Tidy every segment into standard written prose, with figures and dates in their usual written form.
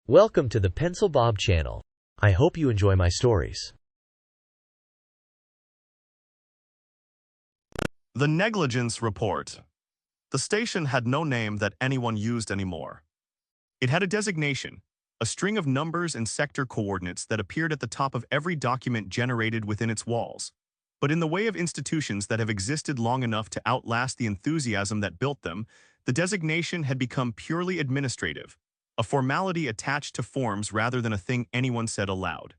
Welcome to the Pencil Bob channel. I hope you enjoy my stories. The negligence report. The station had no name that anyone used anymore. It had a designation, a string of numbers and sector coordinates that appeared at the top of every document generated within its walls. But in the way of institutions that have existed long enough to outlast the enthusiasm that built them, the designation had become purely administrative, a formality attached to forms rather than a thing anyone said aloud.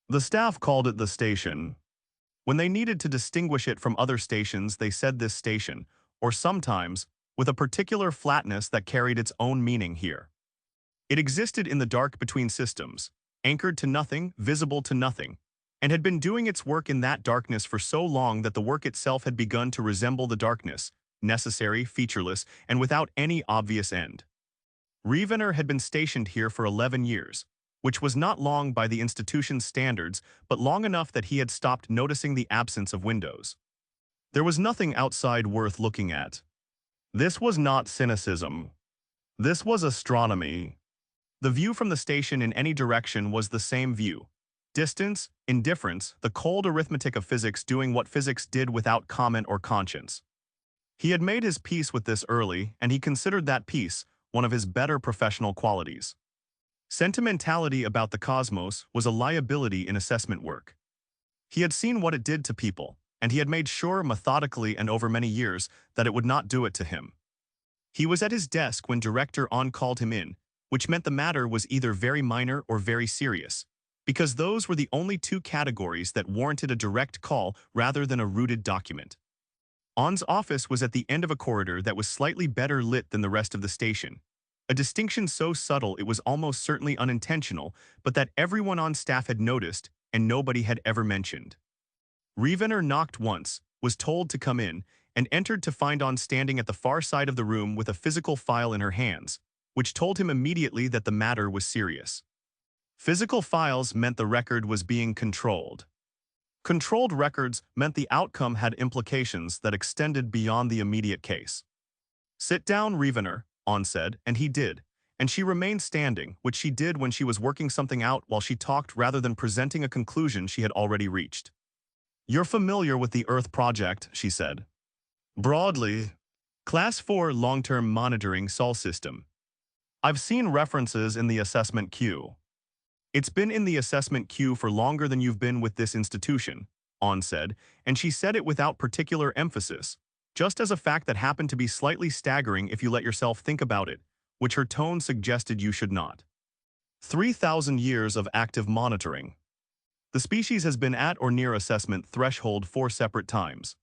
The staff called it the station. When they needed to distinguish it from other stations, they said this station, or sometimes, with a particular flatness that carried its own meaning here. It existed in the dark between systems, anchored to nothing, visible to nothing, and had been doing its work in that darkness for so long that the work itself had begun to resemble the darkness, necessary, featureless, and without any obvious end. Rievenor had been stationed here for 11 years, which was not long by the institution's standards, but long enough that he had stopped noticing the absence of windows. There was nothing outside worth looking at. This was not cynicism. This was astronomy. The view from the station in any direction was the same view. Distance, indifference, the cold arithmetic of physics doing what physics did without comment or conscience. He had made his peace with this early, and he considered that peace one of his better professional qualities. Sentimentality about the cosmos was a liability in assessment work. He had seen what it did to people, and he had made sure methodically and over many years that it would not do it to him. He was at his desk when Director On called him in, which meant the matter was either very minor or very serious, because those were the only two categories that warranted a direct call rather than a rooted document. On's office was at the end of a corridor that was slightly better lit than the rest of the station, a distinction so subtle it was almost certainly unintentional, but that everyone on staff had noticed and nobody had ever mentioned. Rievenor knocked once, was told to come in, and entered to find On standing at the far side of the room with a physical file in her hands, which told him immediately that the matter was serious. Physical files meant the record was being controlled. Controlled records meant the outcome had implications that extended beyond the immediate case. "Sit down, Rievenor," On said, and he did, and she remained standing, which she did when she was working something out while she talked rather than presenting a conclusion she had already reached. "You're familiar with the Earth Project," she said. "Broadly. Class 4 Long-Term Monitoring Sol System. I've seen references in the assessment queue." "It's been in the assessment queue for longer than you've been with this institution," On said, and she said it without particular emphasis, just as a fact that happened to be slightly staggering if you let yourself think about it, which her tone suggested you should not. 3,000 years of active monitoring. The species has been at or near assessment threshold 4 separate times.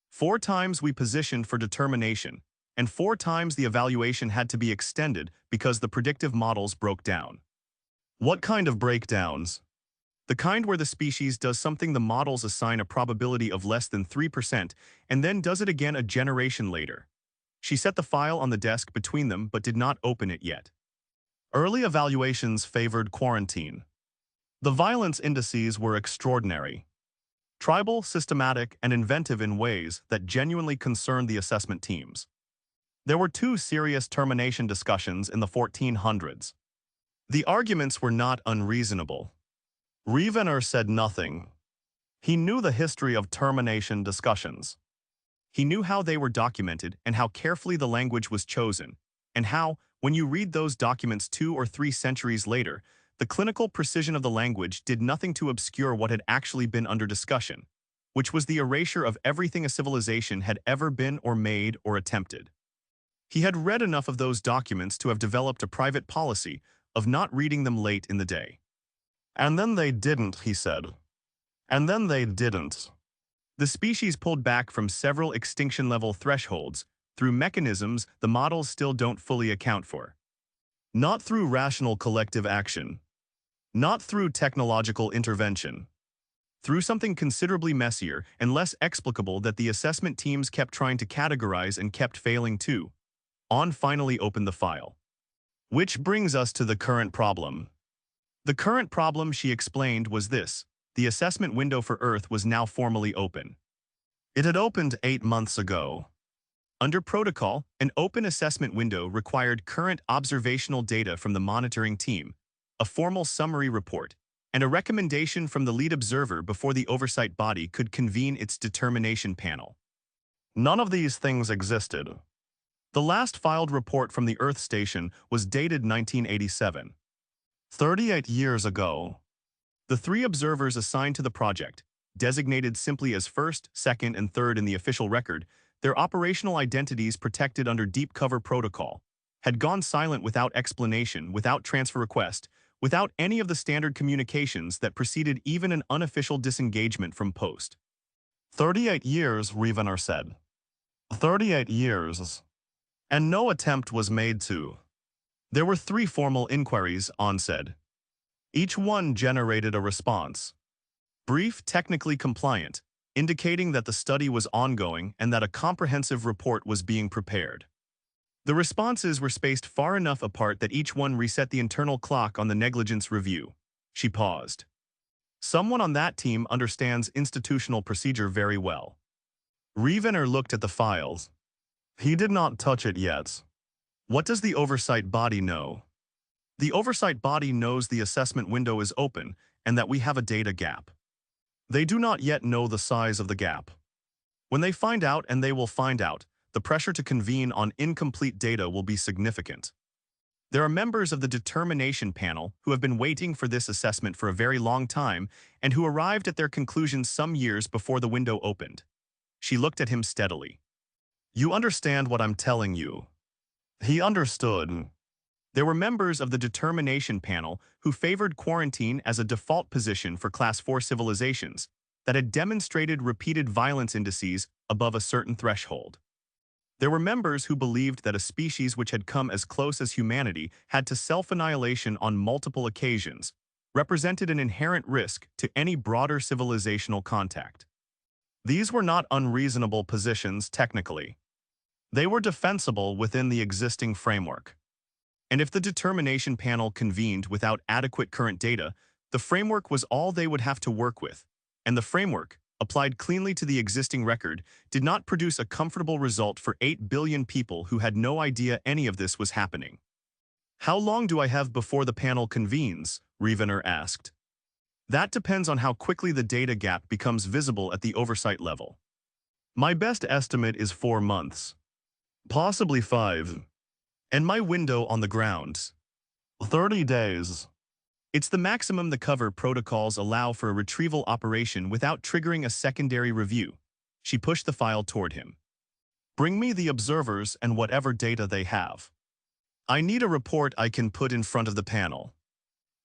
4 times we positioned for determination, and 4 times the evaluation had to be extended because the predictive models broke down. What kind of breakdowns? The kind where the species does something the models assign a probability of less than 3% and then does it again a generation later. She set the file on the desk between them but did not open it yet. Early evaluations favored quarantine. The violence indices were extraordinary. Tribal, systematic, and inventive in ways that genuinely concerned the assessment teams. There were 2 serious termination discussions in the 1400s. The arguments were not unreasonable. Rievenor said nothing. He knew the history of termination discussions. He knew how they were documented and how carefully the language was chosen, and how, when you read those documents 2 or 3 centuries later, the clinical precision of the language did nothing to obscure what had actually been under discussion, which was the erasure of everything a civilization had ever been or made or attempted. He had read enough of those documents to have developed a private policy of not reading them late in the day. "And then they didn't," he said. "And then they didn't." The species pulled back from several extinction-level thresholds through mechanisms the models still don't fully account for. Not through rational collective action. Not through technological intervention. Through something considerably messier and less explicable that the assessment teams kept trying to categorize and kept failing to. On finally opened the file. "Which brings us to the current problem." The current problem, she explained, was this: the assessment window for Earth was now formally open. It had opened 8 months ago. Under protocol, an open assessment window required current observational data from the monitoring team, a formal summary report, and a recommendation from the lead observer before the oversight body could convene its determination panel. None of these things existed. The last filed report from the Earth station was dated 1987. 38 years ago. The three observers assigned to the project, designated simply as first, second, and third in the official record, their operational identities protected under deep cover protocol, had gone silent without explanation, without transfer request, without any of the standard communications that preceded even an unofficial disengagement from post. 38 years, Rievenor said. 38 years. And no attempt was made to. There were 3 formal inquiries, On said. Each one generated a response. Brief, technically compliant, indicating that the study was ongoing and that a comprehensive report was being prepared. The responses were spaced far enough apart that each one reset the internal clock on the negligence review. She paused. Someone on that team understands institutional procedure very well. Rievenor looked at the files. He did not touch it yet. What does the oversight body know? The oversight body knows the assessment window is open and that we have a data gap. They do not yet know the size of the gap. When they find out, and they will find out, the pressure to convene on incomplete data will be significant. There are members of the determination panel who have been waiting for this assessment for a very long time and who arrived at their conclusions some years before the window opened. She looked at him steadily. You understand what I'm telling you. He understood. There were members of the determination panel who favored quarantine as a default position for Class 4 civilizations that had demonstrated repeated violence indices above a certain threshold. There were members who believed that a species which had come as close as humanity had to self-annihilation on multiple occasions, represented an inherent risk to any broader civilizational contact. These were not unreasonable positions technically. They were defensible within the existing framework. And if the determination panel convened without adequate current data, the framework was all they would have to work with, and the framework, applied cleanly to the existing record, did not produce a comfortable result for 8 billion people who had no idea any of this was happening. How long do I have before the panel convenes? Rievenor asked. That depends on how quickly the data gap becomes visible at the oversight level. My best estimate is 4 months. Possibly 5. And my window on the ground. 30 days. It's the maximum the cover protocols allow for a retrieval operation without triggering a secondary review. She pushed the file toward him. Bring me the observers and whatever data they have. I need a report I can put in front of the panel.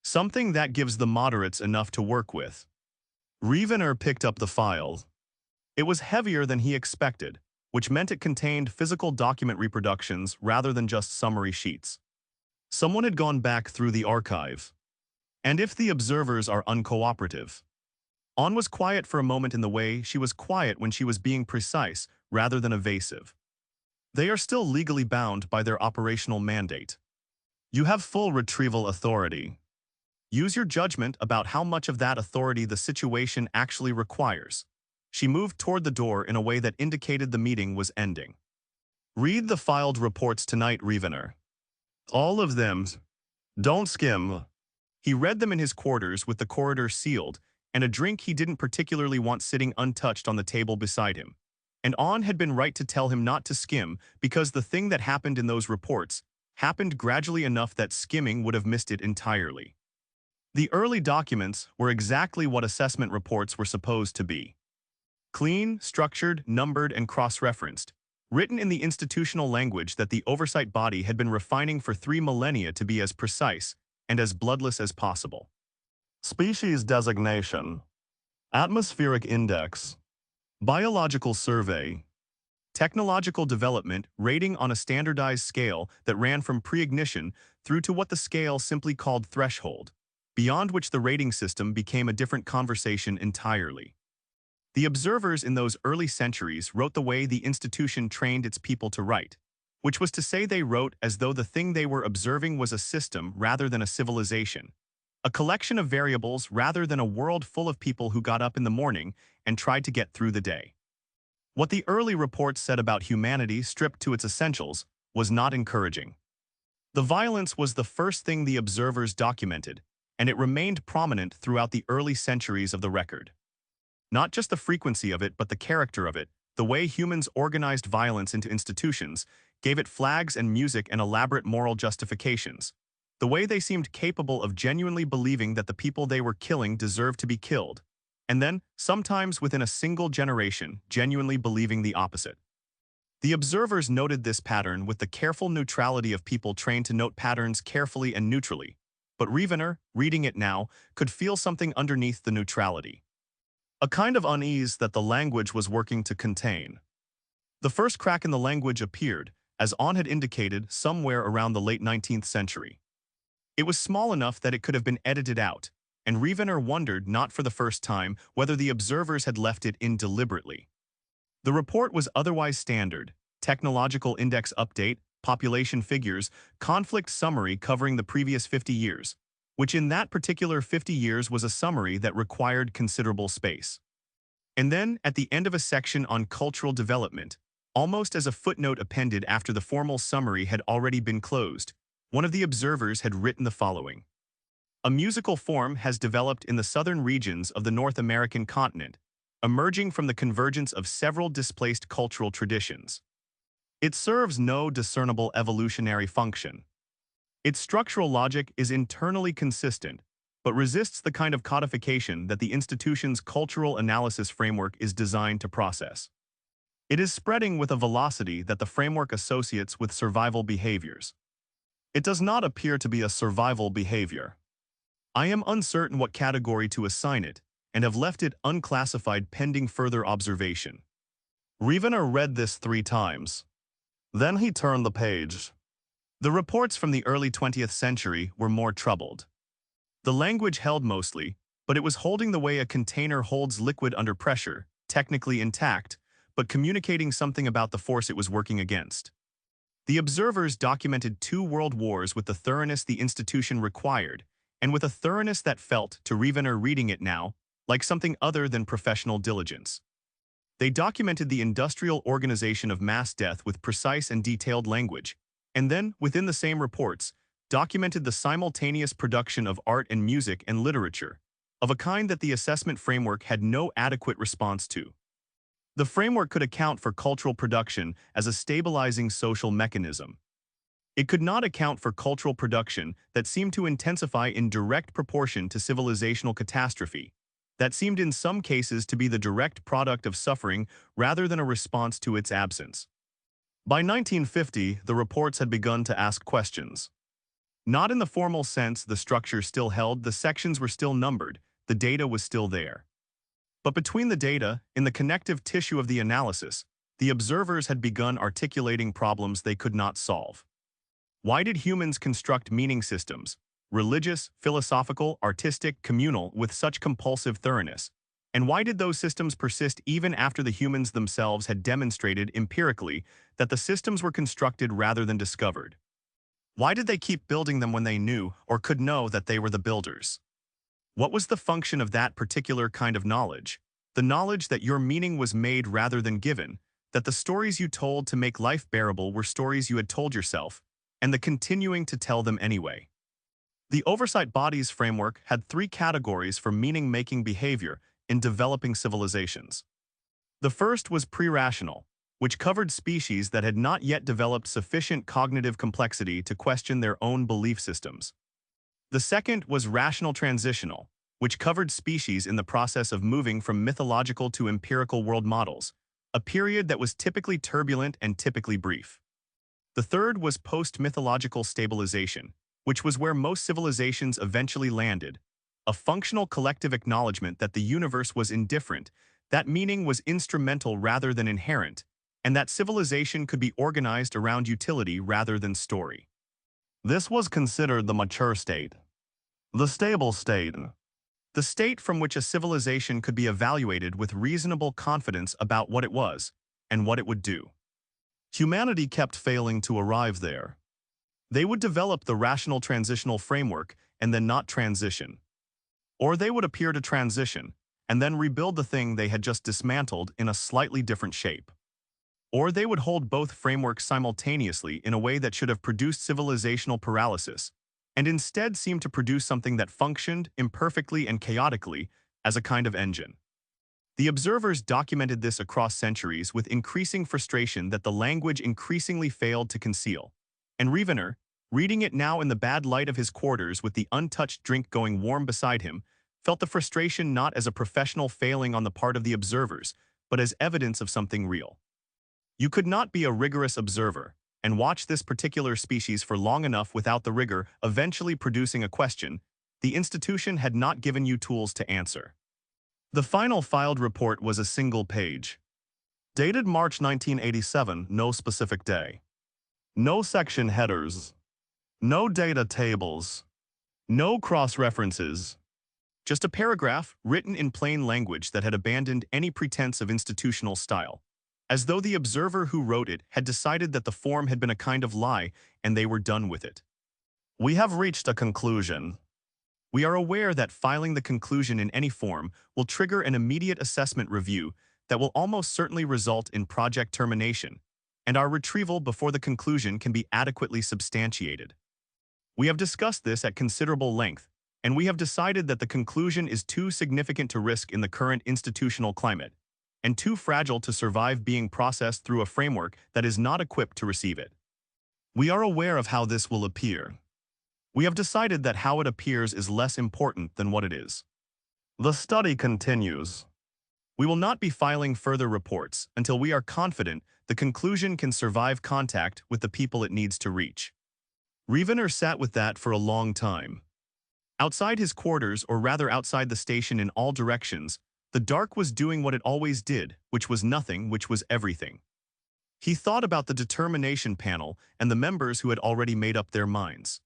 Something that gives the moderates enough to work with. Rievenor picked up the file. It was heavier than he expected, which meant it contained physical document reproductions rather than just summary sheets. Someone had gone back through the archive. And if the observers are uncooperative? On was quiet for a moment in the way she was quiet when she was being precise rather than evasive. They are still legally bound by their operational mandate. You have full retrieval authority. Use your judgment about how much of that authority the situation actually requires. She moved toward the door in a way that indicated the meeting was ending. Read the filed reports tonight, Rievenor. All of them. Don't skim. He read them in his quarters with the corridor sealed, and a drink he didn't particularly want sitting untouched on the table beside him. And On had been right to tell him not to skim because the thing that happened in those reports happened gradually enough that skimming would have missed it entirely. The early documents were exactly what assessment reports were supposed to be. Clean, structured, numbered, and cross-referenced, written in the institutional language that the oversight body had been refining for 3 millennia to be as precise and as bloodless as possible. Species designation, atmospheric index, biological survey, technological development rating on a standardized scale that ran from pre-ignition through to what the scale simply called threshold, beyond which the rating system became a different conversation entirely. The observers in those early centuries wrote the way the institution trained its people to write, which was to say they wrote as though the thing they were observing was a system rather than a civilization, a collection of variables rather than a world full of people who got up in the morning and tried to get through the day. What the early reports said about humanity stripped to its essentials was not encouraging. The violence was the first thing the observers documented, and it remained prominent throughout the early centuries of the record. Not just the frequency of it, but the character of it, the way humans organized violence into institutions, gave it flags and music and elaborate moral justifications. The way they seemed capable of genuinely believing that the people they were killing deserved to be killed, and then, sometimes within a single generation, genuinely believing the opposite. The observers noted this pattern with the careful neutrality of people trained to note patterns carefully and neutrally, but Rievenor, reading it now, could feel something underneath the neutrality. A kind of unease that the language was working to contain. The first crack in the language appeared, as On had indicated, somewhere around the late 19th century. It was small enough that it could have been edited out, and Rievenor wondered, not for the first time, whether the observers had left it in deliberately. The report was otherwise standard: technological index update, population figures, conflict summary covering the previous 50 years, which in that particular 50 years was a summary that required considerable space. And then, at the end of a section on cultural development, almost as a footnote appended after the formal summary had already been closed, one of the observers had written the following: "A musical form has developed in the southern regions of the North American continent, emerging from the convergence of several displaced cultural traditions. It serves no discernible evolutionary function. Its structural logic is internally consistent, but resists the kind of codification that the institution's cultural analysis framework is designed to process. It is spreading with a velocity that the framework associates with survival behaviors. It does not appear to be a survival behavior. I am uncertain what category to assign it, and have left it unclassified pending further observation." Rievenor read this 3 times. Then he turned the page. The reports from the early 20th century were more troubled. The language held mostly, but it was holding the way a container holds liquid under pressure, technically intact, but communicating something about the force it was working against. The observers documented 2 world wars with the thoroughness the institution required, and with a thoroughness that felt, to Rievenor reading it now, like something other than professional diligence. They documented the industrial organization of mass death with precise and detailed language, and then, within the same reports, documented the simultaneous production of art and music and literature, of a kind that the assessment framework had no adequate response to. The framework could account for cultural production as a stabilizing social mechanism. It could not account for cultural production that seemed to intensify in direct proportion to civilizational catastrophe, that seemed in some cases to be the direct product of suffering rather than a response to its absence. By 1950, the reports had begun to ask questions. Not in the formal sense the structure still held, the sections were still numbered, the data was still there. But between the data, in the connective tissue of the analysis, the observers had begun articulating problems they could not solve. Why did humans construct meaning systems, religious, philosophical, artistic, communal, with such compulsive thoroughness? And why did those systems persist even after the humans themselves had demonstrated empirically that the systems were constructed rather than discovered? Why did they keep building them when they knew or could know that they were the builders? What was the function of that particular kind of knowledge? The knowledge that your meaning was made rather than given, that the stories you told to make life bearable were stories you had told yourself, and the continuing to tell them anyway. The oversight bodies framework had 3 categories for meaning-making behavior in developing civilizations. The first was pre-rational, which covered species that had not yet developed sufficient cognitive complexity to question their own belief systems. The second was rational transitional, which covered species in the process of moving from mythological to empirical world models, a period that was typically turbulent and typically brief. The third was post-mythological stabilization, which was where most civilizations eventually landed, a functional collective acknowledgement that the universe was indifferent, that meaning was instrumental rather than inherent, and that civilization could be organized around utility rather than story. This was considered the mature state, the stable state, the state from which a civilization could be evaluated with reasonable confidence about what it was and what it would do. Humanity kept failing to arrive there. They would develop the rational transitional framework and then not transition. Or they would appear to transition, and then rebuild the thing they had just dismantled in a slightly different shape. Or they would hold both frameworks simultaneously in a way that should have produced civilizational paralysis, and instead seemed to produce something that functioned imperfectly and chaotically as a kind of engine. The observers documented this across centuries with increasing frustration that the language increasingly failed to conceal. And Rievenor, reading it now in the bad light of his quarters with the untouched drink going warm beside him, felt the frustration not as a professional failing on the part of the observers, but as evidence of something real. You could not be a rigorous observer and watch this particular species for long enough without the rigor eventually producing a question the institution had not given you tools to answer. The final filed report was a single page. Dated March 1987, no specific day. No section headers. No data tables. No cross-references. Just a paragraph written in plain language that had abandoned any pretense of institutional style, as though the observer who wrote it had decided that the form had been a kind of lie and they were done with it. We have reached a conclusion. We are aware that filing the conclusion in any form will trigger an immediate assessment review that will almost certainly result in project termination, and our retrieval before the conclusion can be adequately substantiated. We have discussed this at considerable length, and we have decided that the conclusion is too significant to risk in the current institutional climate, and too fragile to survive being processed through a framework that is not equipped to receive it. We are aware of how this will appear. We have decided that how it appears is less important than what it is. The study continues. We will not be filing further reports until we are confident the conclusion can survive contact with the people it needs to reach. Rievenor sat with that for a long time. Outside his quarters, or rather outside the station in all directions, the dark was doing what it always did, which was nothing, which was everything. He thought about the determination panel and the members who had already made up their minds.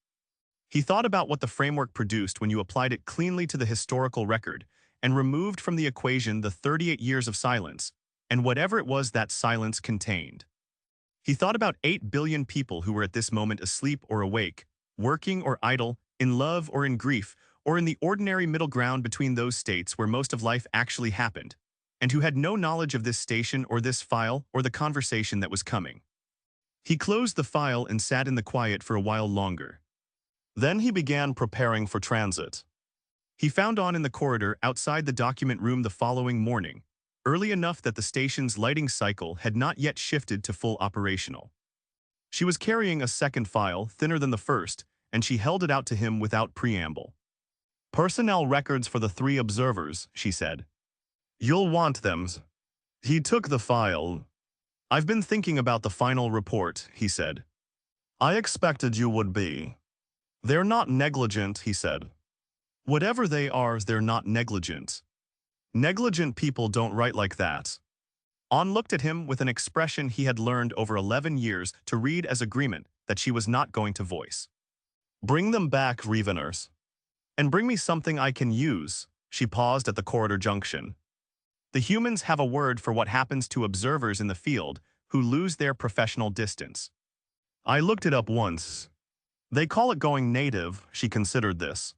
He thought about what the framework produced when you applied it cleanly to the historical record and removed from the equation the 38 years of silence, and whatever it was that silence contained. He thought about 8 billion people who were at this moment asleep or awake, working or idle, in love or in grief, or in the ordinary middle ground between those states where most of life actually happened, and who had no knowledge of this station or this file or the conversation that was coming. He closed the file and sat in the quiet for a while longer. Then he began preparing for transit. He found Dawn in the corridor outside the document room the following morning, early enough that the station's lighting cycle had not yet shifted to full operational. She was carrying a second file, thinner than the first, and she held it out to him without preamble. "Personnel records for the 3 observers," she said. "You'll want them." He took the file. "I've been thinking about the final report," he said. "I expected you would be." "They're not negligent," he said. "Whatever they are, they're not negligent. Negligent people don't write like that." Anne looked at him with an expression he had learned over 11 years to read as agreement that she was not going to voice. "Bring them back, Rievenors. And bring me something I can use." She paused at the corridor junction. The humans have a word for what happens to observers in the field who lose their professional distance. "I looked it up once. They call it going native." She considered this.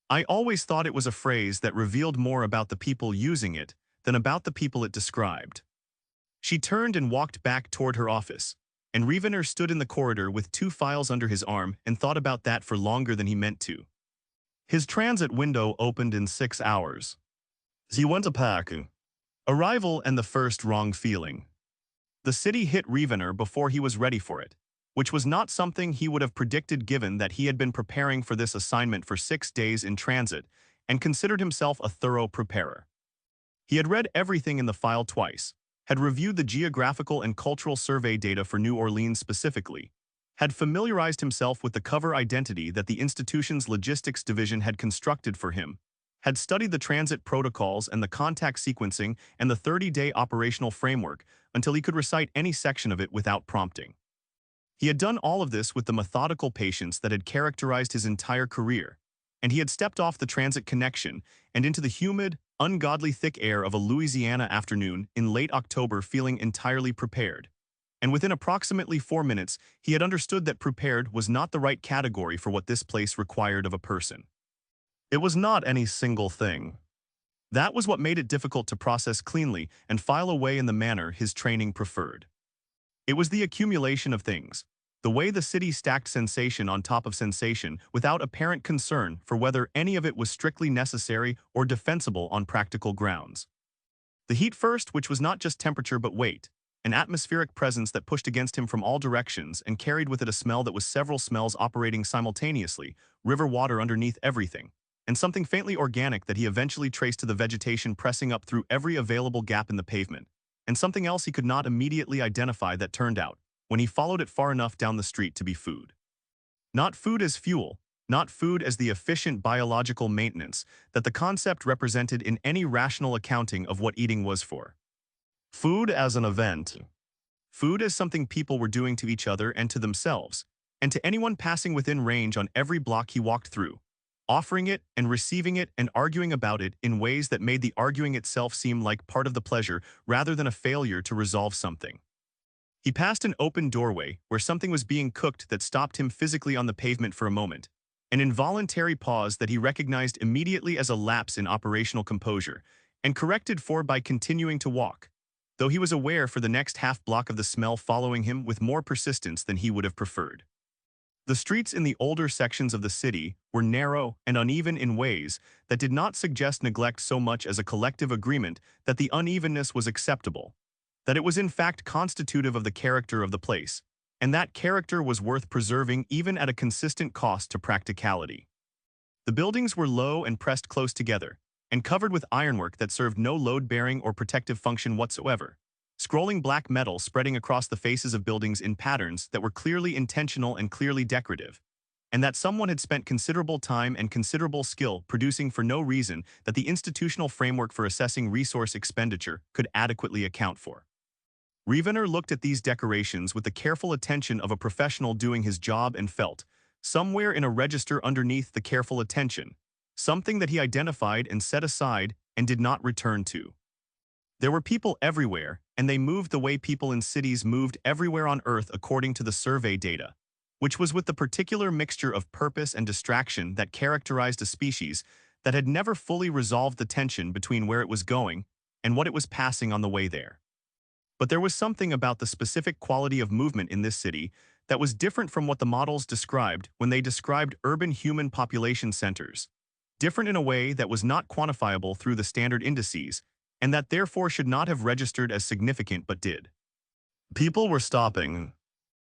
"I always thought it was a phrase that revealed more about the people using it than about the people it described." She turned and walked back toward her office, and Rievenor stood in the corridor with 2 files under his arm and thought about that for longer than he meant to. His transit window opened in 6 hours. He went to pack. Arrival and the first wrong feeling. The city hit Rievenor before he was ready for it, which was not something he would have predicted given that he had been preparing for this assignment for 6 days in transit and considered himself a thorough preparer. He had read everything in the file twice, had reviewed the geographical and cultural survey data for New Orleans specifically, had familiarized himself with the cover identity that the institution's logistics division had constructed for him, had studied the transit protocols and the contact sequencing and the 30-day operational framework until he could recite any section of it without prompting. He had done all of this with the methodical patience that had characterized his entire career, and he had stepped off the transit connection and into the humid, ungodly thick air of a Louisiana afternoon in late October feeling entirely prepared. And within approximately 4 minutes, he had understood that prepared was not the right category for what this place required of a person. It was not any single thing. That was what made it difficult to process cleanly and file away in the manner his training preferred. It was the accumulation of things, the way the city stacked sensation on top of sensation without apparent concern for whether any of it was strictly necessary or defensible on practical grounds. The heat first, which was not just temperature but weight, an atmospheric presence that pushed against him from all directions and carried with it a smell that was several smells operating simultaneously, river water underneath everything, and something faintly organic that he eventually traced to the vegetation pressing up through every available gap in the pavement, and something else he could not immediately identify that turned out, when he followed it far enough down the street, to be food. Not food as fuel, not food as the efficient biological maintenance that the concept represented in any rational accounting of what eating was for. Food as an event. Food as something people were doing to each other and to themselves, and to anyone passing within range on every block he walked through, offering it and receiving it and arguing about it in ways that made the arguing itself seem like part of the pleasure rather than a failure to resolve something. He passed an open doorway where something was being cooked that stopped him physically on the pavement for a moment, an involuntary pause that he recognized immediately as a lapse in operational composure, and corrected for by continuing to walk, though he was aware for the next half block of the smell following him with more persistence than he would have preferred. The streets in the older sections of the city were narrow and uneven in ways that did not suggest neglect so much as a collective agreement that the unevenness was acceptable, that it was in fact constitutive of the character of the place, and that character was worth preserving even at a consistent cost to practicality. The buildings were low and pressed close together, and covered with ironwork that served no load-bearing or protective function whatsoever, scrolling black metal spreading across the faces of buildings in patterns that were clearly intentional and clearly decorative, and that someone had spent considerable time and considerable skill producing for no reason that the institutional framework for assessing resource expenditure could adequately account for. Rievenor looked at these decorations with the careful attention of a professional doing his job and felt, somewhere in a register underneath the careful attention, something that he identified and set aside and did not return to. There were people everywhere, and they moved the way people in cities moved everywhere on Earth according to the survey data, which was with the particular mixture of purpose and distraction that characterized a species that had never fully resolved the tension between where it was going and what it was passing on the way there. But there was something about the specific quality of movement in this city that was different from what the models described when they described urban human population centers, different in a way that was not quantifiable through the standard indices, and that therefore should not have registered as significant but did. People were stopping,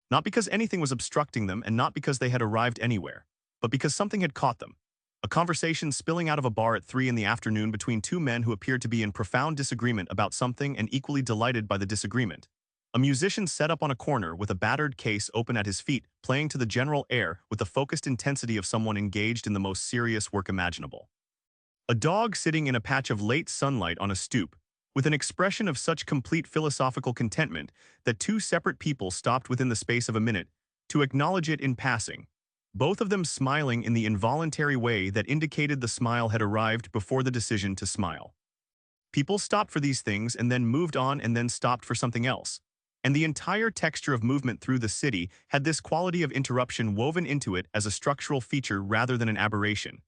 not because anything was obstructing them and not because they had arrived anywhere, but because something had caught them. A conversation spilling out of a bar at 3 in the afternoon between two men who appeared to be in profound disagreement about something and equally delighted by the disagreement. A musician set up on a corner with a battered case open at his feet, playing to the general air with the focused intensity of someone engaged in the most serious work imaginable. A dog sitting in a patch of late sunlight on a stoop, with an expression of such complete philosophical contentment that two separate people stopped within the space of a minute to acknowledge it in passing, both of them smiling in the involuntary way that indicated the smile had arrived before the decision to smile. People stopped for these things and then moved on and then stopped for something else, and the entire texture of movement through the city had this quality of interruption woven into it as a structural feature rather than an aberration,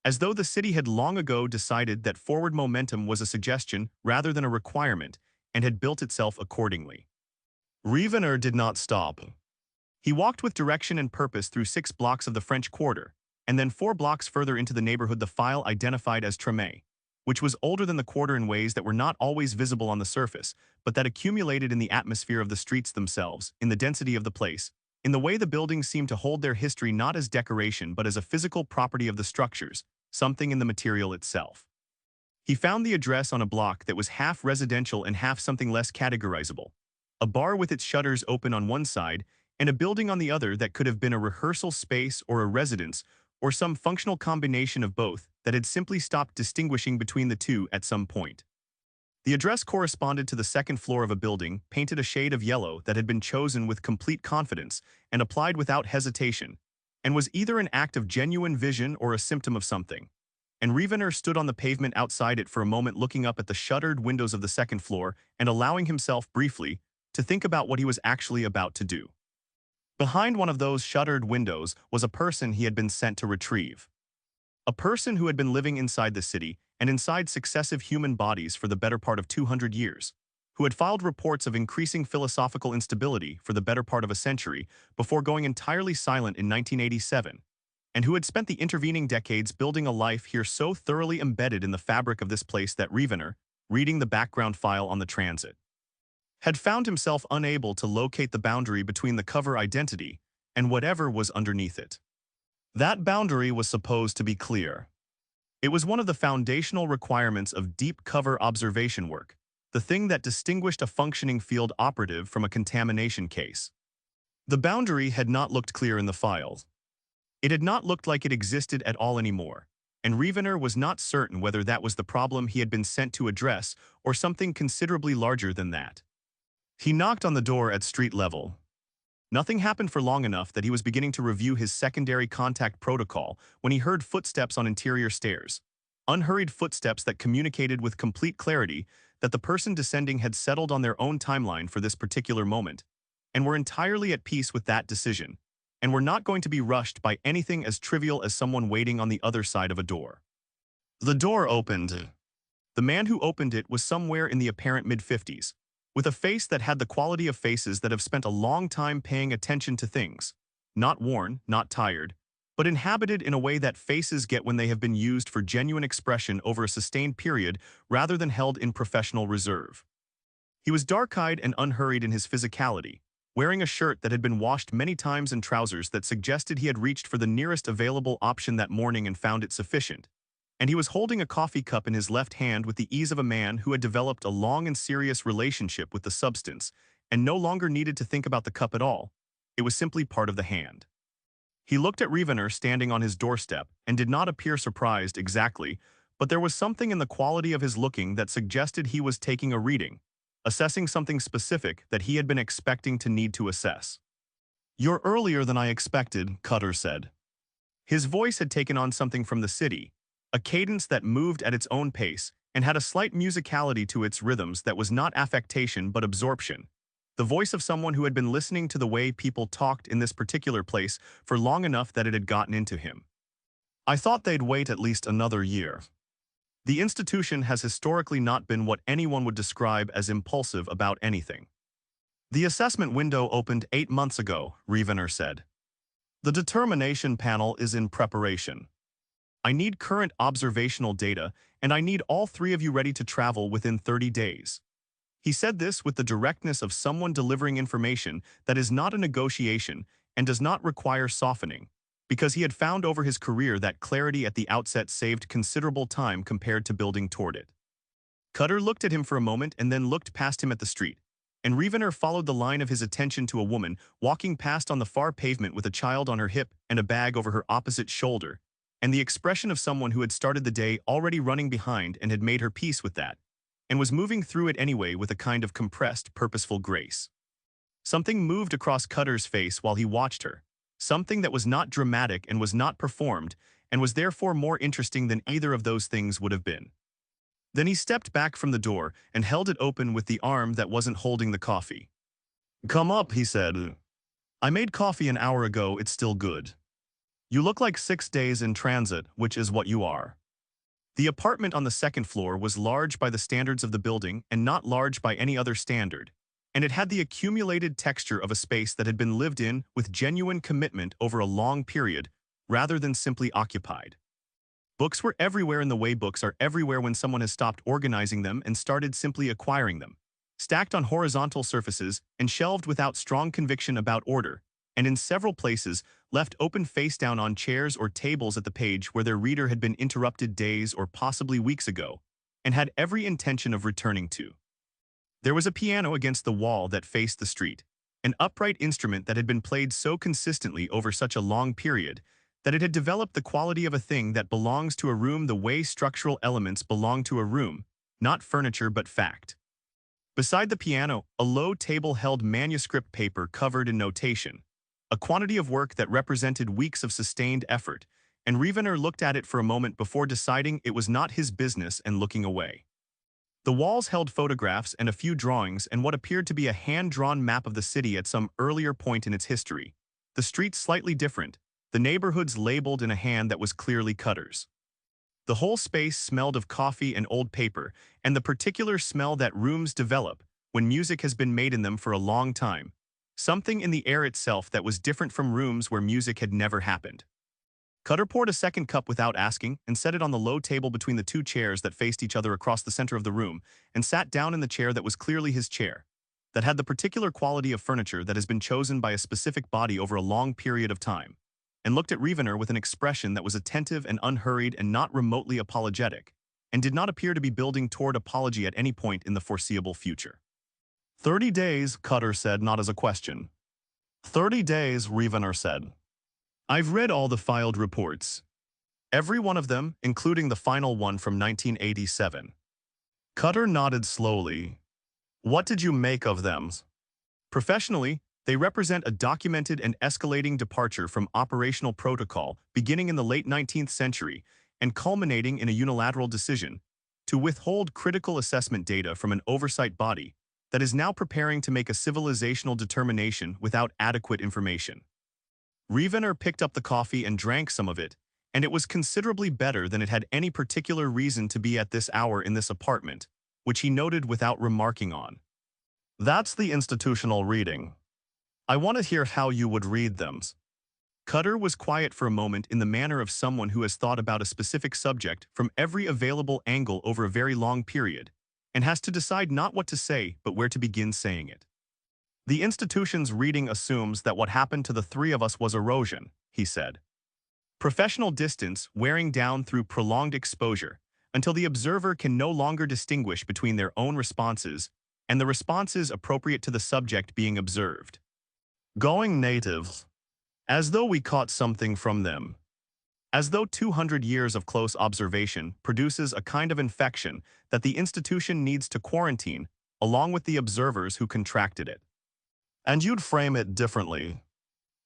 as though the city had long ago decided that forward momentum was a suggestion rather than a requirement and had built itself accordingly. Rievenor did not stop. He walked with direction and purpose through 6 blocks of the French Quarter, and then 4 blocks further into the neighborhood the file identified as Tremé, which was older than the quarter in ways that were not always visible on the surface, but that accumulated in the atmosphere of the streets themselves, in the density of the place, in the way the buildings seemed to hold their history not as decoration but as a physical property of the structures, something in the material itself. He found the address on a block that was half residential and half something less categorizable, a bar with its shutters open on one side and a building on the other that could have been a rehearsal space or a residence or some functional combination of both that had simply stopped distinguishing between the two at some point. The address corresponded to the second floor of a building painted a shade of yellow that had been chosen with complete confidence and applied without hesitation, and was either an act of genuine vision or a symptom of something. And Rievenor stood on the pavement outside it for a moment looking up at the shuttered windows of the second floor and allowing himself briefly to think about what he was actually about to do. Behind one of those shuttered windows was a person he had been sent to retrieve. A person who had been living inside the city and inside successive human bodies for the better part of 200 years, who had filed reports of increasing philosophical instability for the better part of a century before going entirely silent in 1987, and who had spent the intervening decades building a life here so thoroughly embedded in the fabric of this place that Rievenor, reading the background file on the transit, had found himself unable to locate the boundary between the cover identity and whatever was underneath it. That boundary was supposed to be clear. It was one of the foundational requirements of deep cover observation work, the thing that distinguished a functioning field operative from a contamination case. The boundary had not looked clear in the files. It had not looked like it existed at all anymore, and Rievenor was not certain whether that was the problem he had been sent to address or something considerably larger than that. He knocked on the door at street level. Nothing happened for long enough that he was beginning to review his secondary contact protocol when he heard footsteps on interior stairs. Unhurried footsteps that communicated with complete clarity that the person descending had settled on their own timeline for this particular moment, and were entirely at peace with that decision, and were not going to be rushed by anything as trivial as someone waiting on the other side of a door. The door opened. The man who opened it was somewhere in the apparent mid-50s, with a face that had the quality of faces that have spent a long time paying attention to things, not worn, not tired, but inhabited in a way that faces get when they have been used for genuine expression over a sustained period rather than held in professional reserve. He was dark-eyed and unhurried in his physicality, wearing a shirt that had been washed many times and trousers that suggested he had reached for the nearest available option that morning and found it sufficient. And he was holding a coffee cup in his left hand with the ease of a man who had developed a long and serious relationship with the substance and no longer needed to think about the cup at all. It was simply part of the hand. He looked at Rievenor standing on his doorstep and did not appear surprised exactly, but there was something in the quality of his looking that suggested he was taking a reading, assessing something specific that he had been expecting to need to assess. "You're earlier than I expected," Cutter said. His voice had taken on something from the city, a cadence that moved at its own pace and had a slight musicality to its rhythms that was not affectation but absorption, the voice of someone who had been listening to the way people talked in this particular place for long enough that it had gotten into him. "I thought they'd wait at least another year. The institution has historically not been what anyone would describe as impulsive about anything." "The assessment window opened 8 months ago," Rievenor said. "The determination panel is in preparation. I need current observational data, and I need all 3 of you ready to travel within 30 days. He said this with the directness of someone delivering information that is not a negotiation and does not require softening, because he had found over his career that clarity at the outset saved considerable time compared to building toward it. Cutter looked at him for a moment and then looked past him at the street, and Rievenor followed the line of his attention to a woman walking past on the far pavement with a child on her hip and a bag over her opposite shoulder, and the expression of someone who had started the day already running behind and had made her peace with that, and was moving through it anyway with a kind of compressed, purposeful grace. Something moved across Cutter's face while he watched her, something that was not dramatic and was not performed, and was therefore more interesting than either of those things would have been. Then he stepped back from the door and held it open with the arm that wasn't holding the coffee. "Come up," he said. "I made coffee an hour ago, it's still good. You look like 6 days in transit, which is what you are." The apartment on the second floor was large by the standards of the building and not large by any other standard, and it had the accumulated texture of a space that had been lived in with genuine commitment over a long period, rather than simply occupied. Books were everywhere in the way books are everywhere when someone has stopped organizing them and started simply acquiring them, stacked on horizontal surfaces and shelved without strong conviction about order, and in several places left open face down on chairs or tables at the page where their reader had been interrupted days or possibly weeks ago, and had every intention of returning to. There was a piano against the wall that faced the street, an upright instrument that had been played so consistently over such a long period that it had developed the quality of a thing that belongs to a room the way structural elements belong to a room, not furniture but fact. Beside the piano, a low table held manuscript paper covered in notation, a quantity of work that represented weeks of sustained effort, and Rievenor looked at it for a moment before deciding it was not his business and looking away. The walls held photographs and a few drawings and what appeared to be a hand-drawn map of the city at some earlier point in its history, the streets slightly different, the neighborhoods labeled in a hand that was clearly Cutter's. The whole space smelled of coffee and old paper, and the particular smell that rooms develop when music has been made in them for a long time. Something in the air itself that was different from rooms where music had never happened. Cutter poured a second cup without asking and set it on the low table between the two chairs that faced each other across the center of the room, and sat down in the chair that was clearly his chair, that had the particular quality of furniture that has been chosen by a specific body over a long period of time, and looked at Rievenor with an expression that was attentive and unhurried and not remotely apologetic, and did not appear to be building toward apology at any point in the foreseeable future. 30 days, Cutter said, not as a question. 30 days, Rievenor said. I've read all the filed reports. Every one of them, including the final one from 1987. Cutter nodded slowly. What did you make of them? Professionally, they represent a documented and escalating departure from operational protocol beginning in the late 19th century and culminating in a unilateral decision to withhold critical assessment data from an oversight body that is now preparing to make a civilizational determination without adequate information. Rievenor picked up the coffee and drank some of it, and it was considerably better than it had any particular reason to be at this hour in this apartment, which he noted without remarking on. That's the institutional reading. I want to hear how you would read them. Cutter was quiet for a moment in the manner of someone who has thought about a specific subject from every available angle over a very long period, and has to decide not what to say but where to begin saying it. The institution's reading assumes that what happened to the three of us was erosion, he said. Professional distance wearing down through prolonged exposure until the observer can no longer distinguish between their own responses and the responses appropriate to the subject being observed. Going native. As though we caught something from them. As though 200 years of close observation produces a kind of infection that the institution needs to quarantine along with the observers who contracted it. And you'd frame it differently.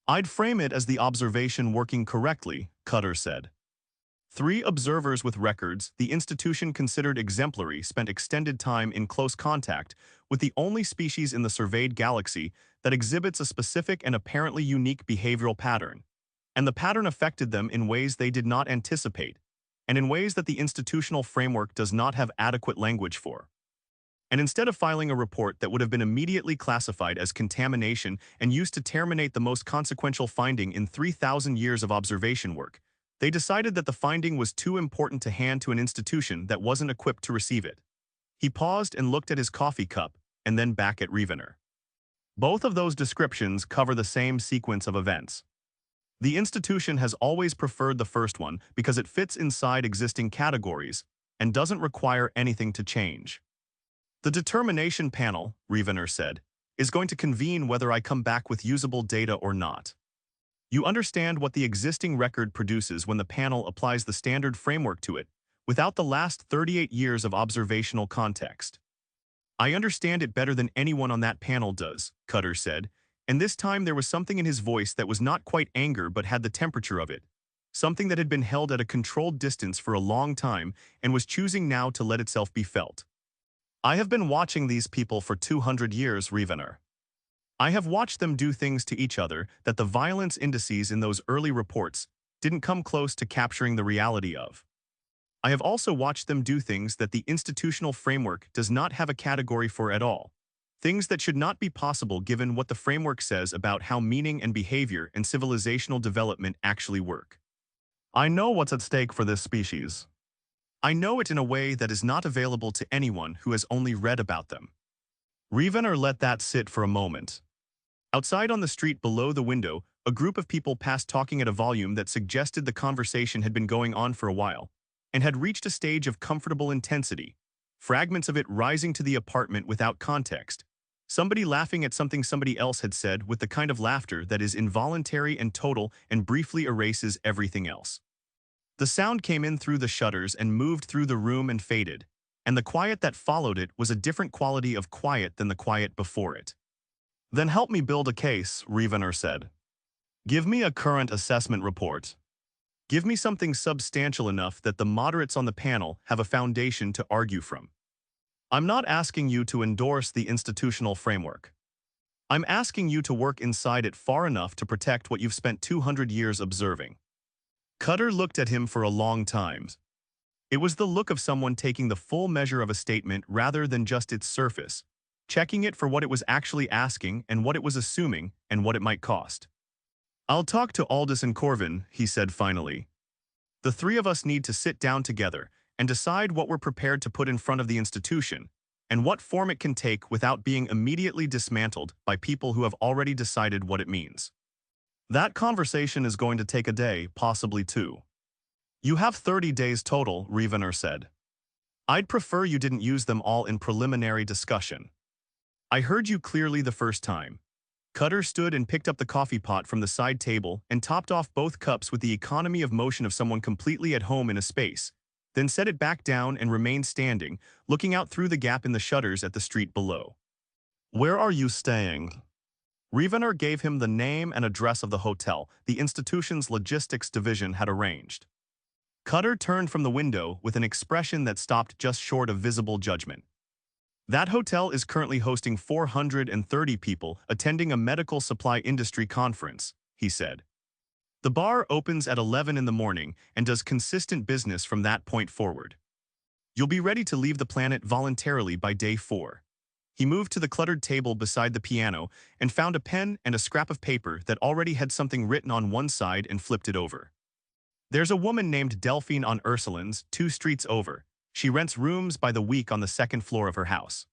I'd frame it as the observation working correctly, Cutter said. 3 observers with records the institution considered exemplary spent extended time in close contact with the only species in the surveyed galaxy that exhibits a specific and apparently unique behavioral pattern, and the pattern affected them in ways they did not anticipate, and in ways that the institutional framework does not have adequate language for. And instead of filing a report that would have been immediately classified as contamination and used to terminate the most consequential finding in 3,000 years of observation work, they decided that the finding was too important to hand to an institution that wasn't equipped to receive it. He paused and looked at his coffee cup, and then back at Rievenor. Both of those descriptions cover the same sequence of events. The institution has always preferred the first one because it fits inside existing categories and doesn't require anything to change. The determination panel, Rievenor said, is going to convene whether I come back with usable data or not. You understand what the existing record produces when the panel applies the standard framework to it, without the last 38 years of observational context. I understand it better than anyone on that panel does, Cutter said, and this time there was something in his voice that was not quite anger but had the temperature of it, something that had been held at a controlled distance for a long time and was choosing now to let itself be felt. I have been watching these people for 200 years, Rievenor. I have watched them do things to each other that the violence indices in those early reports didn't come close to capturing the reality of. I have also watched them do things that the institutional framework does not have a category for at all, things that should not be possible given what the framework says about how meaning and behavior and civilizational development actually work. I know what's at stake for this species. I know it in a way that is not available to anyone who has only read about them. Rievenor let that sit for a moment. Outside on the street below the window, a group of people passed talking at a volume that suggested the conversation had been going on for a while, and had reached a stage of comfortable intensity, fragments of it rising to the apartment without context, somebody laughing at something somebody else had said with the kind of laughter that is involuntary and total and briefly erases everything else. The sound came in through the shutters and moved through the room and faded, and the quiet that followed it was a different quality of quiet than the quiet before it. Then help me build a case, Rievenor said. Give me a current assessment report. Give me something substantial enough that the moderates on the panel have a foundation to argue from. I'm not asking you to endorse the institutional framework. I'm asking you to work inside it far enough to protect what you've spent 200 years observing. Cutter looked at him for a long time. It was the look of someone taking the full measure of a statement rather than just its surface, checking it for what it was actually asking and what it was assuming and what it might cost. "I'll talk to Aldous and Corvin," he said finally. "The three of us need to sit down together and decide what we're prepared to put in front of the institution and what form it can take without being immediately dismantled by people who have already decided what it means. That conversation is going to take a day, possibly two." "You have 30 days total," Rievenor said. "I'd prefer you didn't use them all in preliminary discussion." "I heard you clearly the first time." Cutter stood and picked up the coffee pot from the side table and topped off both cups with the economy of motion of someone completely at home in a space, then set it back down and remained standing, looking out through the gap in the shutters at the street below. "Where are you staying?" Rievenor gave him the name and address of the hotel the institution's logistics division had arranged. Cutter turned from the window with an expression that stopped just short of visible judgment. "That hotel is currently hosting 430 people attending a medical supply industry conference," he said. "The bar opens at 11 in the morning and does consistent business from that point forward. You'll be ready to leave the planet voluntarily by day 4. He moved to the cluttered table beside the piano and found a pen and a scrap of paper that already had something written on one side and flipped it over. "There's a woman named Delphine on Ursuline's, 2 streets over. She rents rooms by the week on the 2nd floor of her house.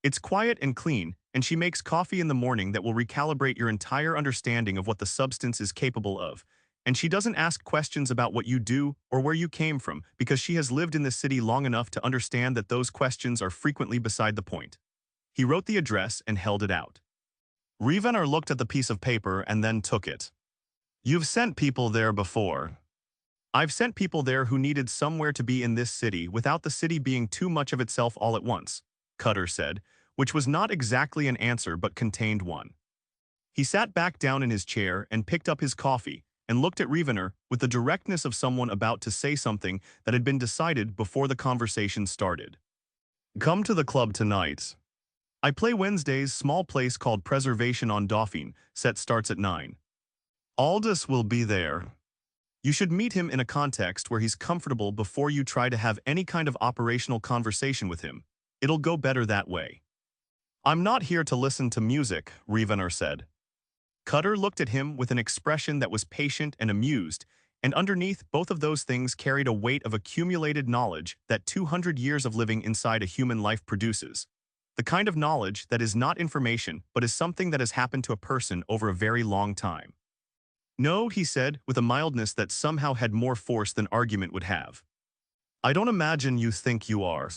It's quiet and clean, and she makes coffee in the morning that will recalibrate your entire understanding of what the substance is capable of. And she doesn't ask questions about what you do or where you came from because she has lived in this city long enough to understand that those questions are frequently beside the point." He wrote the address and held it out. Rievenor looked at the piece of paper and then took it. "You've sent people there before." "I've sent people there who needed somewhere to be in this city without the city being too much of itself all at once," Cutter said, which was not exactly an answer but contained one. He sat back down in his chair and picked up his coffee and looked at Rievenor with the directness of someone about to say something that had been decided before the conversation started. "Come to the club tonight. I play Wednesdays, small place called Preservation on Dauphine, set starts at 9. Aldous will be there. You should meet him in a context where he's comfortable before you try to have any kind of operational conversation with him. It'll go better that way." "I'm not here to listen to music," Rievenor said. Cutter looked at him with an expression that was patient and amused, and underneath both of those things carried a weight of accumulated knowledge that 200 years of living inside a human life produces. The kind of knowledge that is not information but is something that has happened to a person over a very long time. "No," he said, with a mildness that somehow had more force than argument would have. "I don't imagine you think you are."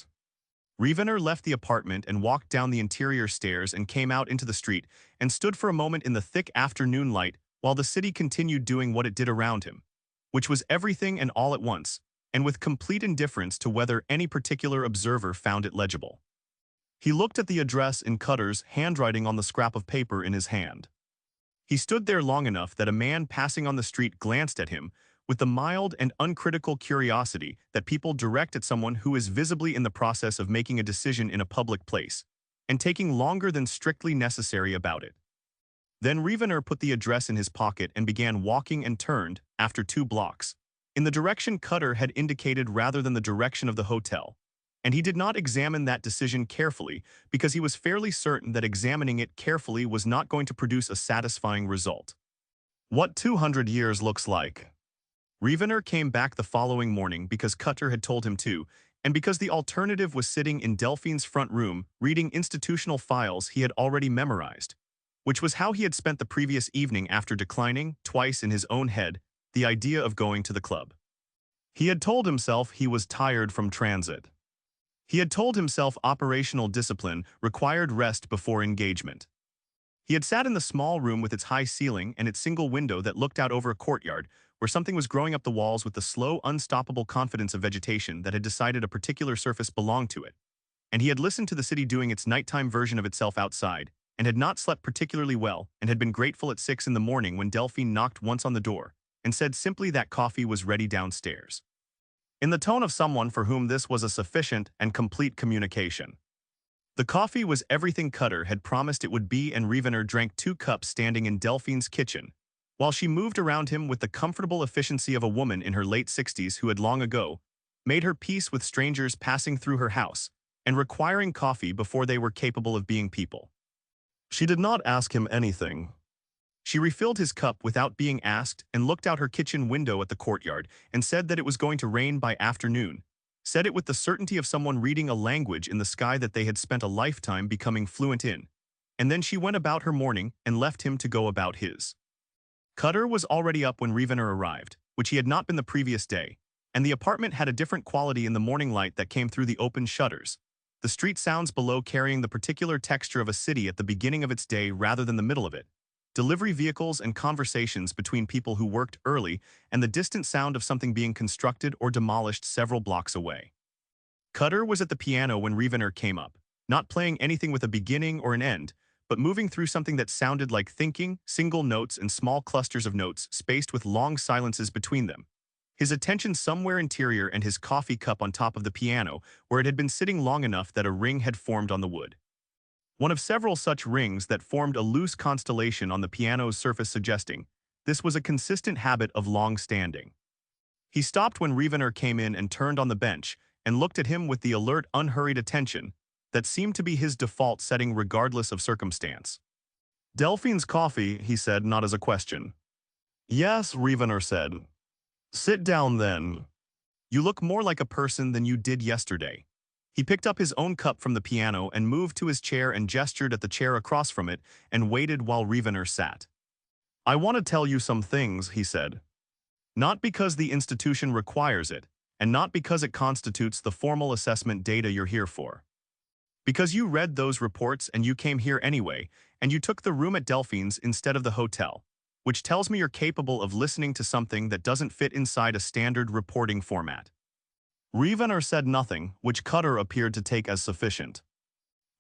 Rievenor left the apartment and walked down the interior stairs and came out into the street and stood for a moment in the thick afternoon light while the city continued doing what it did around him, which was everything and all at once, and with complete indifference to whether any particular observer found it legible. He looked at the address in Cutter's handwriting on the scrap of paper in his hand. He stood there long enough that a man passing on the street glanced at him with the mild and uncritical curiosity that people direct at someone who is visibly in the process of making a decision in a public place, and taking longer than strictly necessary about it. Then Rievenor put the address in his pocket and began walking and turned, after 2 blocks, in the direction Cutter had indicated rather than the direction of the hotel. And he did not examine that decision carefully because he was fairly certain that examining it carefully was not going to produce a satisfying result. "What 200 years looks like." Rievenor came back the following morning because Cutter had told him to, and because the alternative was sitting in Delphine's front room reading institutional files he had already memorized, which was how he had spent the previous evening after declining, twice in his own head, the idea of going to the club. He had told himself he was tired from transit. He had told himself operational discipline required rest before engagement. He had sat in the small room with its high ceiling and its single window that looked out over a courtyard where something was growing up the walls with the slow, unstoppable confidence of vegetation that had decided a particular surface belonged to it. And he had listened to the city doing its nighttime version of itself outside, and had not slept particularly well, and had been grateful at 6 in the morning when Delphine knocked once on the door, and said simply that coffee was ready downstairs, in the tone of someone for whom this was a sufficient and complete communication. The coffee was everything Cutter had promised it would be, and Rievenor drank 2 cups standing in Delphine's kitchen, while she moved around him with the comfortable efficiency of a woman in her late 60s who had long ago, made her peace with strangers passing through her house, and requiring coffee before they were capable of being people. She did not ask him anything. She refilled his cup without being asked and looked out her kitchen window at the courtyard and said that it was going to rain by afternoon, said it with the certainty of someone reading a language in the sky that they had spent a lifetime becoming fluent in. And then she went about her morning and left him to go about his. Cutter was already up when Rievenor arrived, which he had not been the previous day, and the apartment had a different quality in the morning light that came through the open shutters, the street sounds below carrying the particular texture of a city at the beginning of its day rather than the middle of it, delivery vehicles and conversations between people who worked early, and the distant sound of something being constructed or demolished several blocks away. Cutter was at the piano when Rievenor came up, not playing anything with a beginning or an end, but moving through something that sounded like thinking, single notes and small clusters of notes spaced with long silences between them. His attention somewhere interior and his coffee cup on top of the piano, where it had been sitting long enough that a ring had formed on the wood. One of several such rings that formed a loose constellation on the piano's surface, suggesting this was a consistent habit of long standing. He stopped when Rievenor came in and turned on the bench and looked at him with the alert, unhurried attention that seemed to be his default setting regardless of circumstance. "Delphine's coffee," he said, not as a question. "Yes," Rievenor said. "Sit down then. You look more like a person than you did yesterday." He picked up his own cup from the piano and moved to his chair and gestured at the chair across from it and waited while Rievenor sat. "I want to tell you some things," he said. "Not because the institution requires it, and not because it constitutes the formal assessment data you're here for. Because you read those reports and you came here anyway, and you took the room at Delphine's instead of the hotel, which tells me you're capable of listening to something that doesn't fit inside a standard reporting format." Rievenor said nothing, which Cutter appeared to take as sufficient.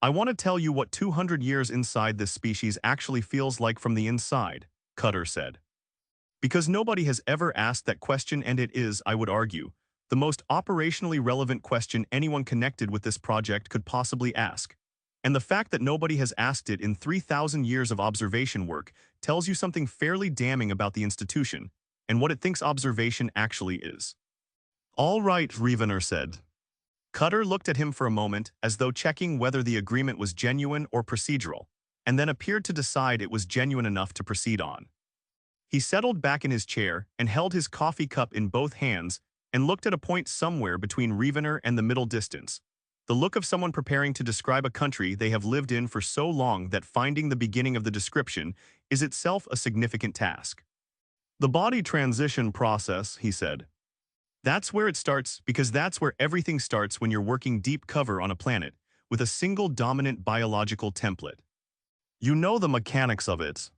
"I want to tell you what 200 years inside this species actually feels like from the inside," Cutter said. "Because nobody has ever asked that question, and it is, I would argue, the most operationally relevant question anyone connected with this project could possibly ask. And the fact that nobody has asked it in 3,000 years of observation work tells you something fairly damning about the institution and what it thinks observation actually is." "All right," Rievenor said. Cutter looked at him for a moment as though checking whether the agreement was genuine or procedural, and then appeared to decide it was genuine enough to proceed on. He settled back in his chair and held his coffee cup in both hands and looked at a point somewhere between Rievenor and the middle distance, the look of someone preparing to describe a country they have lived in for so long that finding the beginning of the description is itself a significant task. "The body transition process," he said. "That's where it starts, because that's where everything starts when you're working deep cover on a planet with a single dominant biological template. You know the mechanics of it.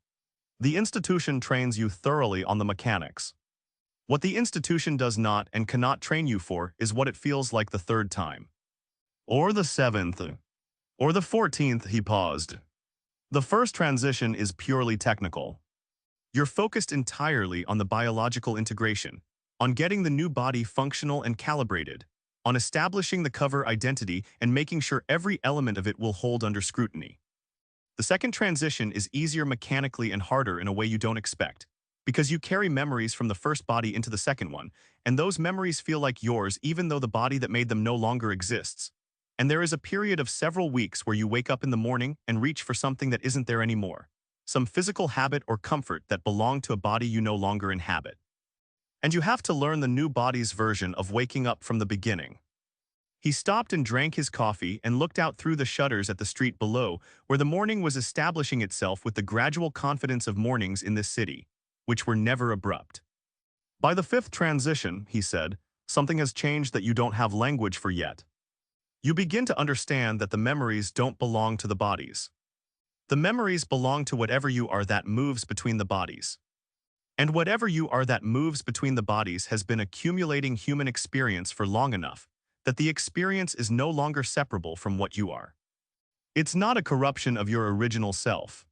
The institution trains you thoroughly on the mechanics. What the institution does not and cannot train you for is what it feels like the third time. Or the 7th. Or the 14th," he paused. "The first transition is purely technical. You're focused entirely on the biological integration, on getting the new body functional and calibrated, on establishing the cover identity and making sure every element of it will hold under scrutiny. The second transition is easier mechanically and harder in a way you don't expect, because you carry memories from the first body into the second one, and those memories feel like yours even though the body that made them no longer exists. And there is a period of several weeks where you wake up in the morning and reach for something that isn't there anymore, some physical habit or comfort that belonged to a body you no longer inhabit. And you have to learn the new body's version of waking up from the beginning." He stopped and drank his coffee and looked out through the shutters at the street below, where the morning was establishing itself with the gradual confidence of mornings in this city, which were never abrupt. "By the 5th transition," he said, "something has changed that you don't have language for yet. You begin to understand that the memories don't belong to the bodies. The memories belong to whatever you are that moves between the bodies. And whatever you are that moves between the bodies has been accumulating human experience for long enough that the experience is no longer separable from what you are. It's not a corruption of your original self.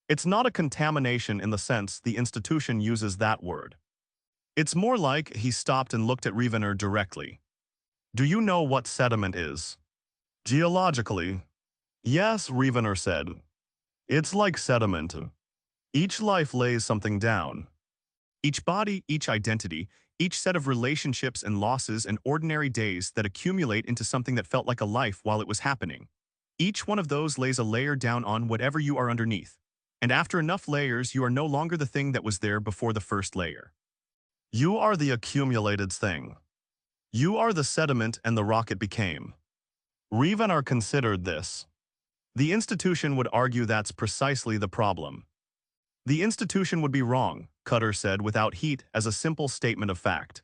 It's not a contamination in the sense the institution uses that word. It's more like," he stopped and looked at Rievenor directly. "Do you know what sediment is?" "Geologically?" "Yes," Rievenor said. "It's like sediment. Each life lays something down. Each body, each identity, each set of relationships and losses and ordinary days that accumulate into something that felt like a life while it was happening. Each one of those lays a layer down on whatever you are underneath. And after enough layers, you are no longer the thing that was there before the first layer. You are the accumulated thing. You are the sediment and the rock it became. Rievenor considered this. The institution would argue that's precisely the problem. The institution would be wrong, Cutter said without heat as a simple statement of fact.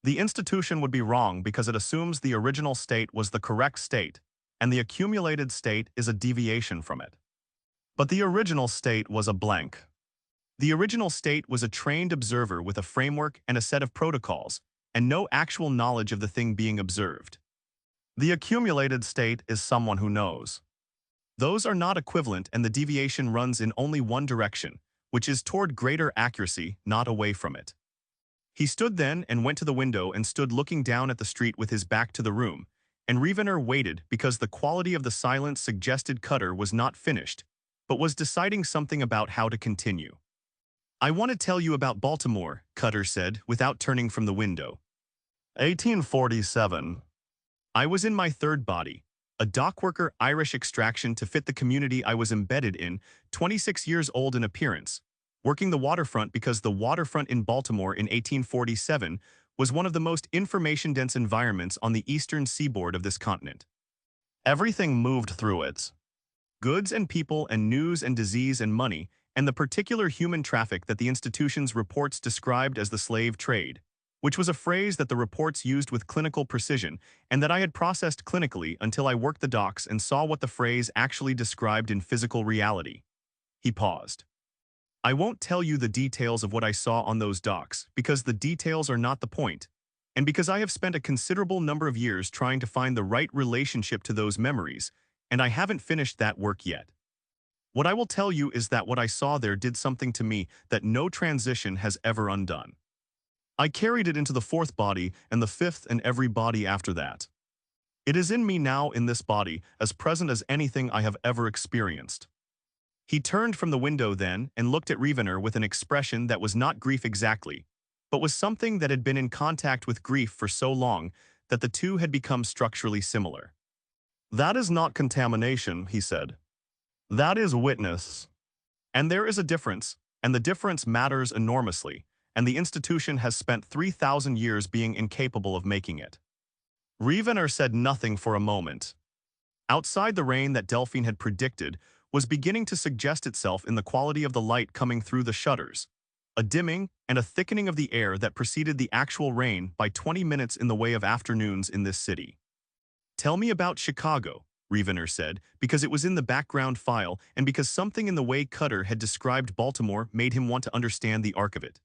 The institution would be wrong because it assumes the original state was the correct state, and the accumulated state is a deviation from it. But the original state was a blank. The original state was a trained observer with a framework and a set of protocols, and no actual knowledge of the thing being observed. The accumulated state is someone who knows. Those are not equivalent, and the deviation runs in only one direction, which is toward greater accuracy, not away from it. He stood then and went to the window and stood looking down at the street with his back to the room, and Rievenor waited because the quality of the silence suggested Cutter was not finished, but was deciding something about how to continue. I want to tell you about Baltimore, Cutter said, without turning from the window. 1847. I was in my third body, a dockworker Irish extraction to fit the community I was embedded in, 26 years old in appearance, working the waterfront because the waterfront in Baltimore in 1847 was one of the most information-dense environments on the eastern seaboard of this continent. Everything moved through it. Goods and people and news and disease and money, and the particular human traffic that the institution's reports described as the slave trade, which was a phrase that the reports used with clinical precision and that I had processed clinically until I worked the docks and saw what the phrase actually described in physical reality. He paused. I won't tell you the details of what I saw on those docks because the details are not the point, and because I have spent a considerable number of years trying to find the right relationship to those memories, and I haven't finished that work yet. What I will tell you is that what I saw there did something to me that no transition has ever undone. I carried it into the fourth body and the fifth and every body after that. It is in me now in this body, as present as anything I have ever experienced. He turned from the window then and looked at Rievenor with an expression that was not grief exactly, but was something that had been in contact with grief for so long that the two had become structurally similar. That is not contamination, he said. That is witness. And there is a difference, and the difference matters enormously, and the institution has spent 3,000 years being incapable of making it. Rievenor said nothing for a moment. Outside, the rain that Delphine had predicted was beginning to suggest itself in the quality of the light coming through the shutters, a dimming and a thickening of the air that preceded the actual rain by 20 minutes in the way of afternoons in this city. Tell me about Chicago, Rievenor said, because it was in the background file and because something in the way Cutter had described Baltimore made him want to understand the arc of it.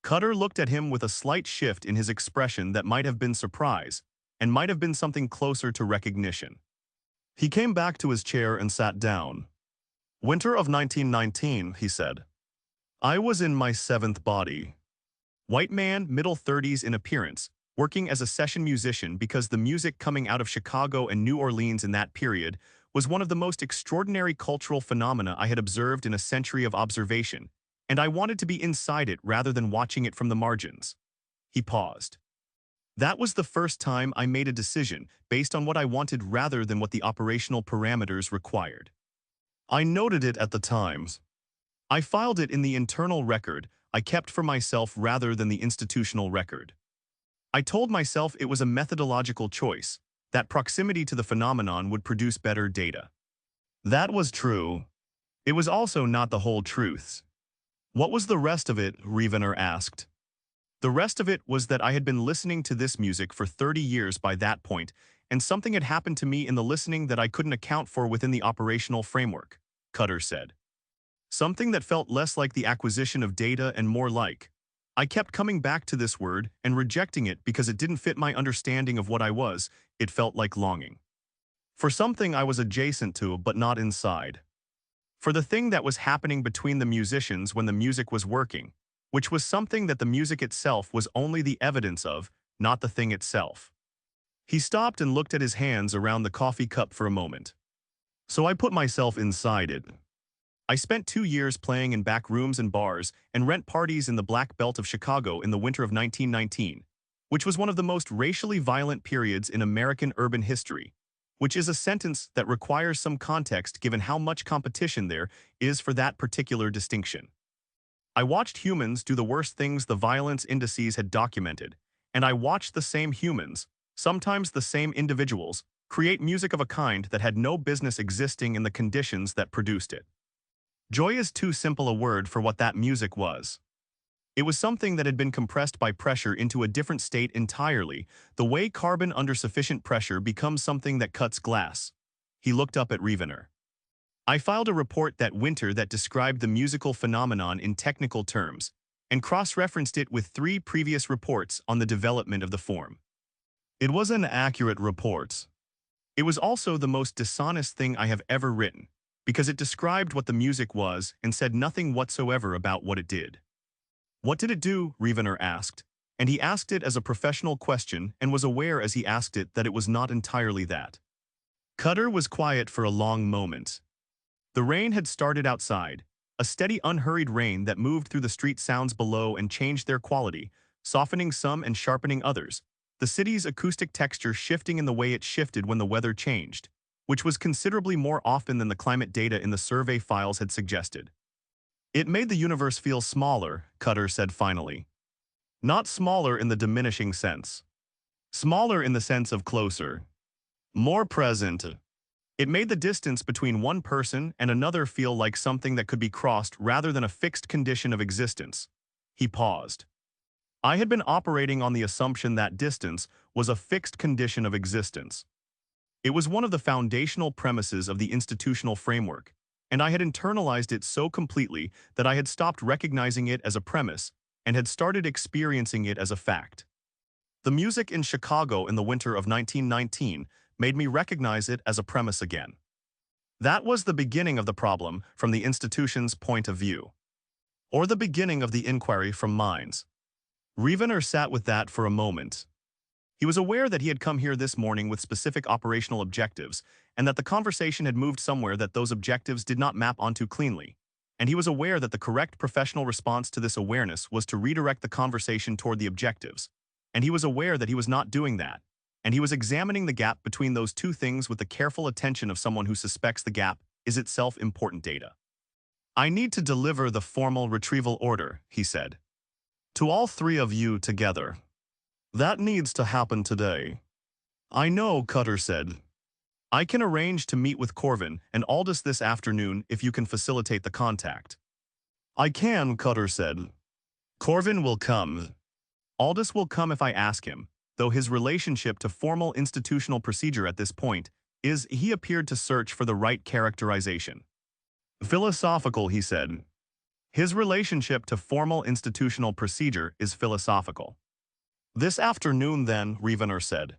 Cutter looked at him with a slight shift in his expression that might have been surprise, and might have been something closer to recognition. He came back to his chair and sat down. Winter of 1919, he said. I was in my seventh body. White man, middle 30s in appearance, working as a session musician because the music coming out of Chicago and New Orleans in that period was one of the most extraordinary cultural phenomena I had observed in a century of observation, and I wanted to be inside it rather than watching it from the margins. He paused. That was the first time I made a decision based on what I wanted rather than what the operational parameters required. I noted it at the times. I filed it in the internal record I kept for myself rather than the institutional record. I told myself it was a methodological choice, that proximity to the phenomenon would produce better data. That was true. It was also not the whole truth. What was the rest of it? Rievenor asked. The rest of it was that I had been listening to this music for 30 years by that point, and something had happened to me in the listening that I couldn't account for within the operational framework, Cutter said. Something that felt less like the acquisition of data and more like. I kept coming back to this word and rejecting it because it didn't fit my understanding of what I was. It felt like longing. For something I was adjacent to but not inside. For the thing that was happening between the musicians when the music was working, which was something that the music itself was only the evidence of, not the thing itself. He stopped and looked at his hands around the coffee cup for a moment. So I put myself inside it. I spent 2 years playing in back rooms and bars and rent parties in the Black Belt of Chicago in the winter of 1919, which was one of the most racially violent periods in American urban history, which is a sentence that requires some context given how much competition there is for that particular distinction. I watched humans do the worst things the violence indices had documented, and I watched the same humans, sometimes the same individuals, create music of a kind that had no business existing in the conditions that produced it. Joy is too simple a word for what that music was. It was something that had been compressed by pressure into a different state entirely, the way carbon under sufficient pressure becomes something that cuts glass. He looked up at Rievenor. I filed a report that winter that described the musical phenomenon in technical terms, and cross-referenced it with 3 previous reports on the development of the form. It was an accurate report. It was also the most dishonest thing I have ever written, because it described what the music was and said nothing whatsoever about what it did. What did it do? Rievenor asked, and he asked it as a professional question and was aware as he asked it that it was not entirely that. Cutter was quiet for a long moment. The rain had started outside, a steady unhurried rain that moved through the street sounds below and changed their quality, softening some and sharpening others, the city's acoustic texture shifting in the way it shifted when the weather changed, which was considerably more often than the climate data in the survey files had suggested. It made the universe feel smaller, Cutter said finally. Not smaller in the diminishing sense. Smaller in the sense of closer. More present. It made the distance between one person and another feel like something that could be crossed rather than a fixed condition of existence. He paused. I had been operating on the assumption that distance was a fixed condition of existence. It was one of the foundational premises of the institutional framework, and I had internalized it so completely that I had stopped recognizing it as a premise and had started experiencing it as a fact. The music in Chicago in the winter of 1919 made me recognize it as a premise again. That was the beginning of the problem from the institution's point of view. Or the beginning of the inquiry from mine's. Rievenor sat with that for a moment. He was aware that he had come here this morning with specific operational objectives, and that the conversation had moved somewhere that those objectives did not map onto cleanly. And he was aware that the correct professional response to this awareness was to redirect the conversation toward the objectives. And he was aware that he was not doing that. And he was examining the gap between those two things with the careful attention of someone who suspects the gap is itself important data. I need to deliver the formal retrieval order, he said. To all 3 of you together. That needs to happen today. I know, Cutter said. I can arrange to meet with Corvin and Aldous this afternoon if you can facilitate the contact. I can, Cutter said. Corvin will come. Aldous will come if I ask him, though his relationship to formal institutional procedure at this point is he appeared to search for the right characterization. Philosophical, he said. His relationship to formal institutional procedure is philosophical. This afternoon then, Rievenor said.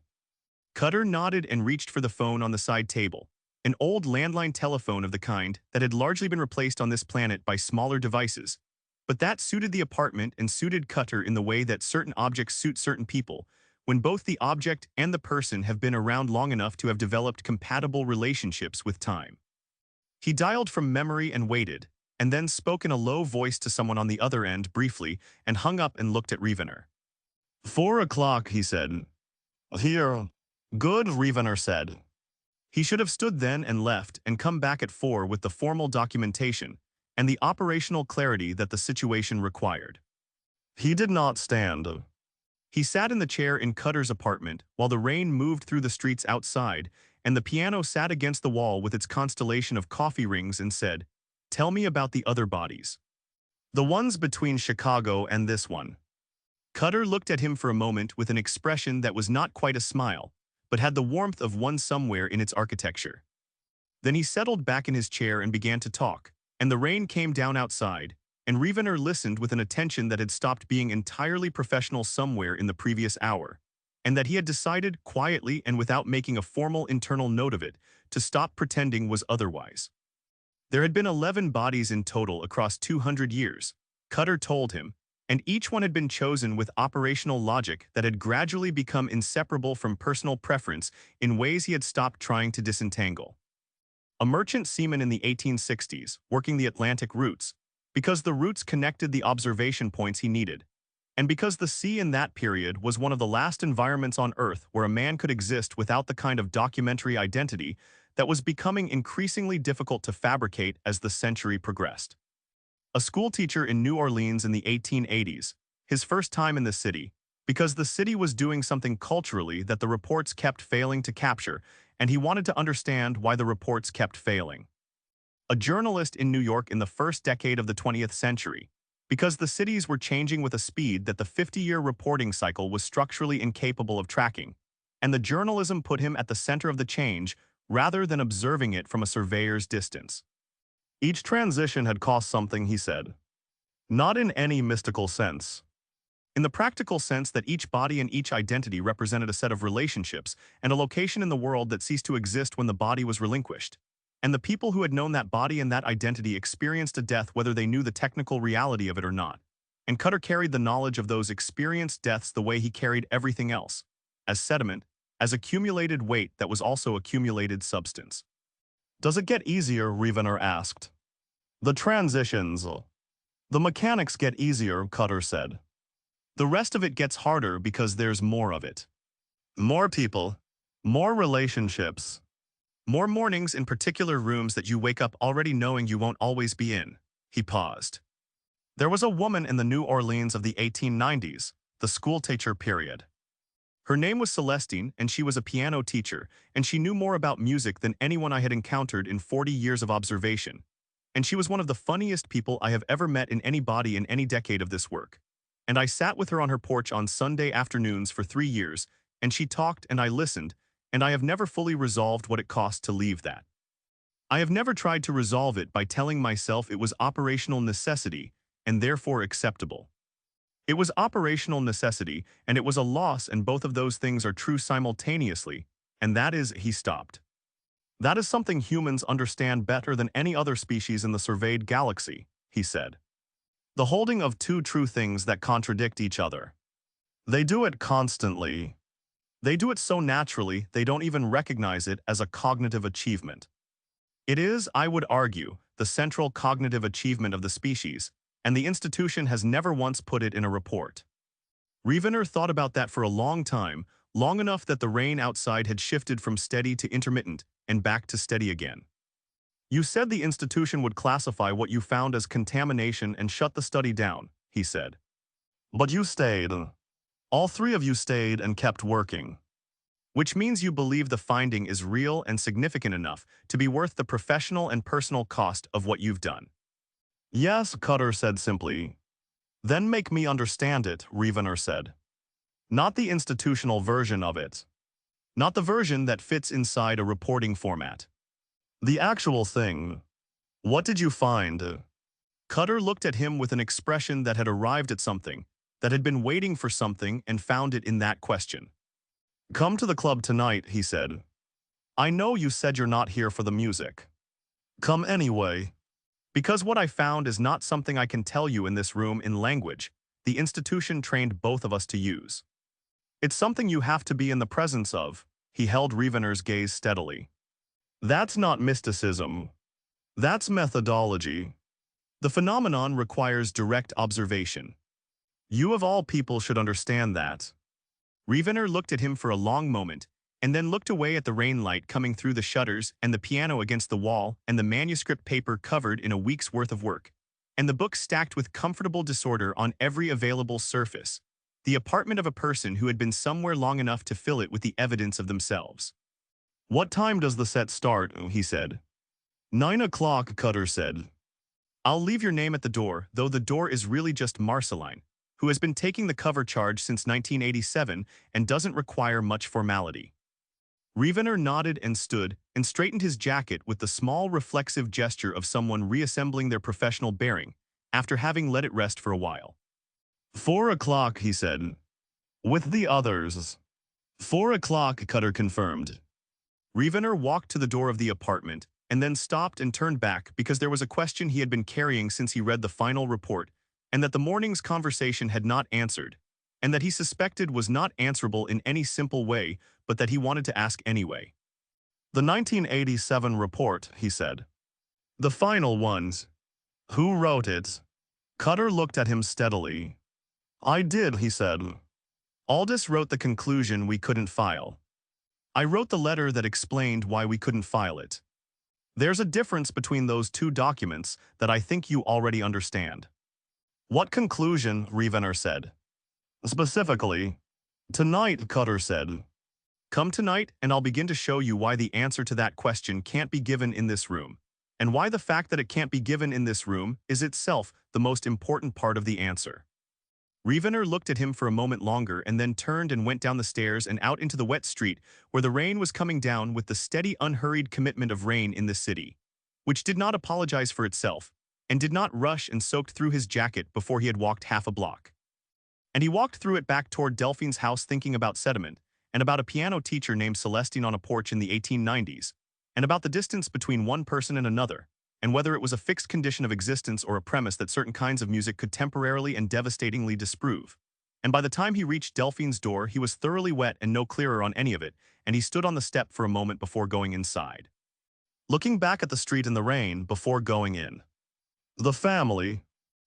Cutter nodded and reached for the phone on the side table, an old landline telephone of the kind that had largely been replaced on this planet by smaller devices, but that suited the apartment and suited Cutter in the way that certain objects suit certain people, when both the object and the person have been around long enough to have developed compatible relationships with time. He dialed from memory and waited, and then spoke in a low voice to someone on the other end briefly and hung up and looked at Rievenor. 4 o'clock, he said. Here. Good, Rievenor said. He should have stood then and left and come back at 4 with the formal documentation and the operational clarity that the situation required. He did not stand. He sat in the chair in Cutter's apartment while the rain moved through the streets outside and the piano sat against the wall with its constellation of coffee rings and said, "Tell me about the other bodies. The ones between Chicago and this one." Cutter looked at him for a moment with an expression that was not quite a smile, but had the warmth of one somewhere in its architecture. Then he settled back in his chair and began to talk, and the rain came down outside, and Rievenor listened with an attention that had stopped being entirely professional somewhere in the previous hour, and that he had decided, quietly and without making a formal internal note of it, to stop pretending was otherwise. There had been 11 bodies in total across 200 years, Cutter told him, and each one had been chosen with operational logic that had gradually become inseparable from personal preference in ways he had stopped trying to disentangle. a merchant seaman in the 1860s, working the Atlantic routes, because the routes connected the observation points he needed, and because the sea in that period was one of the last environments on Earth where a man could exist without the kind of documentary identity that was becoming increasingly difficult to fabricate as the century progressed. A schoolteacher in New Orleans in the 1880s, his first time in the city, because the city was doing something culturally that the reports kept failing to capture, and he wanted to understand why the reports kept failing. A journalist in New York in the first decade of the 20th century, because the cities were changing with a speed that the 50-year reporting cycle was structurally incapable of tracking, and the journalism put him at the center of the change rather than observing it from a surveyor's distance. Each transition had cost something, he said. Not in any mystical sense. In the practical sense that each body and each identity represented a set of relationships and a location in the world that ceased to exist when the body was relinquished. And the people who had known that body and that identity experienced a death whether they knew the technical reality of it or not. And Cutter carried the knowledge of those experienced deaths the way he carried everything else, as sediment, as accumulated weight that was also accumulated substance. Does it get easier? Rievenor asked. The transitions. The mechanics get easier, Cutter said. The rest of it gets harder because there's more of it. More people, more relationships, more mornings in particular rooms that you wake up already knowing you won't always be in. He paused. There was a woman in the New Orleans of the 1890s, the schoolteacher period. Her name was Celestine, and she was a piano teacher, and she knew more about music than anyone I had encountered in 40 years of observation. And she was one of the funniest people I have ever met in any body in any decade of this work. And I sat with her on her porch on Sunday afternoons for 3 years, and she talked and I listened, and I have never fully resolved what it cost to leave that. I have never tried to resolve it by telling myself it was operational necessity and therefore acceptable. It was operational necessity and it was a loss, and both of those things are true simultaneously, and that is, he stopped. That is something humans understand better than any other species in the surveyed galaxy, he said. The holding of two true things that contradict each other. They do it constantly. They do it so naturally they don't even recognize it as a cognitive achievement. It is, I would argue, the central cognitive achievement of the species, and the institution has never once put it in a report. Rievenor thought about that for a long time, long enough that the rain outside had shifted from steady to intermittent and back to steady again. You said the institution would classify what you found as contamination and shut the study down, he said. But you stayed. All three of you stayed and kept working. Which means you believe the finding is real and significant enough to be worth the professional and personal cost of what you've done. Yes, Cutter said simply. Then make me understand it, Rievenor said. Not the institutional version of it. Not the version that fits inside a reporting format. The actual thing. What did you find? Cutter looked at him with an expression that had arrived at something, that had been waiting for something and found it in that question. Come to the club tonight, he said. I know you said you're not here for the music. Come anyway. Because what I found is not something I can tell you in this room in language the institution trained both of us to use. It's something you have to be in the presence of. He held Rievenor's gaze steadily. That's not mysticism. That's methodology. The phenomenon requires direct observation. You of all people should understand that. Rievenor looked at him for a long moment, and then looked away at the rain light coming through the shutters and the piano against the wall and the manuscript paper covered in a week's worth of work, and the book stacked with comfortable disorder on every available surface, the apartment of a person who had been somewhere long enough to fill it with the evidence of themselves. What time does the set start? He said. 9 o'clock, Cutter said. I'll leave your name at the door, though the door is really just Marceline, who has been taking the cover charge since 1987 and doesn't require much formality. Rievenor nodded and stood and straightened his jacket with the small reflexive gesture of someone reassembling their professional bearing after having let it rest for a while. 4 o'clock, he said. With the others. 4 o'clock, Cutter confirmed. Rievenor walked to the door of the apartment and then stopped and turned back because there was a question he had been carrying since he read the final report and that the morning's conversation had not answered, and that he suspected was not answerable in any simple way, but that he wanted to ask anyway. The 1987 report, he said. The final ones. Who wrote it? Cutter looked at him steadily. I did, he said. Aldous wrote the conclusion we couldn't file. I wrote the letter that explained why we couldn't file it. There's a difference between those two documents that I think you already understand. What conclusion? Rievenor said. Specifically, tonight, Cutter said. Come tonight and I'll begin to show you why the answer to that question can't be given in this room, and why the fact that it can't be given in this room is itself the most important part of the answer. Rievenor looked at him for a moment longer and then turned and went down the stairs and out into the wet street where the rain was coming down with the steady, unhurried commitment of rain in the city, which did not apologize for itself and did not rush and soaked through his jacket before he had walked half a block. And he walked through it back toward Delphine's house thinking about sediment, and about a piano teacher named Celestine on a porch in the 1890s, and about the distance between one person and another, and whether it was a fixed condition of existence or a premise that certain kinds of music could temporarily and devastatingly disprove. And by the time he reached Delphine's door, he was thoroughly wet and no clearer on any of it, and he stood on the step for a moment before going inside, looking back at the street in the rain before going in. The family.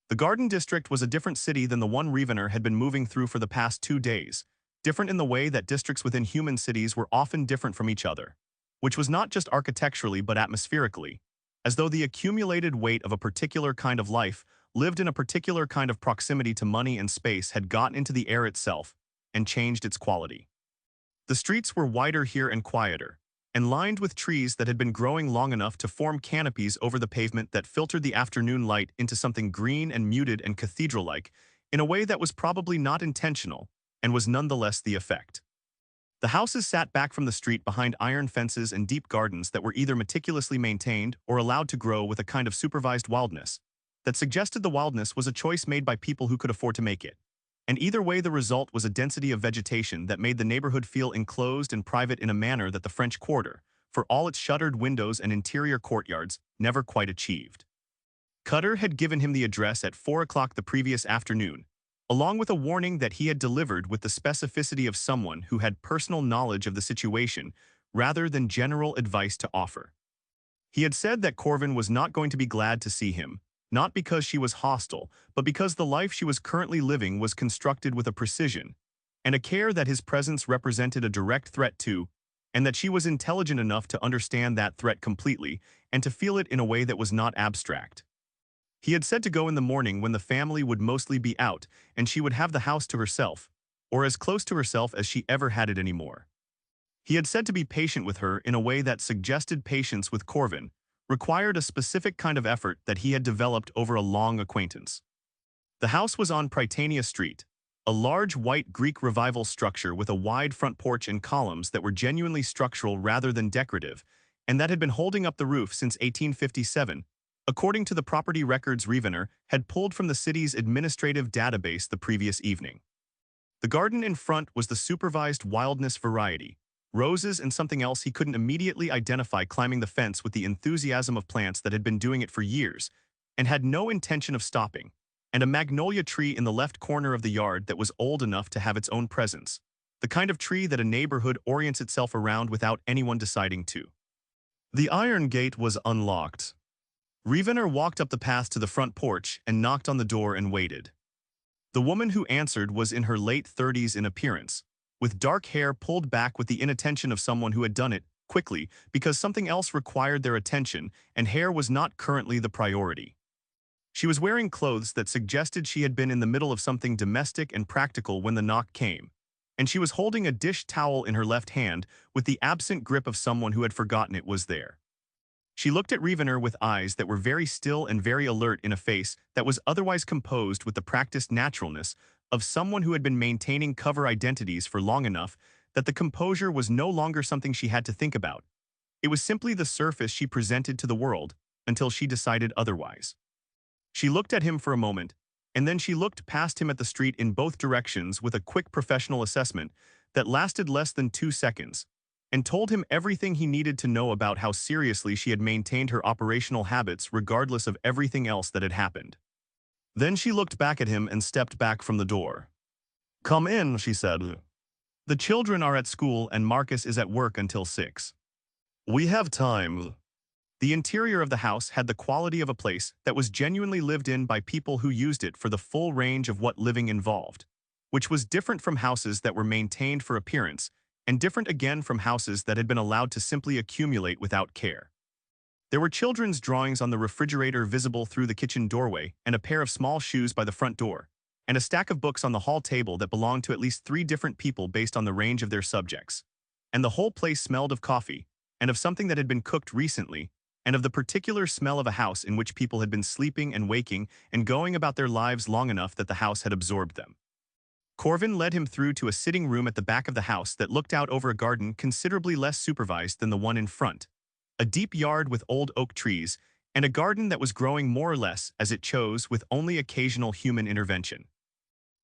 The Garden District was a different city than the one Rievenor had been moving through for the past 2 days, different in the way that districts within human cities were often different from each other, which was not just architecturally but atmospherically, as though the accumulated weight of a particular kind of life lived in a particular kind of proximity to money and space had gotten into the air itself and changed its quality. The streets were wider here and quieter, and lined with trees that had been growing long enough to form canopies over the pavement that filtered the afternoon light into something green and muted and cathedral-like in a way that was probably not intentional and was nonetheless the effect. The houses sat back from the street behind iron fences and deep gardens that were either meticulously maintained or allowed to grow with a kind of supervised wildness that suggested the wildness was a choice made by people who could afford to make it. And either way, the result was a density of vegetation that made the neighborhood feel enclosed and private in a manner that the French Quarter, for all its shuttered windows and interior courtyards, never quite achieved. Cutter had given him the address at 4 o'clock the previous afternoon, along with a warning that he had delivered with the specificity of someone who had personal knowledge of the situation rather than general advice to offer. He had said that Corvin was not going to be glad to see him, not because she was hostile, but because the life she was currently living was constructed with a precision and a care that his presence represented a direct threat to, and that she was intelligent enough to understand that threat completely and to feel it in a way that was not abstract. He had said to go in the morning when the family would mostly be out and she would have the house to herself, or as close to herself as she ever had it anymore. He had said to be patient with her in a way that suggested patience with Corvin required a specific kind of effort that he had developed over a long acquaintance. The house was on Prytania Street, a large white Greek Revival structure with a wide front porch and columns that were genuinely structural rather than decorative, and that had been holding up the roof since 1857, according to the property records Rievenor had pulled from the city's administrative database the previous evening. The garden in front was the supervised wildness variety, roses and something else he couldn't immediately identify climbing the fence with the enthusiasm of plants that had been doing it for years and had no intention of stopping, and a magnolia tree in the left corner of the yard that was old enough to have its own presence, the kind of tree that a neighborhood orients itself around without anyone deciding to. The iron gate was unlocked. Rievenor walked up the path to the front porch and knocked on the door and waited. The woman who answered was in her late 30s in appearance, with dark hair pulled back with the inattention of someone who had done it quickly because something else required their attention and hair was not currently the priority. She was wearing clothes that suggested she had been in the middle of something domestic and practical when the knock came, and she was holding a dish towel in her left hand with the absent grip of someone who had forgotten it was there. She looked at Rievenor with eyes that were very still and very alert in a face that was otherwise composed with the practiced naturalness of someone who had been maintaining cover identities for long enough that the composure was no longer something she had to think about. It was simply the surface she presented to the world until she decided otherwise. She looked at him for a moment, and then she looked past him at the street in both directions with a quick professional assessment that lasted less than 2 seconds, and told him everything he needed to know about how seriously she had maintained her operational habits regardless of everything else that had happened. Then she looked back at him and stepped back from the door. "Come in," she said. "The children are at school and Marcus is at work until 6. We have time. The interior of the house had the quality of a place that was genuinely lived in by people who used it for the full range of what living involved, which was different from houses that were maintained for appearance, and different again from houses that had been allowed to simply accumulate without care. There were children's drawings on the refrigerator visible through the kitchen doorway, and a pair of small shoes by the front door, and a stack of books on the hall table that belonged to at least 3 different people based on the range of their subjects. And the whole place smelled of coffee, and of something that had been cooked recently, and of the particular smell of a house in which people had been sleeping and waking and going about their lives long enough that the house had absorbed them. Corvin led him through to a sitting room at the back of the house that looked out over a garden considerably less supervised than the one in front, a deep yard with old oak trees, and a garden that was growing more or less as it chose with only occasional human intervention.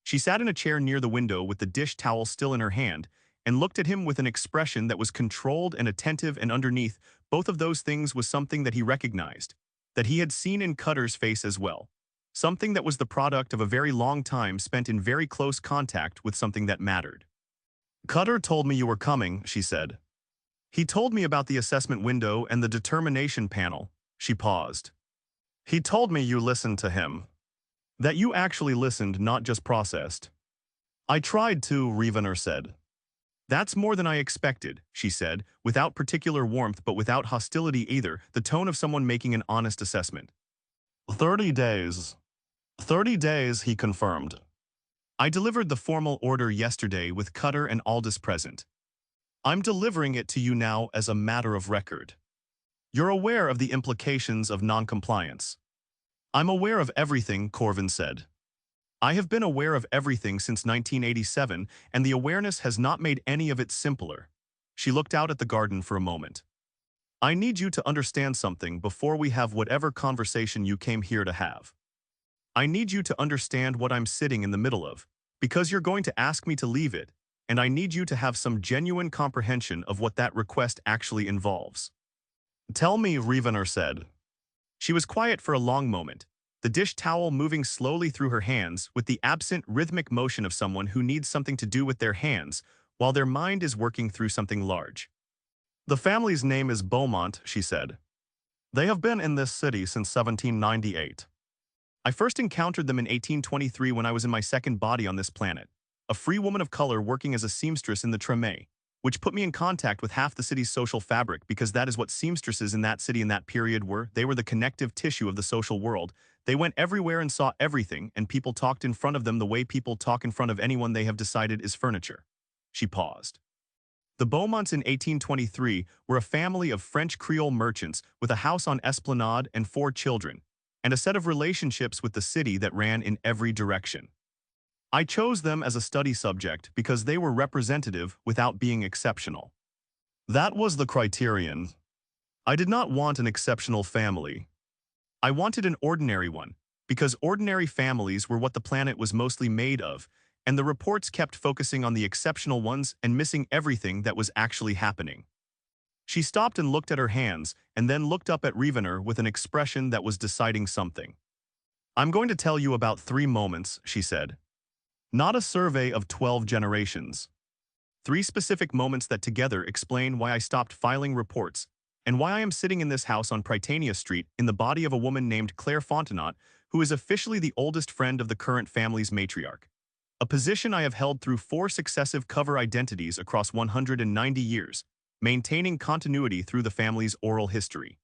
She sat in a chair near the window with the dish towel still in her hand and looked at him with an expression that was controlled and attentive, and underneath both of those things was something that he recognized, that he had seen in Cutter's face as well, something that was the product of a very long time spent in very close contact with something that mattered. Cutter told me you were coming, she said. He told me about the assessment window and the determination panel. She paused. He told me you listened to him. That you actually listened, not just processed. I tried to, Rievenor said. That's more than I expected, she said, without particular warmth but without hostility either, the tone of someone making an honest assessment. 30 days. 30 days, he confirmed. I delivered the formal order yesterday with Cutter and Aldous present. I'm delivering it to you now as a matter of record. You're aware of the implications of noncompliance. I'm aware of everything, Corvin said. I have been aware of everything since 1987, and the awareness has not made any of it simpler. She looked out at the garden for a moment. I need you to understand something before we have whatever conversation you came here to have. I need you to understand what I'm sitting in the middle of, because you're going to ask me to leave it, and I need you to have some genuine comprehension of what that request actually involves. Tell me, Rievenor said. She was quiet for a long moment, the dish towel moving slowly through her hands with the absent rhythmic motion of someone who needs something to do with their hands while their mind is working through something large. The family's name is Beaumont, she said. They have been in this city since 1798. I first encountered them in 1823 when I was in my second body on this planet, a free woman of color working as a seamstress in the Treme, which put me in contact with half the city's social fabric, because that is what seamstresses in that city in that period were. They were the connective tissue of the social world. They went everywhere and saw everything, and people talked in front of them the way people talk in front of anyone they have decided is furniture. She paused. The Beaumonts in 1823 were a family of French Creole merchants with a house on Esplanade and 4 children, and a set of relationships with the city that ran in every direction. I chose them as a study subject because they were representative without being exceptional. That was the criterion. I did not want an exceptional family. I wanted an ordinary one, because ordinary families were what the planet was mostly made of, and the reports kept focusing on the exceptional ones and missing everything that was actually happening. She stopped and looked at her hands, and then looked up at Rievenor with an expression that was deciding something. I'm going to tell you about 3 moments, she said. Not a survey of 12 generations. 3 specific moments that together explain why I stopped filing reports, and why I am sitting in this house on Prytania Street in the body of a woman named Claire Fontenot, who is officially the oldest friend of the current family's matriarch. A position I have held through 4 successive cover identities across 190 years, maintaining continuity through the family's oral history,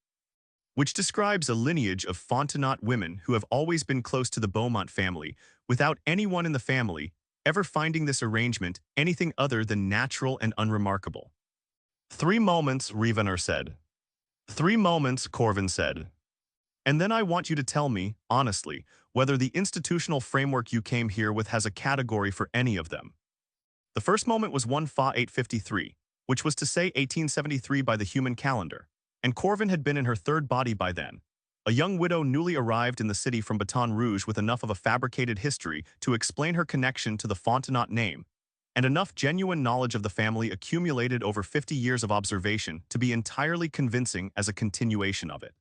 which describes a lineage of Fontenot women who have always been close to the Beaumont family, without anyone in the family ever finding this arrangement anything other than natural and unremarkable. 3 moments, Rievenor said. 3 moments, Corvin said. And then I want you to tell me, honestly, whether the institutional framework you came here with has a category for any of them. The first moment was 1 Fa 853, which was to say 1873 by the human calendar, and Corvin had been in her 3rd body by then, a young widow newly arrived in the city from Baton Rouge with enough of a fabricated history to explain her connection to the Fontenot name, and enough genuine knowledge of the family accumulated over 50 years of observation to be entirely convincing as a continuation of it.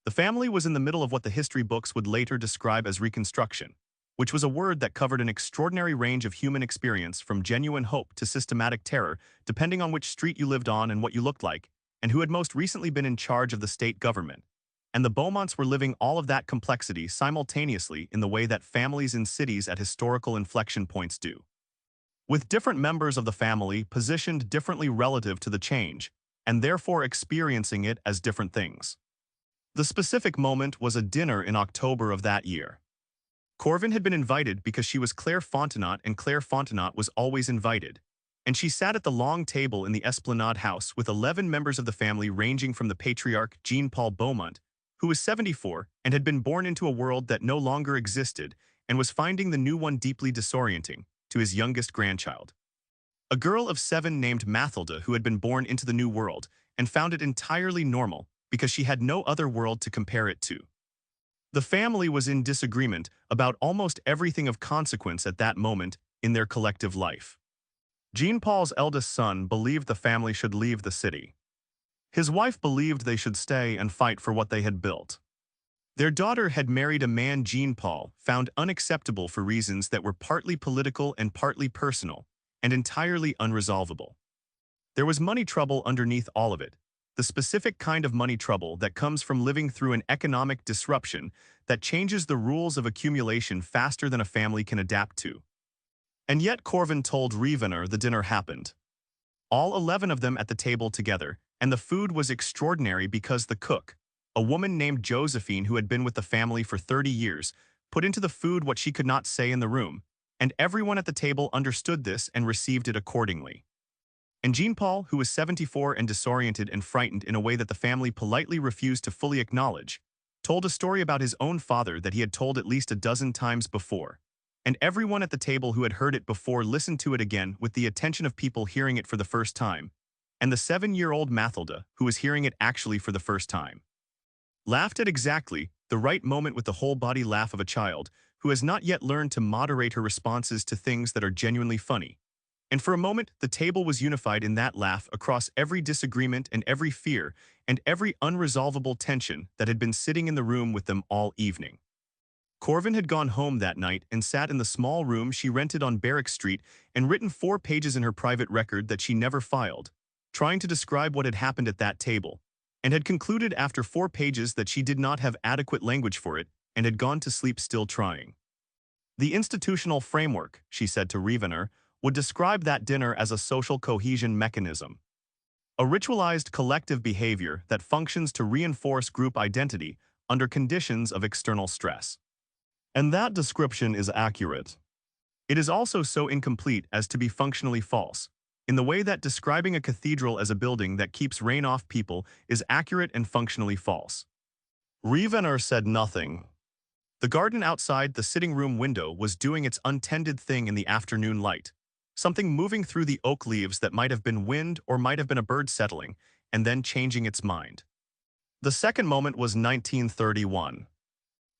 The family was in the middle of what the history books would later describe as Reconstruction, which was a word that covered an extraordinary range of human experience from genuine hope to systematic terror, depending on which street you lived on and what you looked like, and who had most recently been in charge of the state government. And the Beaumonts were living all of that complexity simultaneously in the way that families in cities at historical inflection points do. With different members of the family positioned differently relative to the change, and therefore experiencing it as different things. The specific moment was a dinner in October of that year. Corvin had been invited because she was Claire Fontenot and Claire Fontenot was always invited, and she sat at the long table in the Esplanade house with 11 members of the family ranging from the patriarch Jean-Paul Beaumont, who was 74 and had been born into a world that no longer existed and was finding the new one deeply disorienting, to his youngest grandchild. A girl of 7 named Mathilda who had been born into the new world and found it entirely normal because she had no other world to compare it to. The family was in disagreement about almost everything of consequence at that moment in their collective life. Jean-Paul's eldest son believed the family should leave the city. His wife believed they should stay and fight for what they had built. Their daughter had married a man Jean-Paul found unacceptable for reasons that were partly political and partly personal, and entirely unresolvable. There was money trouble underneath all of it, the specific kind of money trouble that comes from living through an economic disruption that changes the rules of accumulation faster than a family can adapt to. And yet Corvin told Rievenor the dinner happened. All 11 of them at the table together, and the food was extraordinary because the cook, a woman named Josephine who had been with the family for 30 years, put into the food what she could not say in the room, and everyone at the table understood this and received it accordingly. And Jean-Paul, who was 74 and disoriented and frightened in a way that the family politely refused to fully acknowledge, told a story about his own father that he had told at least a dozen times before, and everyone at the table who had heard it before listened to it again with the attention of people hearing it for the first time, and the 7-year-old Mathilda, who was hearing it actually for the first time, laughed at exactly the right moment with the whole-body laugh of a child who has not yet learned to moderate her responses to things that are genuinely funny. And for a moment, the table was unified in that laugh across every disagreement and every fear and every unresolvable tension that had been sitting in the room with them all evening. Corvin had gone home that night and sat in the small room she rented on Barrack Street and written 4 pages in her private record that she never filed, trying to describe what had happened at that table, and had concluded after 4 pages that she did not have adequate language for it and had gone to sleep still trying. The institutional framework, she said to Rievenor, would describe that dinner as a social cohesion mechanism. A ritualized collective behavior that functions to reinforce group identity under conditions of external stress. And that description is accurate. It is also so incomplete as to be functionally false, in the way that describing a cathedral as a building that keeps rain off people is accurate and functionally false. Rievenor said nothing. The garden outside the sitting room window was doing its untended thing in the afternoon light, something moving through the oak leaves that might have been wind or might have been a bird settling, and then changing its mind. The second moment was 1931.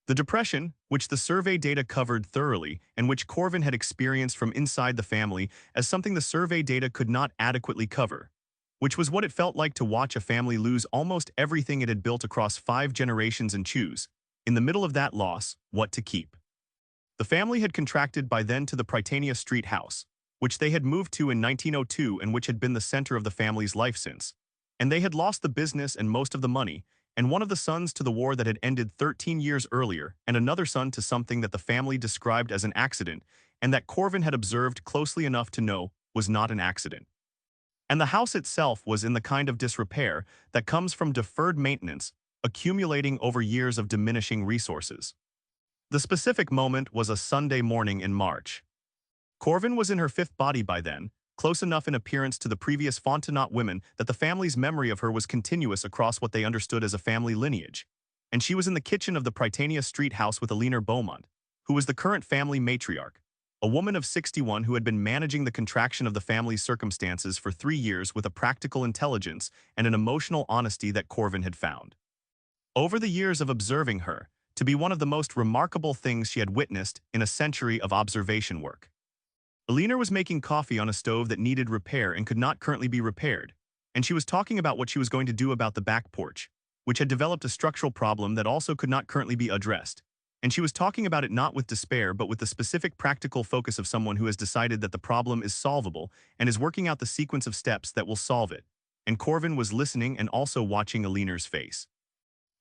The depression, which the survey data covered thoroughly and which Corvin had experienced from inside the family as something the survey data could not adequately cover, which was what it felt like to watch a family lose almost everything it had built across 5 generations and choose, in the middle of that loss, what to keep. The family had contracted by then to the Prytania Street house, which they had moved to in 1902 and which had been the center of the family's life since, and they had lost the business and most of the money, and one of the sons to the war that had ended 13 years earlier, and another son to something that the family described as an accident, and that Corvin had observed closely enough to know was not an accident. And the house itself was in the kind of disrepair that comes from deferred maintenance, accumulating over years of diminishing resources. The specific moment was a Sunday morning in March. Corvin was in her 5th body by then, close enough in appearance to the previous Fontenot women that the family's memory of her was continuous across what they understood as a family lineage, and she was in the kitchen of the Prytania Street house with Rievenor Beaumont, who was the current family matriarch, a woman of 61 who had been managing the contraction of the family's circumstances for 3 years with a practical intelligence and an emotional honesty that Corvin had found, over the years of observing her, to be one of the most remarkable things she had witnessed in a century of observation work. Rievenor was making coffee on a stove that needed repair and could not currently be repaired, and she was talking about what she was going to do about the back porch, which had developed a structural problem that also could not currently be addressed, and she was talking about it not with despair but with the specific practical focus of someone who has decided that the problem is solvable and is working out the sequence of steps that will solve it, and Corvin was listening and also watching Aliner's face,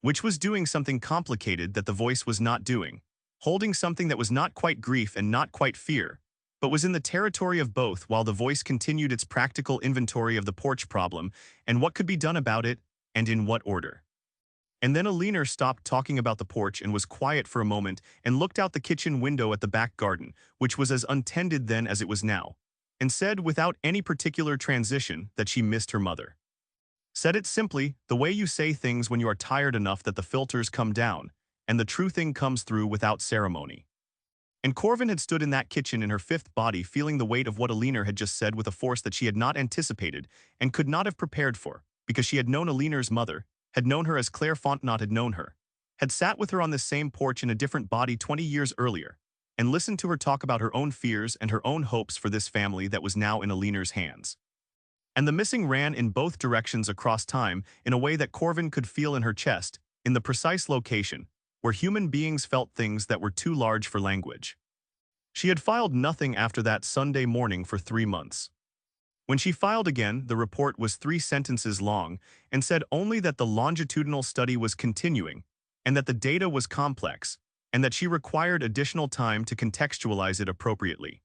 which was doing something complicated that the voice was not doing, holding something that was not quite grief and not quite fear, but was in the territory of both while the voice continued its practical inventory of the porch problem and what could be done about it, and in what order. And then Aliner stopped talking about the porch and was quiet for a moment and looked out the kitchen window at the back garden, which was as untended then as it was now, and said without any particular transition that she missed her mother. Said it simply, the way you say things when you are tired enough that the filters come down, and the true thing comes through without ceremony. And Corvin had stood in that kitchen in her fifth body feeling the weight of what Aliner had just said with a force that she had not anticipated and could not have prepared for, because she had known Aliner's mother, had known her as Claire Fontenot had known her, had sat with her on this same porch in a different body 20 years earlier, and listened to her talk about her own fears and her own hopes for this family that was now in Aliner's hands. And the missing ran in both directions across time in a way that Corvin could feel in her chest, in the precise location, where human beings felt things that were too large for language. She had filed nothing after that Sunday morning for 3 months. When she filed again, the report was 3 sentences long and said only that the longitudinal study was continuing and that the data was complex and that she required additional time to contextualize it appropriately.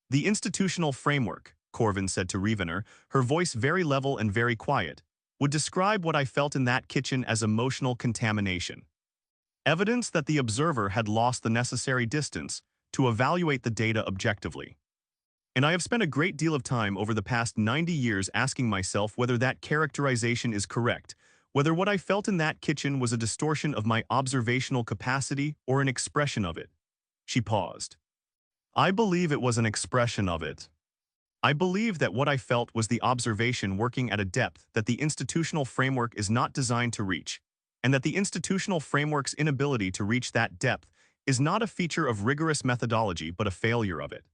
The institutional framework, Corvin said to Rievenor, her voice very level and very quiet, would describe what I felt in that kitchen as emotional contamination. Evidence that the observer had lost the necessary distance to evaluate the data objectively. And I have spent a great deal of time over the past 90 years asking myself whether that characterization is correct, whether what I felt in that kitchen was a distortion of my observational capacity or an expression of it. She paused. I believe it was an expression of it. I believe that what I felt was the observation working at a depth that the institutional framework is not designed to reach, and that the institutional framework's inability to reach that depth is not a feature of rigorous methodology but a failure of it.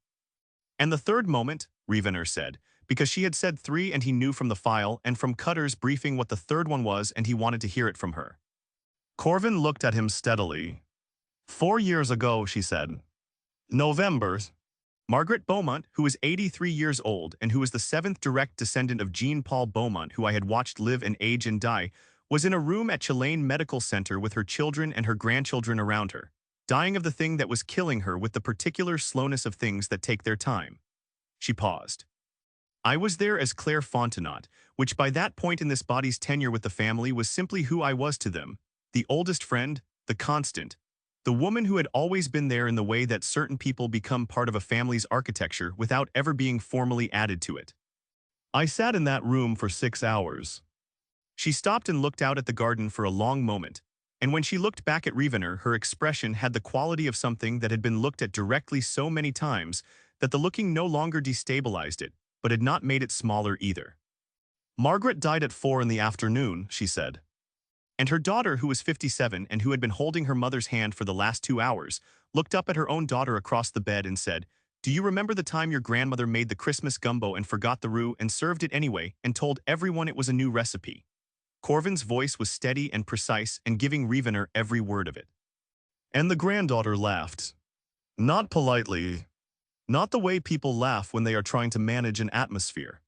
And the third moment, Rievenor said, because she had said 3 and he knew from the file and from Cutter's briefing what the third one was and he wanted to hear it from her. Corvin looked at him steadily. 4 years ago, she said. November. Margaret Beaumont, who is 83 years old and who is the 7th direct descendant of Jean-Paul Beaumont, who I had watched live and age and die, was in a room at Chilean Medical Center with her children and her grandchildren around her, dying of the thing that was killing her with the particular slowness of things that take their time. She paused. I was there as Claire Fontenot, which by that point in this body's tenure with the family was simply who I was to them, the oldest friend, the constant, the woman who had always been there in the way that certain people become part of a family's architecture without ever being formally added to it. I sat in that room for 6 hours. She stopped and looked out at the garden for a long moment, and when she looked back at Rievenor, her expression had the quality of something that had been looked at directly so many times that the looking no longer destabilized it, but had not made it smaller either. Margaret died at 4 in the afternoon, she said. And her daughter, who was 57 and who had been holding her mother's hand for the last 2 hours, looked up at her own daughter across the bed and said, Do you remember the time your grandmother made the Christmas gumbo and forgot the roux and served it anyway and told everyone it was a new recipe? Corvin's voice was steady and precise and giving Rievenor every word of it. And the granddaughter laughed. Not politely. Not the way people laugh when they are trying to manage an atmosphere.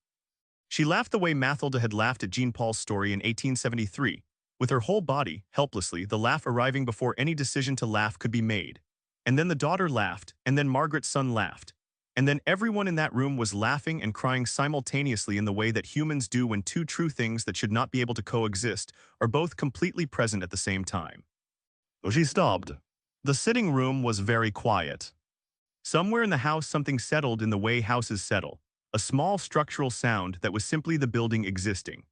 She laughed the way Mathilde had laughed at Jean-Paul's story in 1873, with her whole body, helplessly, the laugh arriving before any decision to laugh could be made. And then the daughter laughed, and then Margaret's son laughed. And then everyone in that room was laughing and crying simultaneously in the way that humans do when 2 true things that should not be able to coexist are both completely present at the same time. She stopped. The sitting room was very quiet. Somewhere in the house something settled in the way houses settle, a small structural sound that was simply the building existing.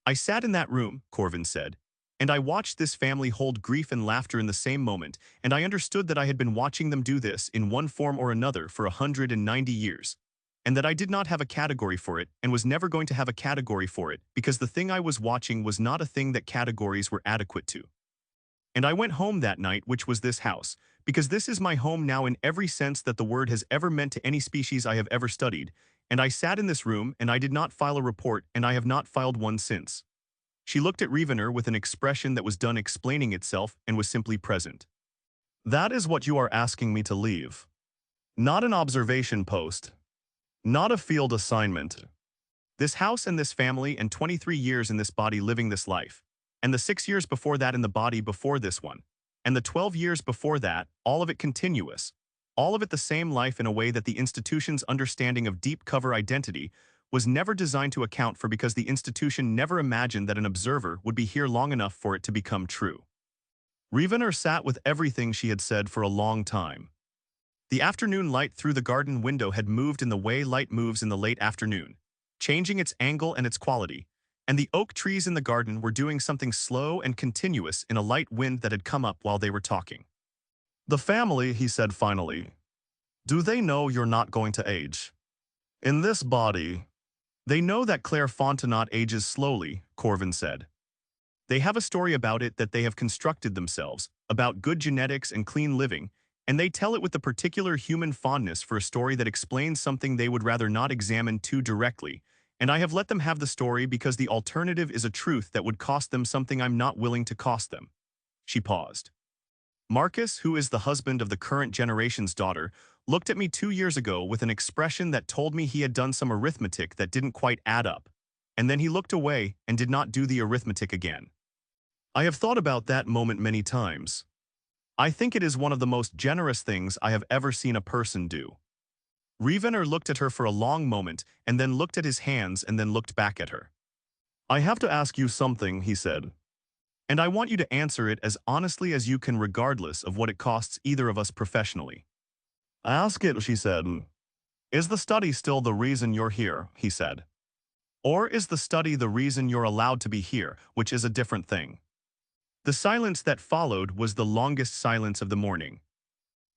I sat in that room, Corvin said, and I watched this family hold grief and laughter in the same moment, and I understood that I had been watching them do this in one form or another for 190 years, and that I did not have a category for it and was never going to have a category for it because the thing I was watching was not a thing that categories were adequate to. And I went home that night, which was this house, because this is my home now in every sense that the word has ever meant to any species I have ever studied, and I sat in this room and I did not file a report and I have not filed one since. She looked at Rievenor with an expression that was done explaining itself and was simply present. That is what you are asking me to leave. Not an observation post. Not a field assignment. This house and this family and 23 years in this body living this life. And the 6 years before that in the body before this one. And the 12 years before that, all of it continuous. All of it the same life in a way that the institution's understanding of deep cover identity was never designed to account for because the institution never imagined that an observer would be here long enough for it to become true. Rievenor sat with everything she had said for a long time. The afternoon light through the garden window had moved in the way light moves in the late afternoon, changing its angle and its quality, and the oak trees in the garden were doing something slow and continuous in a light wind that had come up while they were talking. "The family," he said finally, "do they know you're not going to age? In this body." "They know that Claire Fontenot ages slowly," Corvin said. "They have a story about it that they have constructed themselves, about good genetics and clean living, and they tell it with the particular human fondness for a story that explains something they would rather not examine too directly, and I have let them have the story because the alternative is a truth that would cost them something I'm not willing to cost them." She paused. "Marcus, who is the husband of the current generation's daughter, looked at me 2 years ago with an expression that told me he had done some arithmetic that didn't quite add up, and then he looked away and did not do the arithmetic again. I have thought about that moment many times. I think it is one of the most generous things I have ever seen a person do." Rievenor looked at her for a long moment and then looked at his hands and then looked back at her. "I have to ask you something," he said. "And I want you to answer it as honestly as you can regardless of what it costs either of us professionally." "Ask it," she said. "Is the study still the reason you're here?" he said. "Or is the study the reason you're allowed to be here, which is a different thing?" The silence that followed was the longest silence of the morning.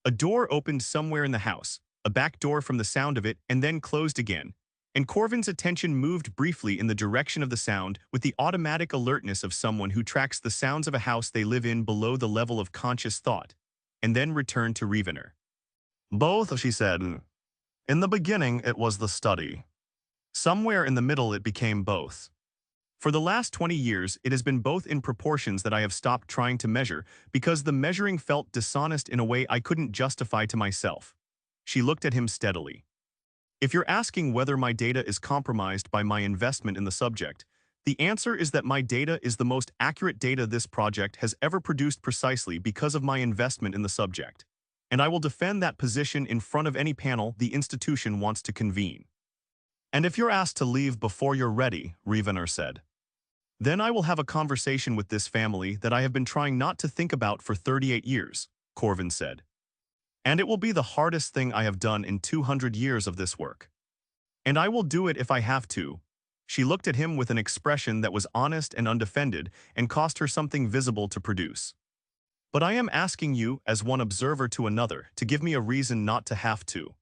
A door opened somewhere in the house, a back door from the sound of it, and then closed again, and Corvin's attention moved briefly in the direction of the sound with the automatic alertness of someone who tracks the sounds of a house they live in below the level of conscious thought, and then returned to Rievenor. "Both," she said. "In the beginning, it was the study. Somewhere in the middle, it became both. For the last 20 years, it has been both in proportions that I have stopped trying to measure because the measuring felt dishonest in a way I couldn't justify to myself." She looked at him steadily. "If you're asking whether my data is compromised by my investment in the subject, the answer is that my data is the most accurate data this project has ever produced precisely because of my investment in the subject. And I will defend that position in front of any panel the institution wants to convene." "And if you're asked to leave before you're ready," Rievenor said, "then I will have a conversation with this family that I have been trying not to think about for 38 years, Corvin said. "And it will be the hardest thing I have done in 200 years of this work. And I will do it if I have to." She looked at him with an expression that was honest and undefended and cost her something visible to produce. "But I am asking you, as one observer to another, to give me a reason not to have to."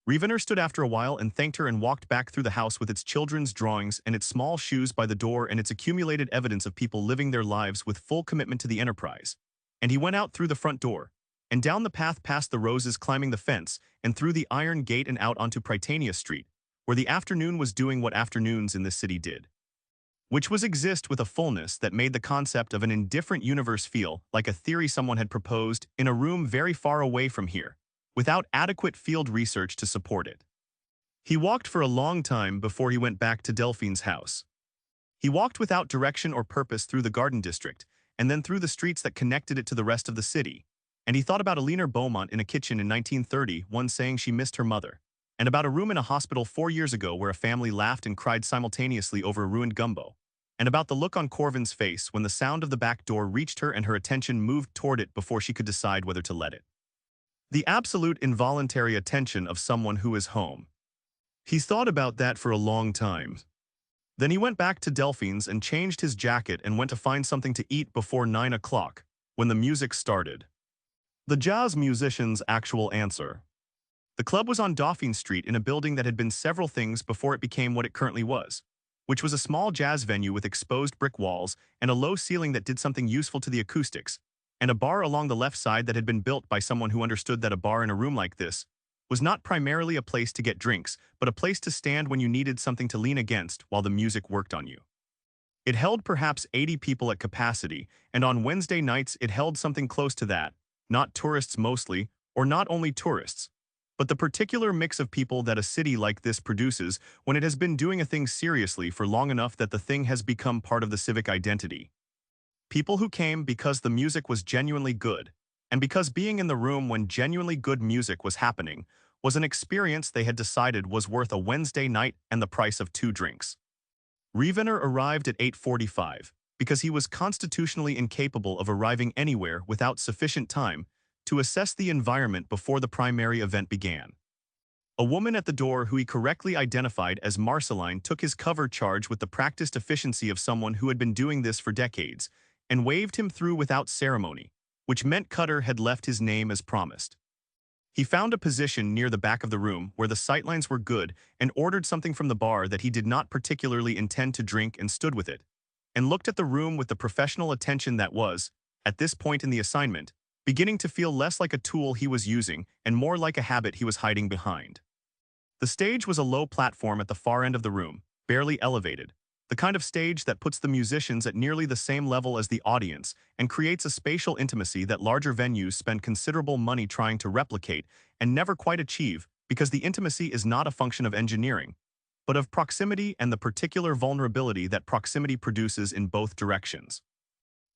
Rievenor stood after a while and thanked her and walked back through the house with its children's drawings and its small shoes by the door and its accumulated evidence of people living their lives with full commitment to the enterprise. And he went out through the front door, and down the path past the roses climbing the fence, and through the iron gate and out onto Prytania Street, where the afternoon was doing what afternoons in this city did. Which was exist with a fullness that made the concept of an indifferent universe feel like a theory someone had proposed in a room very far away from here, without adequate field research to support it. He walked for a long time before he went back to Delphine's house. He walked without direction or purpose through the garden district, and then through the streets that connected it to the rest of the city, and he thought about Elinor Beaumont in a kitchen in 1930, one saying she missed her mother, and about a room in a hospital 4 years ago where a family laughed and cried simultaneously over a ruined gumbo, and about the look on Corvin's face when the sound of the back door reached her and her attention moved toward it before she could decide whether to let it. The absolute involuntary attention of someone who is home. He thought about that for a long time. Then he went back to Delphine's and changed his jacket and went to find something to eat before 9 o'clock, when the music started. The jazz musician's actual answer. The club was on Dauphine Street in a building that had been several things before it became what it currently was, which was a small jazz venue with exposed brick walls and a low ceiling that did something useful to the acoustics, and a bar along the left side that had been built by someone who understood that a bar in a room like this was not primarily a place to get drinks, but a place to stand when you needed something to lean against while the music worked on you. It held perhaps 80 people at capacity, and on Wednesday nights it held something close to that, not tourists mostly, or not only tourists, but the particular mix of people that a city like this produces when it has been doing a thing seriously for long enough that the thing has become part of the civic identity. People who came because the music was genuinely good, and because being in the room when genuinely good music was happening was an experience they had decided was worth a Wednesday night and the price of 2 drinks. Rievenor arrived at 8:45 because he was constitutionally incapable of arriving anywhere without sufficient time to assess the environment before the primary event began. A woman at the door who he correctly identified as Marceline took his cover charge with the practiced efficiency of someone who had been doing this for decades and waved him through without ceremony, which meant Cutter had left his name as promised. He found a position near the back of the room where the sightlines were good and ordered something from the bar that he did not particularly intend to drink and stood with it, and looked at the room with the professional attention that was, at this point in the assignment, beginning to feel less like a tool he was using and more like a habit he was hiding behind. The stage was a low platform at the far end of the room, barely elevated, the kind of stage that puts the musicians at nearly the same level as the audience and creates a spatial intimacy that larger venues spend considerable money trying to replicate and never quite achieve because the intimacy is not a function of engineering, but of proximity and the particular vulnerability that proximity produces in both directions.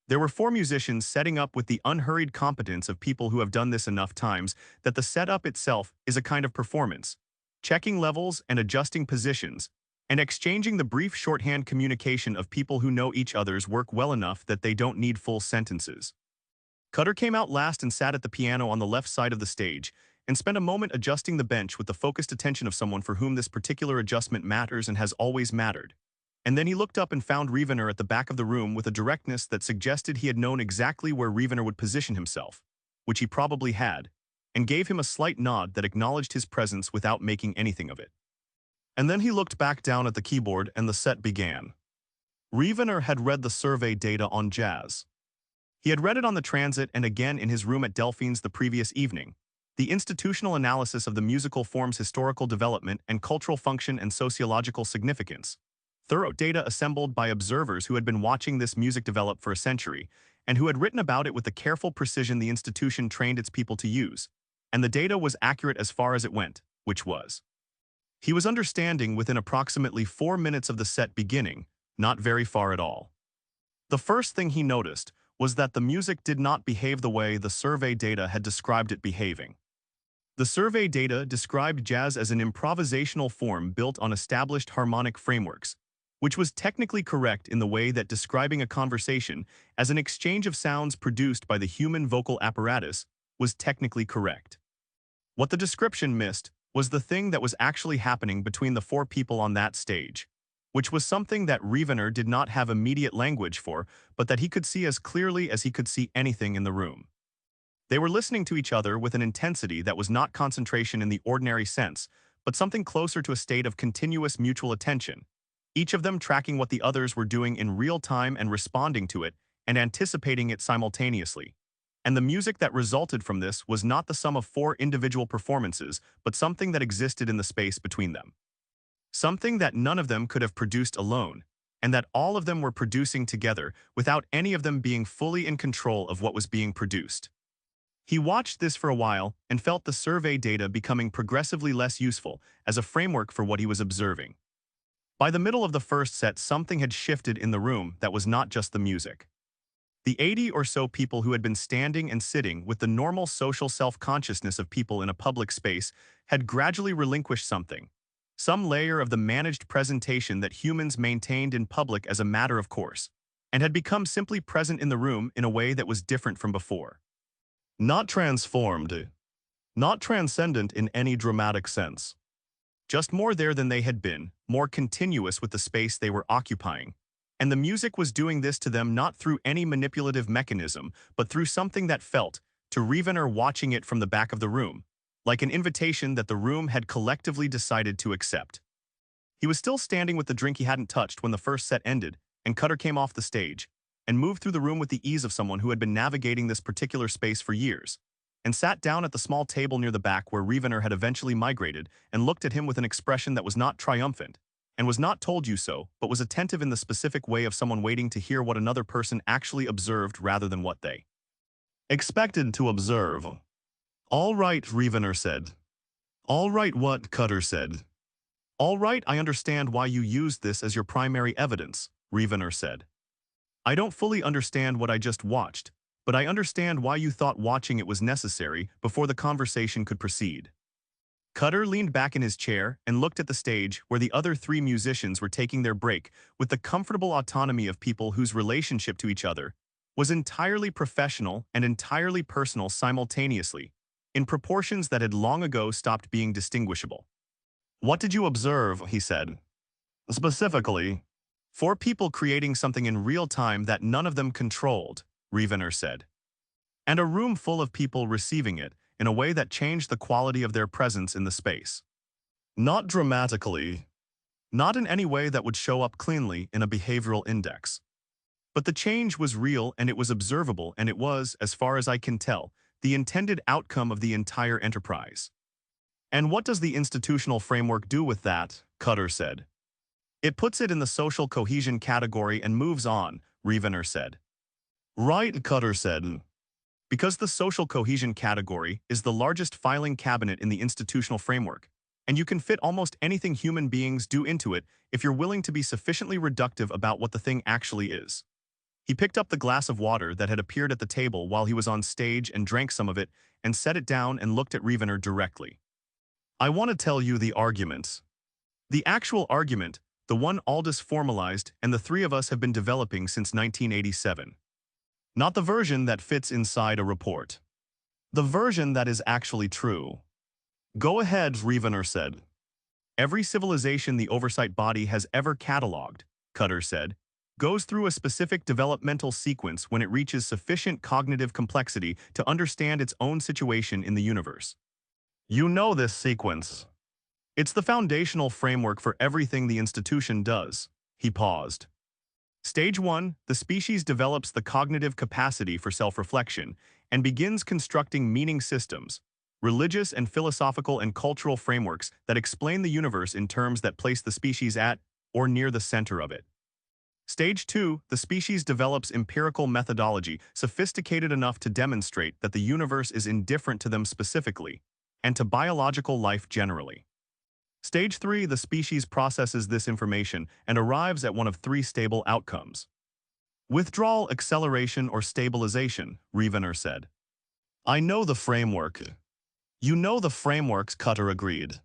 There were 4 musicians setting up with the unhurried competence of people who have done this enough times that the setup itself is a kind of performance, checking levels and adjusting positions, and exchanging the brief shorthand communication of people who know each other's work well enough that they don't need full sentences. Cutter came out last and sat at the piano on the left side of the stage, and spent a moment adjusting the bench with the focused attention of someone for whom this particular adjustment matters and has always mattered. And then he looked up and found Rievenor at the back of the room with a directness that suggested he had known exactly where Rievenor would position himself, which he probably had, and gave him a slight nod that acknowledged his presence without making anything of it. And then he looked back down at the keyboard and the set began. Rievenor had read the survey data on jazz. He had read it on the transit and again in his room at Delphine's the previous evening. The institutional analysis of the musical form's historical development and cultural function and sociological significance. Thorough data assembled by observers who had been watching this music develop for a century and who had written about it with the careful precision the institution trained its people to use. And the data was accurate as far as it went, which was. He was understanding within approximately 4 minutes of the set beginning, not very far at all. The first thing he noticed was that the music did not behave the way the survey data had described it behaving. The survey data described jazz as an improvisational form built on established harmonic frameworks, which was technically correct in the way that describing a conversation as an exchange of sounds produced by the human vocal apparatus was technically correct. What the description missed was the thing that was actually happening between the 4 people on that stage, which was something that Rievenor did not have immediate language for, but that he could see as clearly as he could see anything in the room. They were listening to each other with an intensity that was not concentration in the ordinary sense, but something closer to a state of continuous mutual attention, each of them tracking what the others were doing in real time and responding to it and anticipating it simultaneously. And the music that resulted from this was not the sum of 4 individual performances, but something that existed in the space between them. Something that none of them could have produced alone, and that all of them were producing together without any of them being fully in control of what was being produced. He watched this for a while and felt the survey data becoming progressively less useful as a framework for what he was observing. By the middle of the first set, something had shifted in the room that was not just the music. The 80 or so people who had been standing and sitting with the normal social self-consciousness of people in a public space had gradually relinquished something, some layer of the managed presentation that humans maintained in public as a matter of course, and had become simply present in the room in a way that was different from before. Not transformed, not transcendent in any dramatic sense. Just more there than they had been, more continuous with the space they were occupying. And the music was doing this to them not through any manipulative mechanism, but through something that felt, to Rievenor watching it from the back of the room, like an invitation that the room had collectively decided to accept. He was still standing with the drink he hadn't touched when the first set ended, and Cutter came off the stage, and moved through the room with the ease of someone who had been navigating this particular space for years, and sat down at the small table near the back where Rievenor had eventually migrated and looked at him with an expression that was not triumphant, and was not told you so, but was attentive in the specific way of someone waiting to hear what another person actually observed rather than what they expected to observe. "All right," Rievenor said. All right, what? Cutter said. All right, I understand why you used this as your primary evidence, Rievenor said. I don't fully understand what I just watched, but I understand why you thought watching it was necessary before the conversation could proceed. Cutter leaned back in his chair and looked at the stage where the other three musicians were taking their break with the comfortable autonomy of people whose relationship to each other was entirely professional and entirely personal simultaneously, in proportions that had long ago stopped being distinguishable. What did you observe? He said. Specifically, four people creating something in real time that none of them controlled, Rievenor said. And a room full of people receiving it in a way that changed the quality of their presence in the space. Not dramatically, not in any way that would show up cleanly in a behavioral index. But the change was real and it was observable and it was, as far as I can tell, the intended outcome of the entire enterprise. And what does the institutional framework do with that? Cutter said. It puts it in the social cohesion category and moves on, Rievenor said. Right, Cutter said. Because the social cohesion category is the largest filing cabinet in the institutional framework, and you can fit almost anything human beings do into it if you're willing to be sufficiently reductive about what the thing actually is. He picked up the glass of water that had appeared at the table while he was on stage and drank some of it and set it down and looked at Rievenor directly. I want to tell you the argument. The actual argument, the one Aldous formalized and the three of us have been developing since 1987. Not the version that fits inside a report. The version that is actually true. Go ahead, Rievenor said. Every civilization the oversight body has ever catalogued, Cutter said, goes through a specific developmental sequence when it reaches sufficient cognitive complexity to understand its own situation in the universe. You know this sequence. It's the foundational framework for everything the institution does. He paused. Stage 1, the species develops the cognitive capacity for self-reflection and begins constructing meaning systems, religious and philosophical and cultural frameworks that explain the universe in terms that place the species at or near the center of it. Stage 2, the species develops empirical methodology sophisticated enough to demonstrate that the universe is indifferent to them specifically and to biological life generally. Stage 3, the species processes this information and arrives at one of three stable outcomes. Withdrawal, acceleration, or stabilization, Rievenor said. I know the framework. You know the frameworks, Cutter agreed.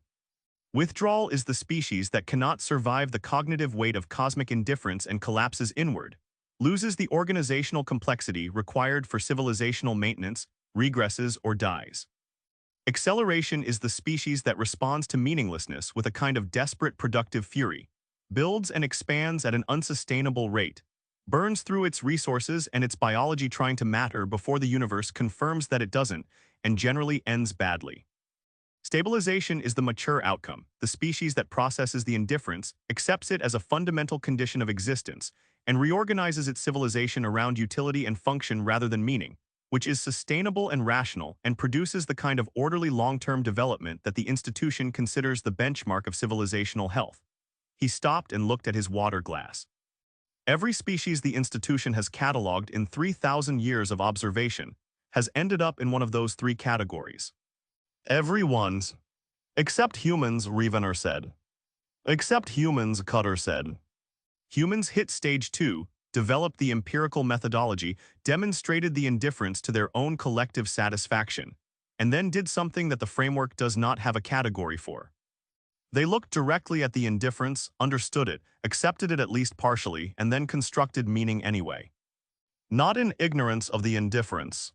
Withdrawal is the species that cannot survive the cognitive weight of cosmic indifference and collapses inward, loses the organizational complexity required for civilizational maintenance, regresses, or dies. Acceleration is the species that responds to meaninglessness with a kind of desperate productive fury, builds and expands at an unsustainable rate, burns through its resources and its biology trying to matter before the universe confirms that it doesn't, and generally ends badly. Stabilization is the mature outcome, the species that processes the indifference, accepts it as a fundamental condition of existence, and reorganizes its civilization around utility and function rather than meaning, which is sustainable and rational and produces the kind of orderly long-term development that the institution considers the benchmark of civilizational health. He stopped and looked at his water glass. Every species the institution has catalogued in 3,000 years of observation has ended up in one of those three categories. Everyone's. Except humans, Rievenor said. Except humans, Cutter said. Humans hit stage 2, developed the empirical methodology, demonstrated the indifference to their own collective satisfaction, and then did something that the framework does not have a category for. They looked directly at the indifference, understood it, accepted it at least partially, and then constructed meaning anyway. Not in ignorance of the indifference.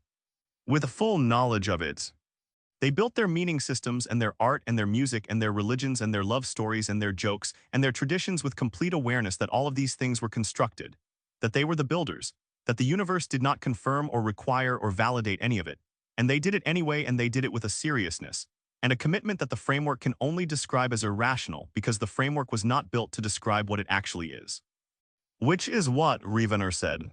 With full knowledge of it. They built their meaning systems and their art and their music and their religions and their love stories and their jokes and their traditions with complete awareness that all of these things were constructed, that they were the builders, that the universe did not confirm or require or validate any of it, and they did it anyway and they did it with a seriousness, and a commitment that the framework can only describe as irrational because the framework was not built to describe what it actually is. Which is what, Rievenor said.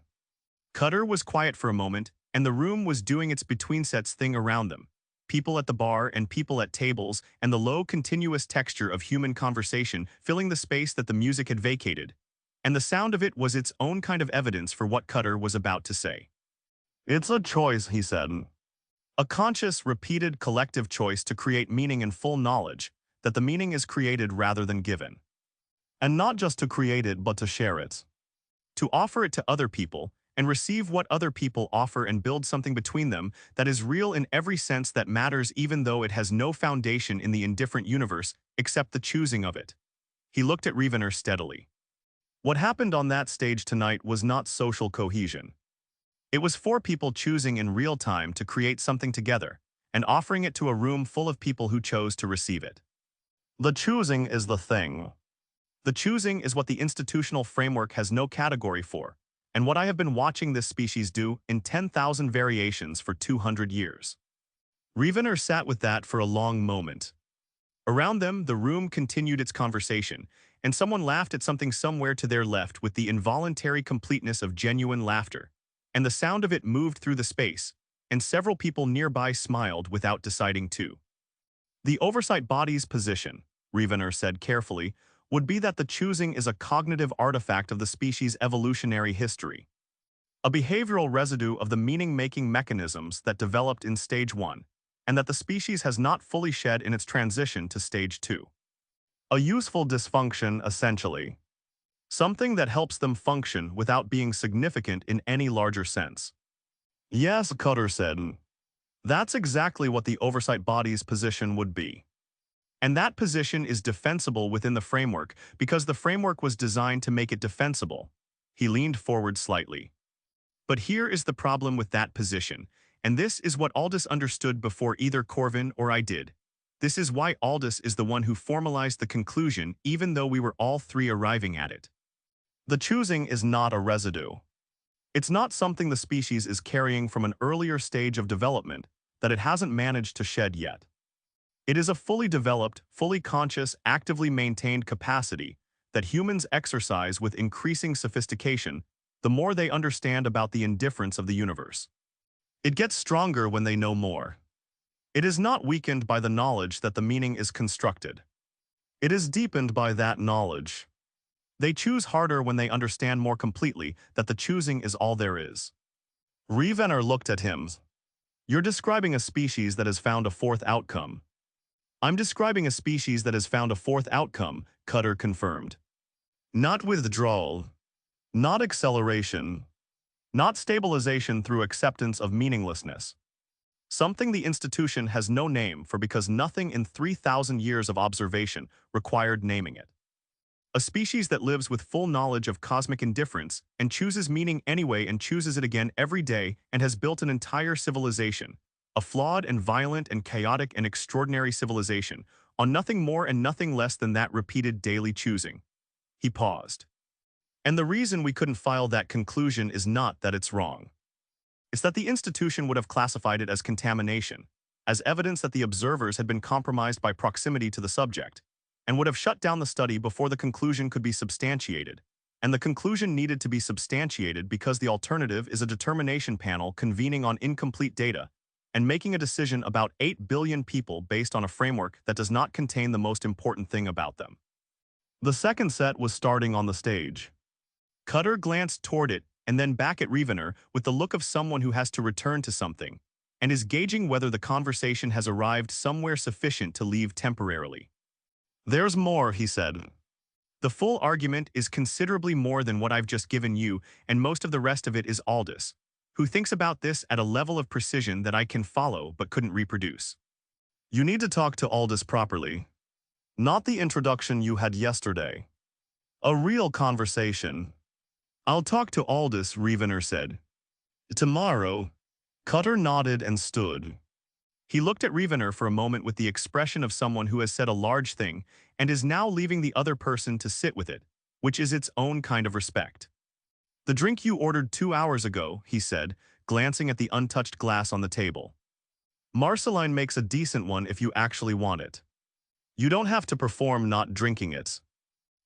Cutter was quiet for a moment, and the room was doing its betweensets thing around them. People at the bar and people at tables and the low continuous texture of human conversation filling the space that the music had vacated, and the sound of it was its own kind of evidence for what Cutter was about to say. It's a choice, he said. A conscious, repeated collective choice to create meaning in full knowledge that the meaning is created rather than given. And not just to create it, but to share it. To offer it to other people and receive what other people offer and build something between them that is real in every sense that matters, even though it has no foundation in the indifferent universe except the choosing of it. He looked at Rievenor steadily. What happened on that stage tonight was not social cohesion. It was four people choosing in real time to create something together and offering it to a room full of people who chose to receive it. The choosing is the thing. The choosing is what the institutional framework has no category for, and what I have been watching this species do in 10,000 variations for 200 years. Rievenor sat with that for a long moment. Around them, the room continued its conversation, and someone laughed at something somewhere to their left with the involuntary completeness of genuine laughter, and the sound of it moved through the space, and several people nearby smiled without deciding to. The oversight body's position, Rievenor said carefully, would be that the choosing is a cognitive artifact of the species' evolutionary history, a behavioral residue of the meaning-making mechanisms that developed in stage 1, and that the species has not fully shed in its transition to stage 2. A useful dysfunction, essentially. Something that helps them function without being significant in any larger sense. Yes, Cutter said. That's exactly what the oversight body's position would be. And that position is defensible within the framework because the framework was designed to make it defensible. He leaned forward slightly. But here is the problem with that position, and this is what Aldous understood before either Corvin or I did. This is why Aldous is the one who formalized the conclusion, even though we were all three arriving at it. The choosing is not a residue. It's not something the species is carrying from an earlier stage of development that it hasn't managed to shed yet. It is a fully developed, fully conscious, actively maintained capacity that humans exercise with increasing sophistication the more they understand about the indifference of the universe. It gets stronger when they know more. It is not weakened by the knowledge that the meaning is constructed. It is deepened by that knowledge. They choose harder when they understand more completely that the choosing is all there is. Rievenor looked at him. You're describing a species that has found a fourth outcome. I'm describing a species that has found a fourth outcome, Cutter confirmed. Not withdrawal. Not acceleration. Not stabilization through acceptance of meaninglessness. Something the institution has no name for because nothing in 3,000 years of observation required naming it. A species that lives with full knowledge of cosmic indifference and chooses meaning anyway and chooses it again every day and has built an entire civilization, a flawed and violent and chaotic and extraordinary civilization, on nothing more and nothing less than that repeated daily choosing. He paused. And the reason we couldn't file that conclusion is not that it's wrong. It's that the institution would have classified it as contamination, as evidence that the observers had been compromised by proximity to the subject, and would have shut down the study before the conclusion could be substantiated. And the conclusion needed to be substantiated because the alternative is a determination panel convening on incomplete data and making a decision about 8 billion people based on a framework that does not contain the most important thing about them. The second set was starting on the stage. Cutter glanced toward it and then back at Rievenor with the look of someone who has to return to something and is gauging whether the conversation has arrived somewhere sufficient to leave temporarily. There's more, he said. The full argument is considerably more than what I've just given you, and most of the rest of it is Aldous, who thinks about this at a level of precision that I can follow but couldn't reproduce. You need to talk to Aldous properly. Not the introduction you had yesterday. A real conversation. I'll talk to Aldous, Rievenor said. Tomorrow. Cutter nodded and stood. He looked at Rievenor for a moment with the expression of someone who has said a large thing and is now leaving the other person to sit with it, which is its own kind of respect. The drink you ordered 2 hours ago, he said, glancing at the untouched glass on the table. Marceline makes a decent one if you actually want it. You don't have to perform not drinking it.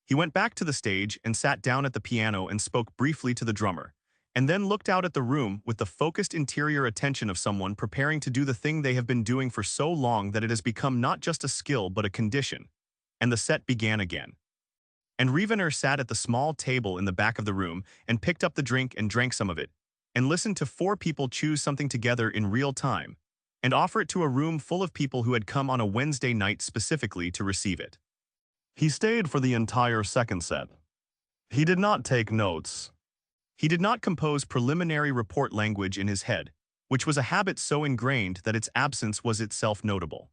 He went back to the stage and sat down at the piano and spoke briefly to the drummer, and then looked out at the room with the focused interior attention of someone preparing to do the thing they have been doing for so long that it has become not just a skill but a condition. And the set began again. And Rievenor sat at the small table in the back of the room and picked up the drink and drank some of it, and listened to 4 people choose something together in real time, and offer it to a room full of people who had come on a Wednesday night specifically to receive it. He stayed for the entire second set. He did not take notes. He did not compose preliminary report language in his head, which was a habit so ingrained that its absence was itself notable.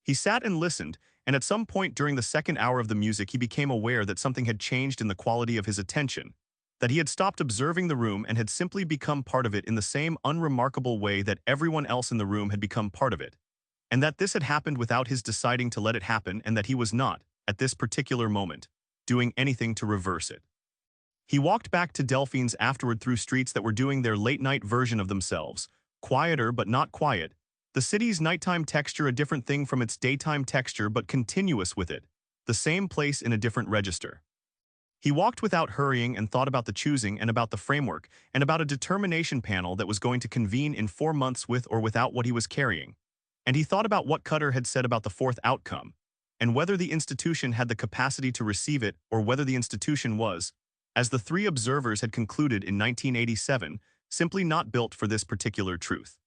He sat and listened, and at some point during the second hour of the music he became aware that something had changed in the quality of his attention, that he had stopped observing the room and had simply become part of it in the same unremarkable way that everyone else in the room had become part of it, and that this had happened without his deciding to let it happen and that he was not, at this particular moment, doing anything to reverse it. He walked back to Delphine's afterward through streets that were doing their late-night version of themselves, quieter but not quiet, the city's nighttime texture a different thing from its daytime texture but continuous with it, the same place in a different register. He walked without hurrying and thought about the choosing and about the framework and about a determination panel that was going to convene in 4 months with or without what he was carrying. And he thought about what Cutter had said about the fourth outcome, and whether the institution had the capacity to receive it or whether the institution was, as the three observers had concluded in 1987, simply not built for this particular truth.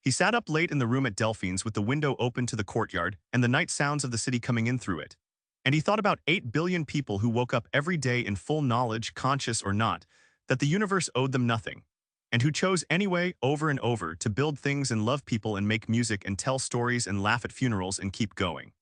He sat up late in the room at Delphine's with the window open to the courtyard and the night sounds of the city coming in through it. And he thought about 8 billion people who woke up every day in full knowledge, conscious or not, that the universe owed them nothing, and who chose anyway, over and over, to build things and love people and make music and tell stories and laugh at funerals and keep going.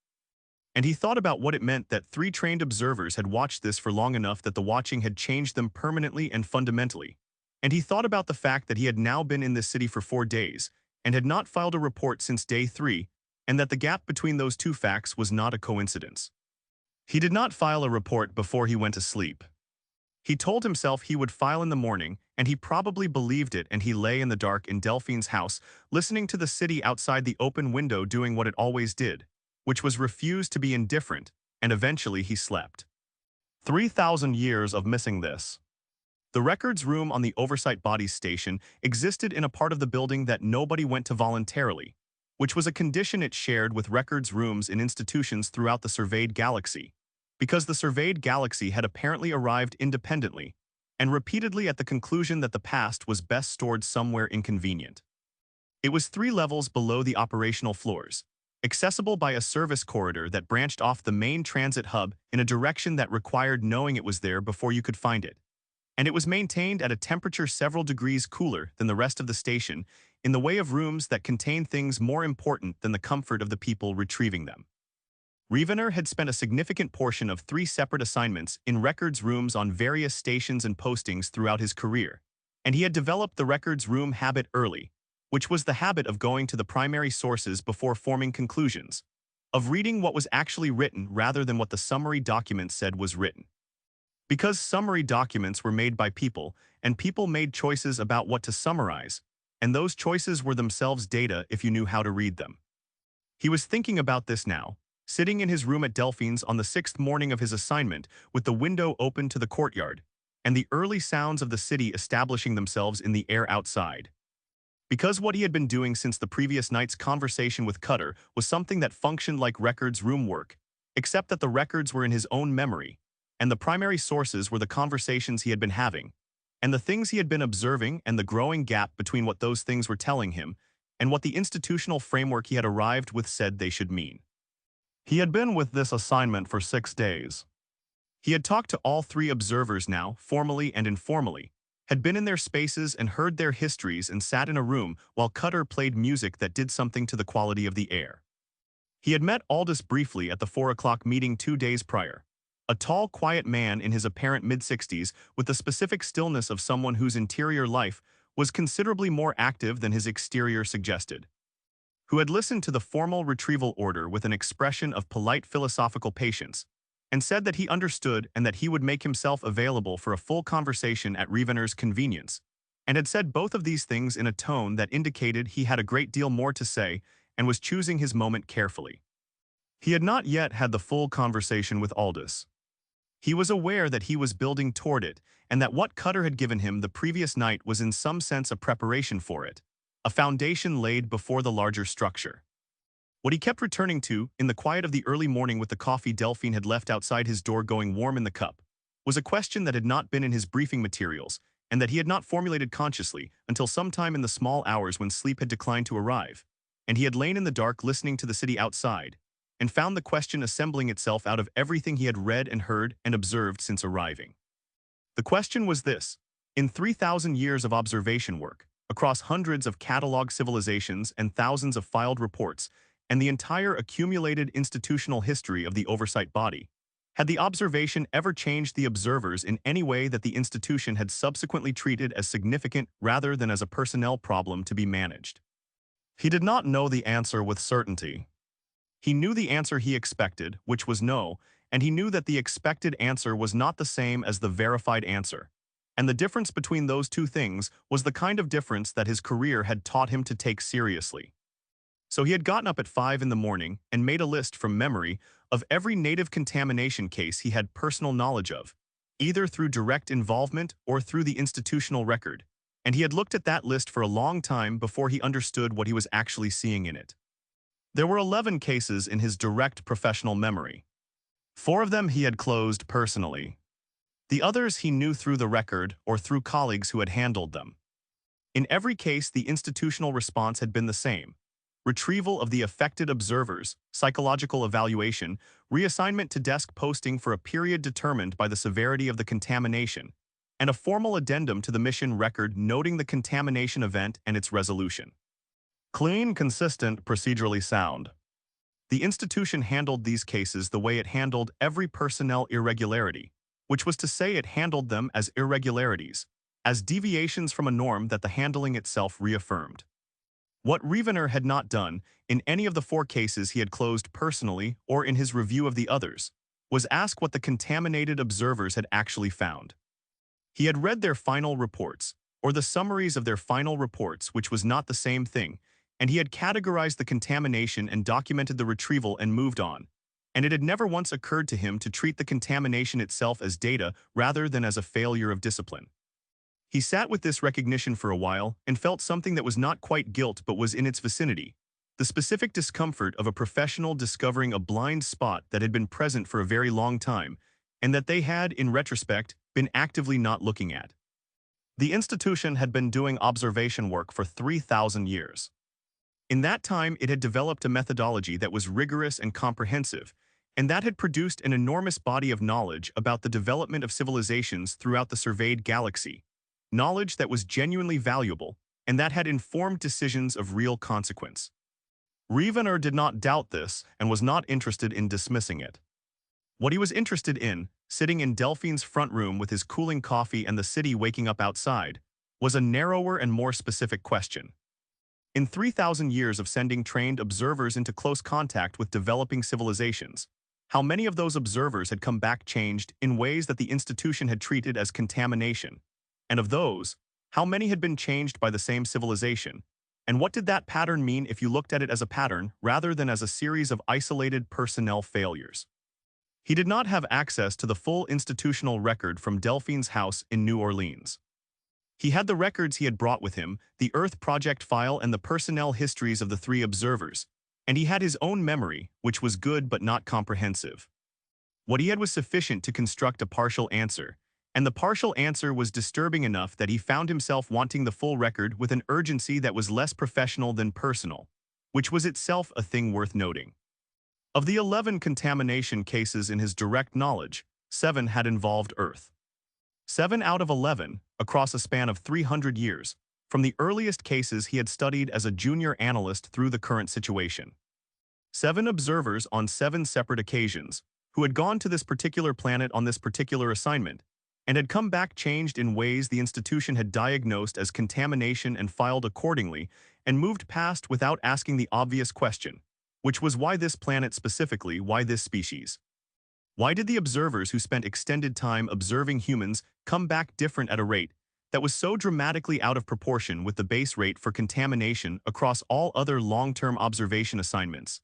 And he thought about what it meant that 3 trained observers had watched this for long enough that the watching had changed them permanently and fundamentally. And he thought about the fact that he had now been in this city for 4 days, and had not filed a report since day 3, and that the gap between those two facts was not a coincidence. He did not file a report before he went to sleep. He told himself he would file in the morning, and he probably believed it, and he lay in the dark in Delphine's house, listening to the city outside the open window doing what it always did, which was refuse to be indifferent, and eventually he slept. 3,000 years of missing this. The records room on the oversight bodies station existed in a part of the building that nobody went to voluntarily, which was a condition it shared with records rooms in institutions throughout the surveyed galaxy, because the surveyed galaxy had apparently arrived independently, and repeatedly at the conclusion that the past was best stored somewhere inconvenient. It was 3 levels below the operational floors, accessible by a service corridor that branched off the main transit hub in a direction that required knowing it was there before you could find it. And it was maintained at a temperature several degrees cooler than the rest of the station in the way of rooms that contained things more important than the comfort of the people retrieving them. Rievenor had spent a significant portion of 3 separate assignments in records rooms on various stations and postings throughout his career, and he had developed the records room habit early, which was the habit of going to the primary sources before forming conclusions, of reading what was actually written rather than what the summary document said was written. Because summary documents were made by people, and people made choices about what to summarize, and those choices were themselves data if you knew how to read them. He was thinking about this now, sitting in his room at Delphine's on the 6th morning of his assignment with the window open to the courtyard, and the early sounds of the city establishing themselves in the air outside. Because what he had been doing since the previous night's conversation with Cutter was something that functioned like records room work, except that the records were in his own memory, and the primary sources were the conversations he had been having, and the things he had been observing and the growing gap between what those things were telling him and what the institutional framework he had arrived with said they should mean. He had been with this assignment for 6 days. He had talked to all 3 observers now, formally and informally, had been in their spaces and heard their histories and sat in a room while Cutter played music that did something to the quality of the air. He had met Aldous briefly at the 4 o'clock meeting 2 days prior. A tall, quiet man in his apparent mid-60s with the specific stillness of someone whose interior life was considerably more active than his exterior suggested, who had listened to the formal retrieval order with an expression of polite philosophical patience, and said that he understood and that he would make himself available for a full conversation at Rievenor's convenience, and had said both of these things in a tone that indicated he had a great deal more to say and was choosing his moment carefully. He had not yet had the full conversation with Aldous. He was aware that he was building toward it, and that what Cutter had given him the previous night was in some sense a preparation for it, a foundation laid before the larger structure. What he kept returning to, in the quiet of the early morning with the coffee Delphine had left outside his door going warm in the cup, was a question that had not been in his briefing materials, and that he had not formulated consciously until sometime in the small hours when sleep had declined to arrive, and he had lain in the dark listening to the city outside, and found the question assembling itself out of everything he had read and heard and observed since arriving. The question was this: in 3,000 years of observation work, across hundreds of catalog civilizations and thousands of filed reports, and the entire accumulated institutional history of the oversight body, had the observation ever changed the observers in any way that the institution had subsequently treated as significant rather than as a personnel problem to be managed? He did not know the answer with certainty. He knew the answer he expected, which was no, and he knew that the expected answer was not the same as the verified answer. And the difference between those two things was the kind of difference that his career had taught him to take seriously. So he had gotten up at 5 in the morning and made a list from memory of every native contamination case he had personal knowledge of, either through direct involvement or through the institutional record, and he had looked at that list for a long time before he understood what he was actually seeing in it. There were 11 cases in his direct professional memory. 4 of them he had closed personally. The others he knew through the record or through colleagues who had handled them. In every case, the institutional response had been the same: retrieval of the affected observers, psychological evaluation, reassignment to desk posting for a period determined by the severity of the contamination, and a formal addendum to the mission record noting the contamination event and its resolution. Clean, consistent, procedurally sound. The institution handled these cases the way it handled every personnel irregularity, which was to say it handled them as irregularities, as deviations from a norm that the handling itself reaffirmed. What Rievenor had not done, in any of the 4 cases he had closed personally or in his review of the others, was ask what the contaminated observers had actually found. He had read their final reports, or the summaries of their final reports, which was not the same thing, and he had categorized the contamination and documented the retrieval and moved on, and it had never once occurred to him to treat the contamination itself as data rather than as a failure of discipline. He sat with this recognition for a while and felt something that was not quite guilt but was in its vicinity, the specific discomfort of a professional discovering a blind spot that had been present for a very long time and that they had, in retrospect, been actively not looking at. The institution had been doing observation work for 3,000 years. In that time, it had developed a methodology that was rigorous and comprehensive, and that had produced an enormous body of knowledge about the development of civilizations throughout the surveyed galaxy, knowledge that was genuinely valuable and that had informed decisions of real consequence. Rievenor did not doubt this and was not interested in dismissing it. What he was interested in, sitting in Delphine's front room with his cooling coffee and the city waking up outside, was a narrower and more specific question. In 3,000 years of sending trained observers into close contact with developing civilizations, how many of those observers had come back changed in ways that the institution had treated as contamination? And of those, how many had been changed by the same civilization? And what did that pattern mean if you looked at it as a pattern rather than as a series of isolated personnel failures? He did not have access to the full institutional record from Delphine's house in New Orleans. He had the records he had brought with him, the Earth Project file and the personnel histories of the 3 observers, and he had his own memory, which was good but not comprehensive. What he had was sufficient to construct a partial answer, and the partial answer was disturbing enough that he found himself wanting the full record with an urgency that was less professional than personal, which was itself a thing worth noting. Of the 11 contamination cases in his direct knowledge, 7 had involved Earth. 7 out of 11, across a span of 300 years, from the earliest cases he had studied as a junior analyst through the current situation. 7 observers on 7 separate occasions, who had gone to this particular planet on this particular assignment, and had come back changed in ways the institution had diagnosed as contamination and filed accordingly, and moved past without asking the obvious question, which was why this planet specifically, why this species? Why did the observers who spent extended time observing humans come back different at a rate that was so dramatically out of proportion with the base rate for contamination across all other long-term observation assignments,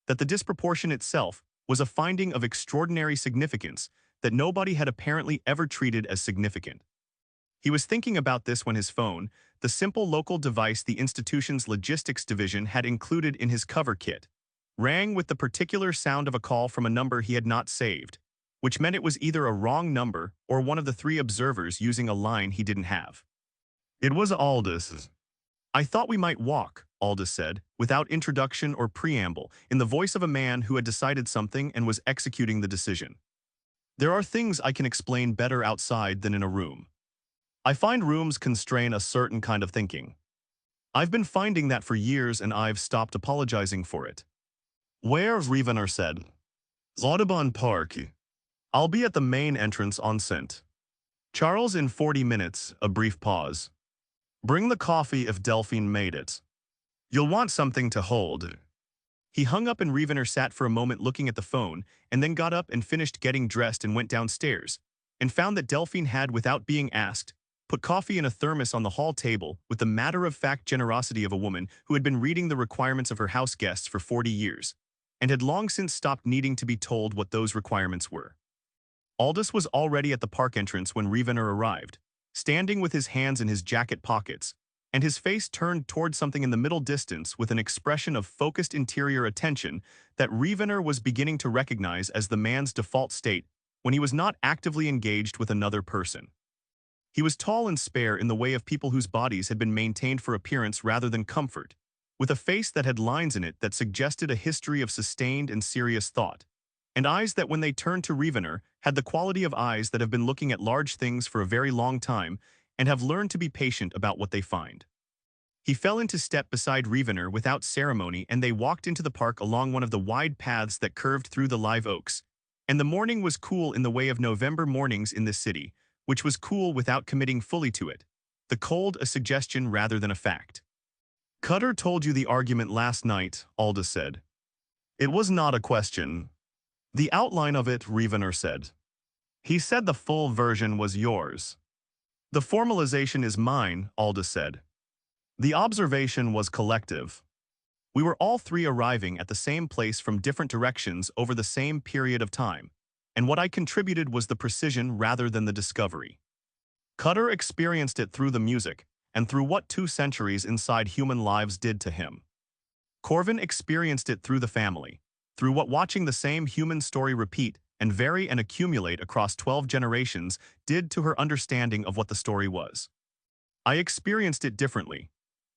that the disproportion itself was a finding of extraordinary significance that nobody had apparently ever treated as significant? He was thinking about this when his phone, the simple local device the institution's logistics division had included in his cover kit, rang with the particular sound of a call from a number he had not saved, which meant it was either a wrong number or one of the 3 observers using a line he didn't have. It was Aldous. I thought we might walk, Aldous said, without introduction or preamble, in the voice of a man who had decided something and was executing the decision. There are things I can explain better outside than in a room. I find rooms constrain a certain kind of thinking. I've been finding that for years and I've stopped apologizing for it. Where, Rievenor said. Audubon Park. I'll be at the main entrance on St. Charles in 40 minutes, a brief pause. Bring the coffee if Delphine made it. You'll want something to hold. He hung up and Rievenor sat for a moment looking at the phone, and then got up and finished getting dressed and went downstairs, and found that Delphine had, without being asked, put coffee in a thermos on the hall table with the matter-of-fact generosity of a woman who had been reading the requirements of her house guests for 40 years, and had long since stopped needing to be told what those requirements were. Aldous was already at the park entrance when Rievenor arrived, standing with his hands in his jacket pockets, and his face turned toward something in the middle distance with an expression of focused interior attention that Rievenor was beginning to recognize as the man's default state when he was not actively engaged with another person. He was tall and spare in the way of people whose bodies had been maintained for appearance rather than comfort, with a face that had lines in it that suggested a history of sustained and serious thought, and eyes that when they turned to Rievenor had the quality of eyes that have been looking at large things for a very long time and have learned to be patient about what they find. He fell into step beside Rievenor without ceremony, and they walked into the park along one of the wide paths that curved through the live oaks, and the morning was cool in the way of November mornings in this city, which was cool without committing fully to it, the cold a suggestion rather than a fact. Cutter told you the argument last night, Aldous said. It was not a question. The outline of it, Rievenor said. He said the full version was yours. The formalization is mine, Aldous said. The observation was collective. We were all three arriving at the same place from different directions over the same period of time, and what I contributed was the precision rather than the discovery. Cutter experienced it through the music, and through what 2 centuries inside human lives did to him. Corvin experienced it through the family, through what watching the same human story repeat and vary and accumulate across 12 generations did to her understanding of what the story was. I experienced it differently.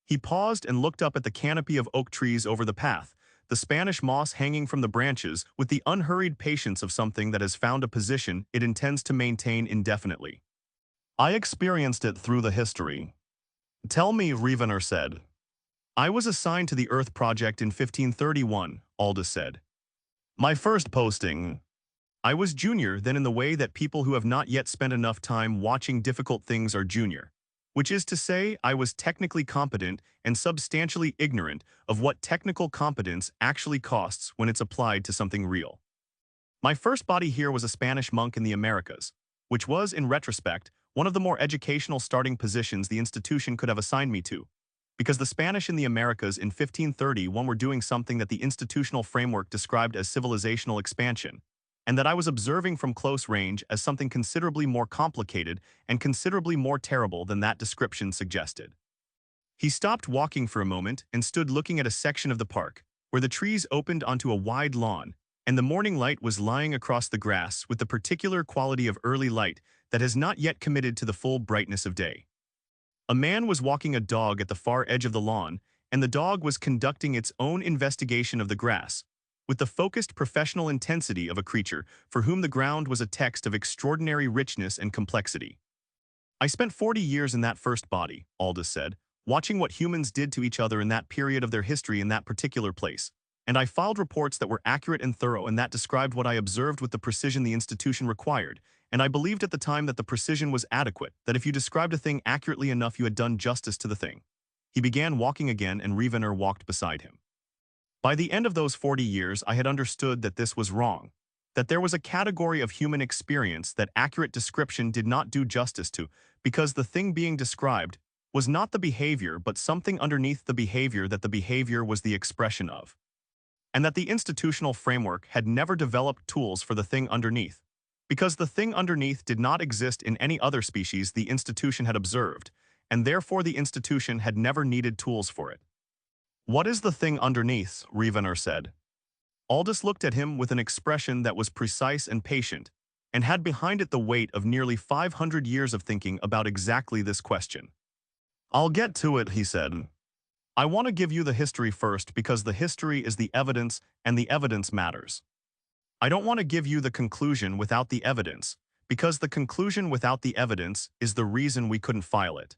He paused and looked up at the canopy of oak trees over the path, the Spanish moss hanging from the branches with the unhurried patience of something that has found a position it intends to maintain indefinitely. I experienced it through the history. Tell me, Rievenor said. I was assigned to the Earth Project in 1531, Aldous said. My first posting. I was junior then in the way that people who have not yet spent enough time watching difficult things are junior, which is to say I was technically competent and substantially ignorant of what technical competence actually costs when it's applied to something real. My first body here was a Spanish monk in the Americas, which was, in retrospect, one of the more educational starting positions the institution could have assigned me to, because the Spanish in the Americas in 1531 were doing something that the institutional framework described as civilizational expansion, and that I was observing from close range as something considerably more complicated and considerably more terrible than that description suggested. He stopped walking for a moment and stood looking at a section of the park, where the trees opened onto a wide lawn, and the morning light was lying across the grass with the particular quality of early light that has not yet committed to the full brightness of day. A man was walking a dog at the far edge of the lawn, and the dog was conducting its own investigation of the grass, with the focused professional intensity of a creature for whom the ground was a text of extraordinary richness and complexity. I spent 40 years in that first body, Aldous said, watching what humans did to each other in that period of their history in that particular place, and I filed reports that were accurate and thorough and that described what I observed with the precision the institution required, and I believed at the time that the precision was adequate, that if you described a thing accurately enough you had done justice to the thing. He began walking again and Rievenor walked beside him. By the end of those 40 years I had understood that this was wrong, that there was a category of human experience that accurate description did not do justice to, because the thing being described was not the behavior but something underneath the behavior that the behavior was the expression of, and that the institutional framework had never developed tools for the thing underneath, because the thing underneath did not exist in any other species the institution had observed, and therefore the institution had never needed tools for it. What is the thing underneath? Rievenor said. Aldous looked at him with an expression that was precise and patient, and had behind it the weight of nearly 500 years of thinking about exactly this question. I'll get to it, he said. I want to give you the history first because the history is the evidence and the evidence matters. I don't want to give you the conclusion without the evidence, because the conclusion without the evidence is the reason we couldn't file it.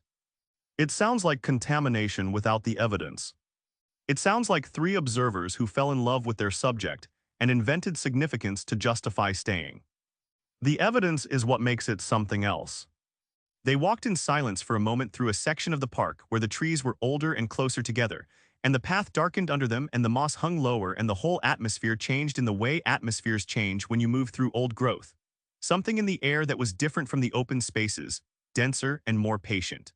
It sounds like contamination without the evidence. It sounds like three observers who fell in love with their subject and invented significance to justify staying. The evidence is what makes it something else. They walked in silence for a moment through a section of the park where the trees were older and closer together, and the path darkened under them and the moss hung lower and the whole atmosphere changed in the way atmospheres change when you move through old growth. Something in the air that was different from the open spaces, denser and more patient.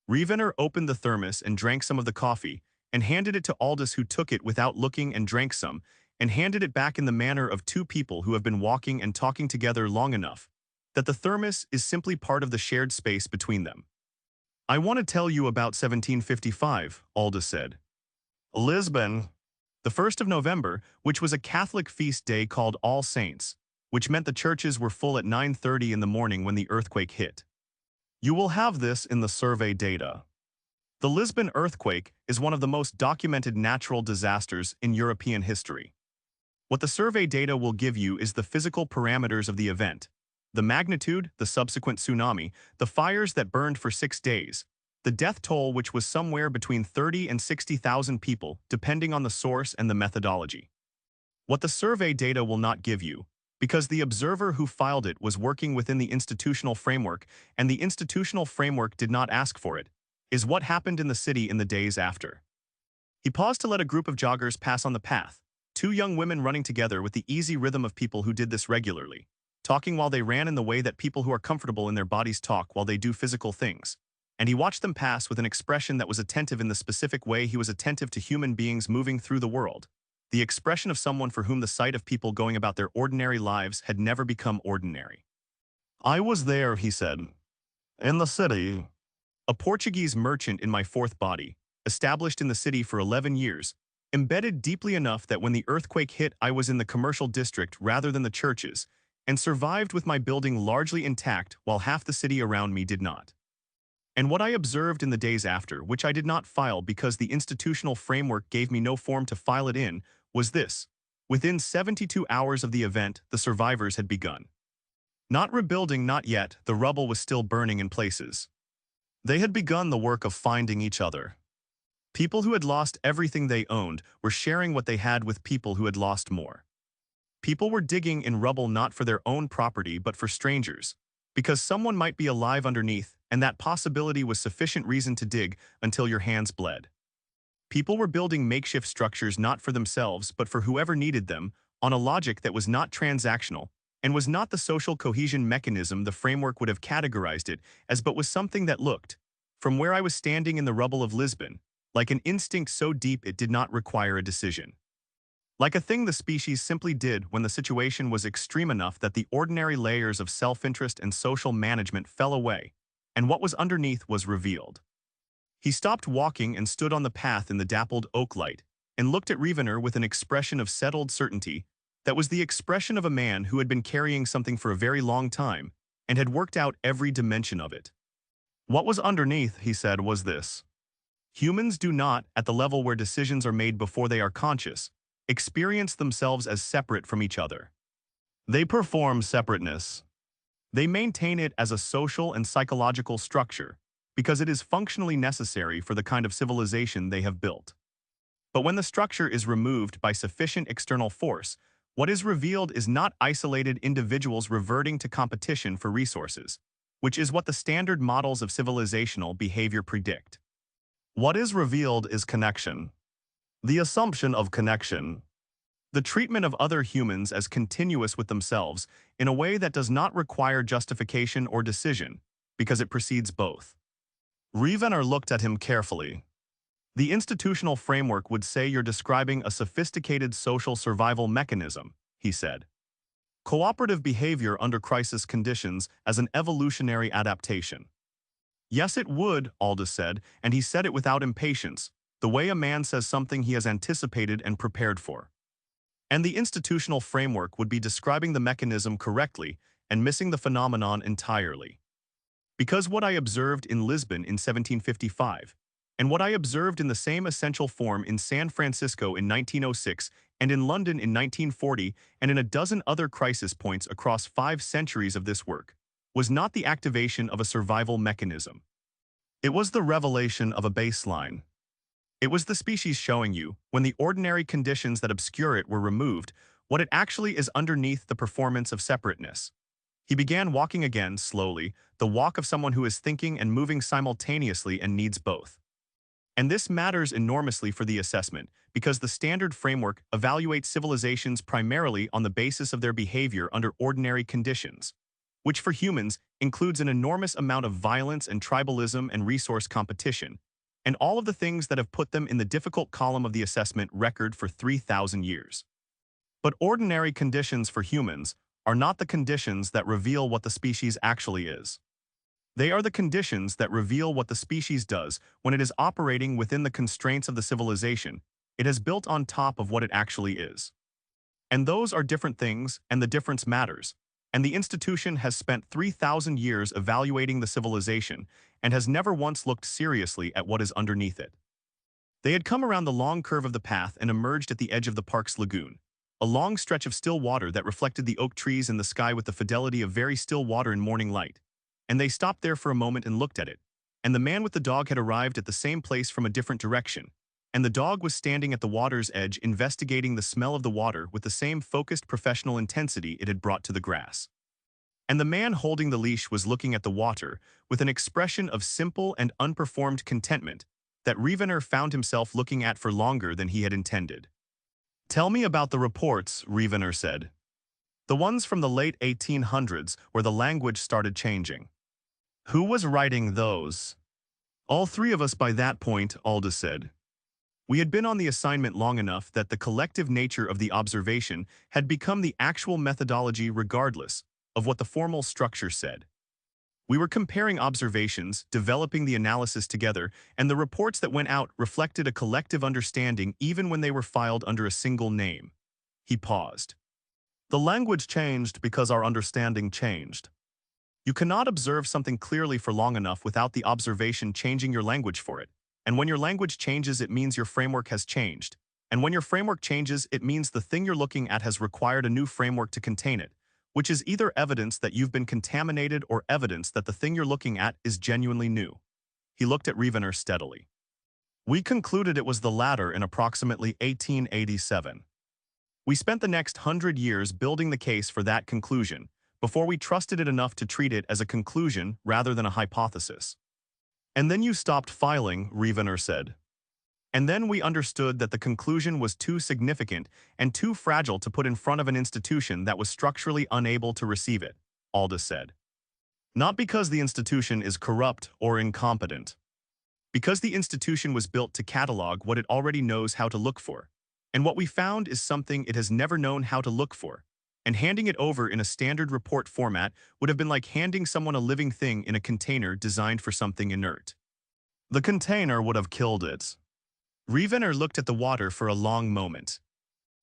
Rievenor opened the thermos and drank some of the coffee, and handed it to Aldous, who took it without looking and drank some, and handed it back in the manner of two people who have been walking and talking together long enough that the thermos is simply part of the shared space between them. I want to tell you about 1755, Aldous said. Lisbon. The 1st of November, which was a Catholic feast day called All Saints, which meant the churches were full at 9:30 in the morning when the earthquake hit. You will have this in the survey data. The Lisbon earthquake is one of the most documented natural disasters in European history. What the survey data will give you is the physical parameters of the event, the magnitude, the subsequent tsunami, the fires that burned for 6 days, the death toll, which was somewhere between 30 and 60,000 people, depending on the source and the methodology. What the survey data will not give you, because the observer who filed it was working within the institutional framework, and the institutional framework did not ask for it, is what happened in the city in the days after. He paused to let a group of joggers pass on the path, two young women running together with the easy rhythm of people who did this regularly, talking while they ran in the way that people who are comfortable in their bodies talk while they do physical things. And he watched them pass with an expression that was attentive in the specific way he was attentive to human beings moving through the world, the expression of someone for whom the sight of people going about their ordinary lives had never become ordinary. I was there, he said. In the city. A Portuguese merchant in my fourth body, established in the city for 11 years, embedded deeply enough that when the earthquake hit I was in the commercial district rather than the churches, and survived with my building largely intact while half the city around me did not. And what I observed in the days after, which I did not file because the institutional framework gave me no form to file it in, was this. Within 72 hours of the event, the survivors had begun. Not rebuilding, not yet, the rubble was still burning in places. They had begun the work of finding each other. People who had lost everything they owned were sharing what they had with people who had lost more. People were digging in rubble not for their own property but for strangers, because someone might be alive underneath, and that possibility was sufficient reason to dig until your hands bled. People were building makeshift structures not for themselves but for whoever needed them, on a logic that was not transactional, and was not the social cohesion mechanism the framework would have categorized it as, but was something that looked, from where I was standing in the rubble of Lisbon, like an instinct so deep it did not require a decision. Like a thing the species simply did when the situation was extreme enough that the ordinary layers of self-interest and social management fell away, and what was underneath was revealed. He stopped walking and stood on the path in the dappled oak light, and looked at Rievenor with an expression of settled certainty that was the expression of a man who had been carrying something for a very long time, and had worked out every dimension of it. What was underneath, he said, was this. Humans do not, at the level where decisions are made before they are conscious, experience themselves as separate from each other. They perform separateness. They maintain it as a social and psychological structure, because it is functionally necessary for the kind of civilization they have built. But when the structure is removed by sufficient external force, what is revealed is not isolated individuals reverting to competition for resources, which is what the standard models of civilizational behavior predict. What is revealed is connection. The assumption of connection. The treatment of other humans as continuous with themselves in a way that does not require justification or decision, because it precedes both. Rievenor looked at him carefully. The institutional framework would say you're describing a sophisticated social survival mechanism, he said. Cooperative behavior under crisis conditions as an evolutionary adaptation. Yes, it would, Aldous said, and he said it without impatience, the way a man says something he has anticipated and prepared for. And the institutional framework would be describing the mechanism correctly and missing the phenomenon entirely. Because what I observed in Lisbon in 1755 And what I observed in the same essential form in San Francisco in 1906 and in London in 1940 and in a dozen other crisis points across 5 centuries of this work was not the activation of a survival mechanism. It was the revelation of a baseline. It was the species showing you, when the ordinary conditions that obscure it were removed, what it actually is underneath the performance of separateness. He began walking again, slowly, the walk of someone who is thinking and moving simultaneously and needs both. And this matters enormously for the assessment, because the standard framework evaluates civilizations primarily on the basis of their behavior under ordinary conditions, which for humans includes an enormous amount of violence and tribalism and resource competition, and all of the things that have put them in the difficult column of the assessment record for 3,000 years. But ordinary conditions for humans are not the conditions that reveal what the species actually is. They are the conditions that reveal what the species does when it is operating within the constraints of the civilization it has built on top of what it actually is. And those are different things, and the difference matters. And the institution has spent 3,000 years evaluating the civilization and has never once looked seriously at what is underneath it. They had come around the long curve of the path and emerged at the edge of the park's lagoon, a long stretch of still water that reflected the oak trees and the sky with the fidelity of very still water in morning light. And they stopped there for a moment and looked at it. And the man with the dog had arrived at the same place from a different direction. And the dog was standing at the water's edge investigating the smell of the water with the same focused professional intensity it had brought to the grass. And the man holding the leash was looking at the water with an expression of simple and unperformed contentment that Rievenor found himself looking at for longer than he had intended. "Tell me about the reports," Rievenor said. "The ones from the late 1800s where the language started changing. Who was writing those?" "All three of us by that point," Aldous said. We had been on the assignment long enough that the collective nature of the observation had become the actual methodology regardless of what the formal structure said. We were comparing observations, developing the analysis together, and the reports that went out reflected a collective understanding even when they were filed under a single name. He paused. "The language changed because our understanding changed. You cannot observe something clearly for long enough without the observation changing your language for it. And when your language changes, it means your framework has changed. And when your framework changes, it means the thing you're looking at has required a new framework to contain it, which is either evidence that you've been contaminated or evidence that the thing you're looking at is genuinely new." He looked at Rievenor steadily. "We concluded it was the latter in approximately 1887. We spent the next 100 years building the case for that conclusion before we trusted it enough to treat it as a conclusion rather than a hypothesis." "And then you stopped filing," Rievenor said. "And then we understood that the conclusion was too significant and too fragile to put in front of an institution that was structurally unable to receive it," Aldous said. "Not because the institution is corrupt or incompetent. Because the institution was built to catalog what it already knows how to look for. And what we found is something it has never known how to look for. And handing it over in a standard report format would have been like handing someone a living thing in a container designed for something inert. The container would have killed it." Rievenor looked at the water for a long moment.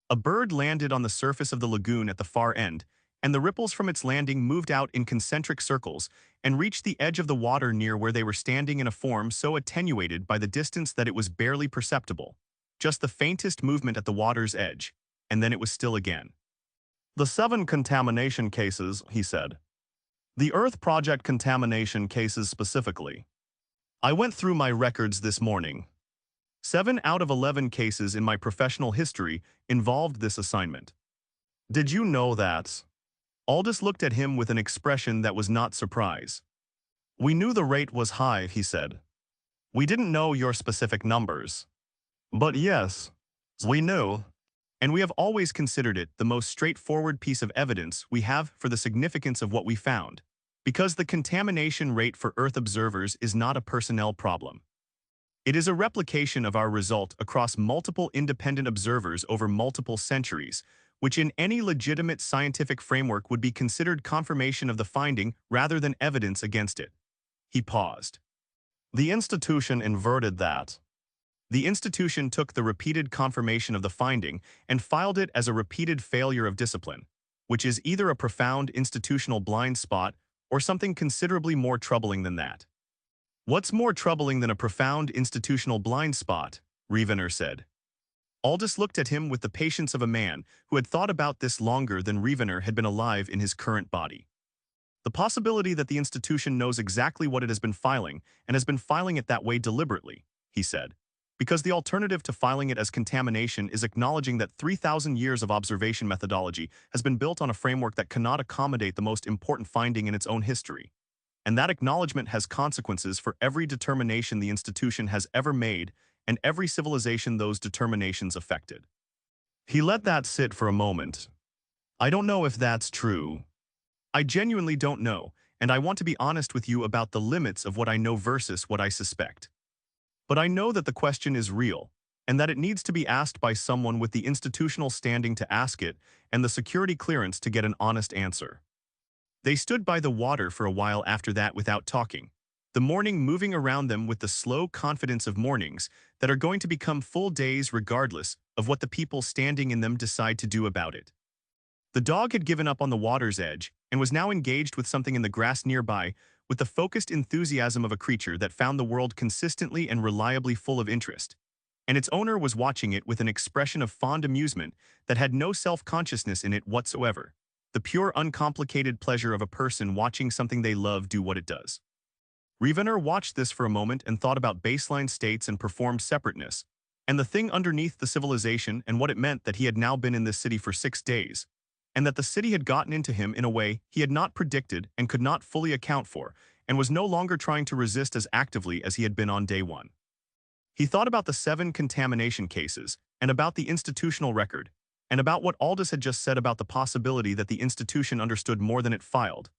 A bird landed on the surface of the lagoon at the far end, and the ripples from its landing moved out in concentric circles and reached the edge of the water near where they were standing in a form so attenuated by the distance that it was barely perceptible. Just the faintest movement at the water's edge, and then it was still again. "The 7 contamination cases," he said. "The Earth Project contamination cases specifically. I went through my records this morning. 7 out of 11 cases in my professional history involved this assignment. Did you know that?" Aldous looked at him with an expression that was not surprise. "We knew the rate was high," he said. "We didn't know your specific numbers. But yes, we knew. And we have always considered it the most straightforward piece of evidence we have for the significance of what we found, because the contamination rate for Earth observers is not a personnel problem. It is a replication of our result across multiple independent observers over multiple centuries, which in any legitimate scientific framework would be considered confirmation of the finding rather than evidence against it." He paused. "The institution inverted that. The institution took the repeated confirmation of the finding and filed it as a repeated failure of discipline, which is either a profound institutional blind spot or something considerably more troubling than that. What's more troubling than a profound institutional blind spot? Rievenor said. Aldous looked at him with the patience of a man who had thought about this longer than Rievenor had been alive in his current body. The possibility that the institution knows exactly what it has been filing and has been filing it that way deliberately, he said, because the alternative to filing it as contamination is acknowledging that 3,000 years of observation methodology has been built on a framework that cannot accommodate the most important finding in its own history. And that acknowledgement has consequences for every determination the institution has ever made and every civilization those determinations affected. He let that sit for a moment. I don't know if that's true. I genuinely don't know, and I want to be honest with you about the limits of what I know versus what I suspect. But I know that the question is real, and that it needs to be asked by someone with the institutional standing to ask it and the security clearance to get an honest answer. They stood by the water for a while after that without talking, the morning moving around them with the slow confidence of mornings that are going to become full days regardless of what the people standing in them decide to do about it. The dog had given up on the water's edge and was now engaged with something in the grass nearby with the focused enthusiasm of a creature that found the world consistently and reliably full of interest. And its owner was watching it with an expression of fond amusement that had no self-consciousness in it whatsoever. The pure, uncomplicated pleasure of a person watching something they love do what it does. Rievenor watched this for a moment and thought about baseline states and performed separateness, and the thing underneath the civilization and what it meant that he had now been in this city for 6 days, and that the city had gotten into him in a way he had not predicted and could not fully account for, and was no longer trying to resist as actively as he had been on day one. He thought about the 7 contamination cases, and about the institutional record, and about what Aldous had just said about the possibility that the institution understood more than it filed.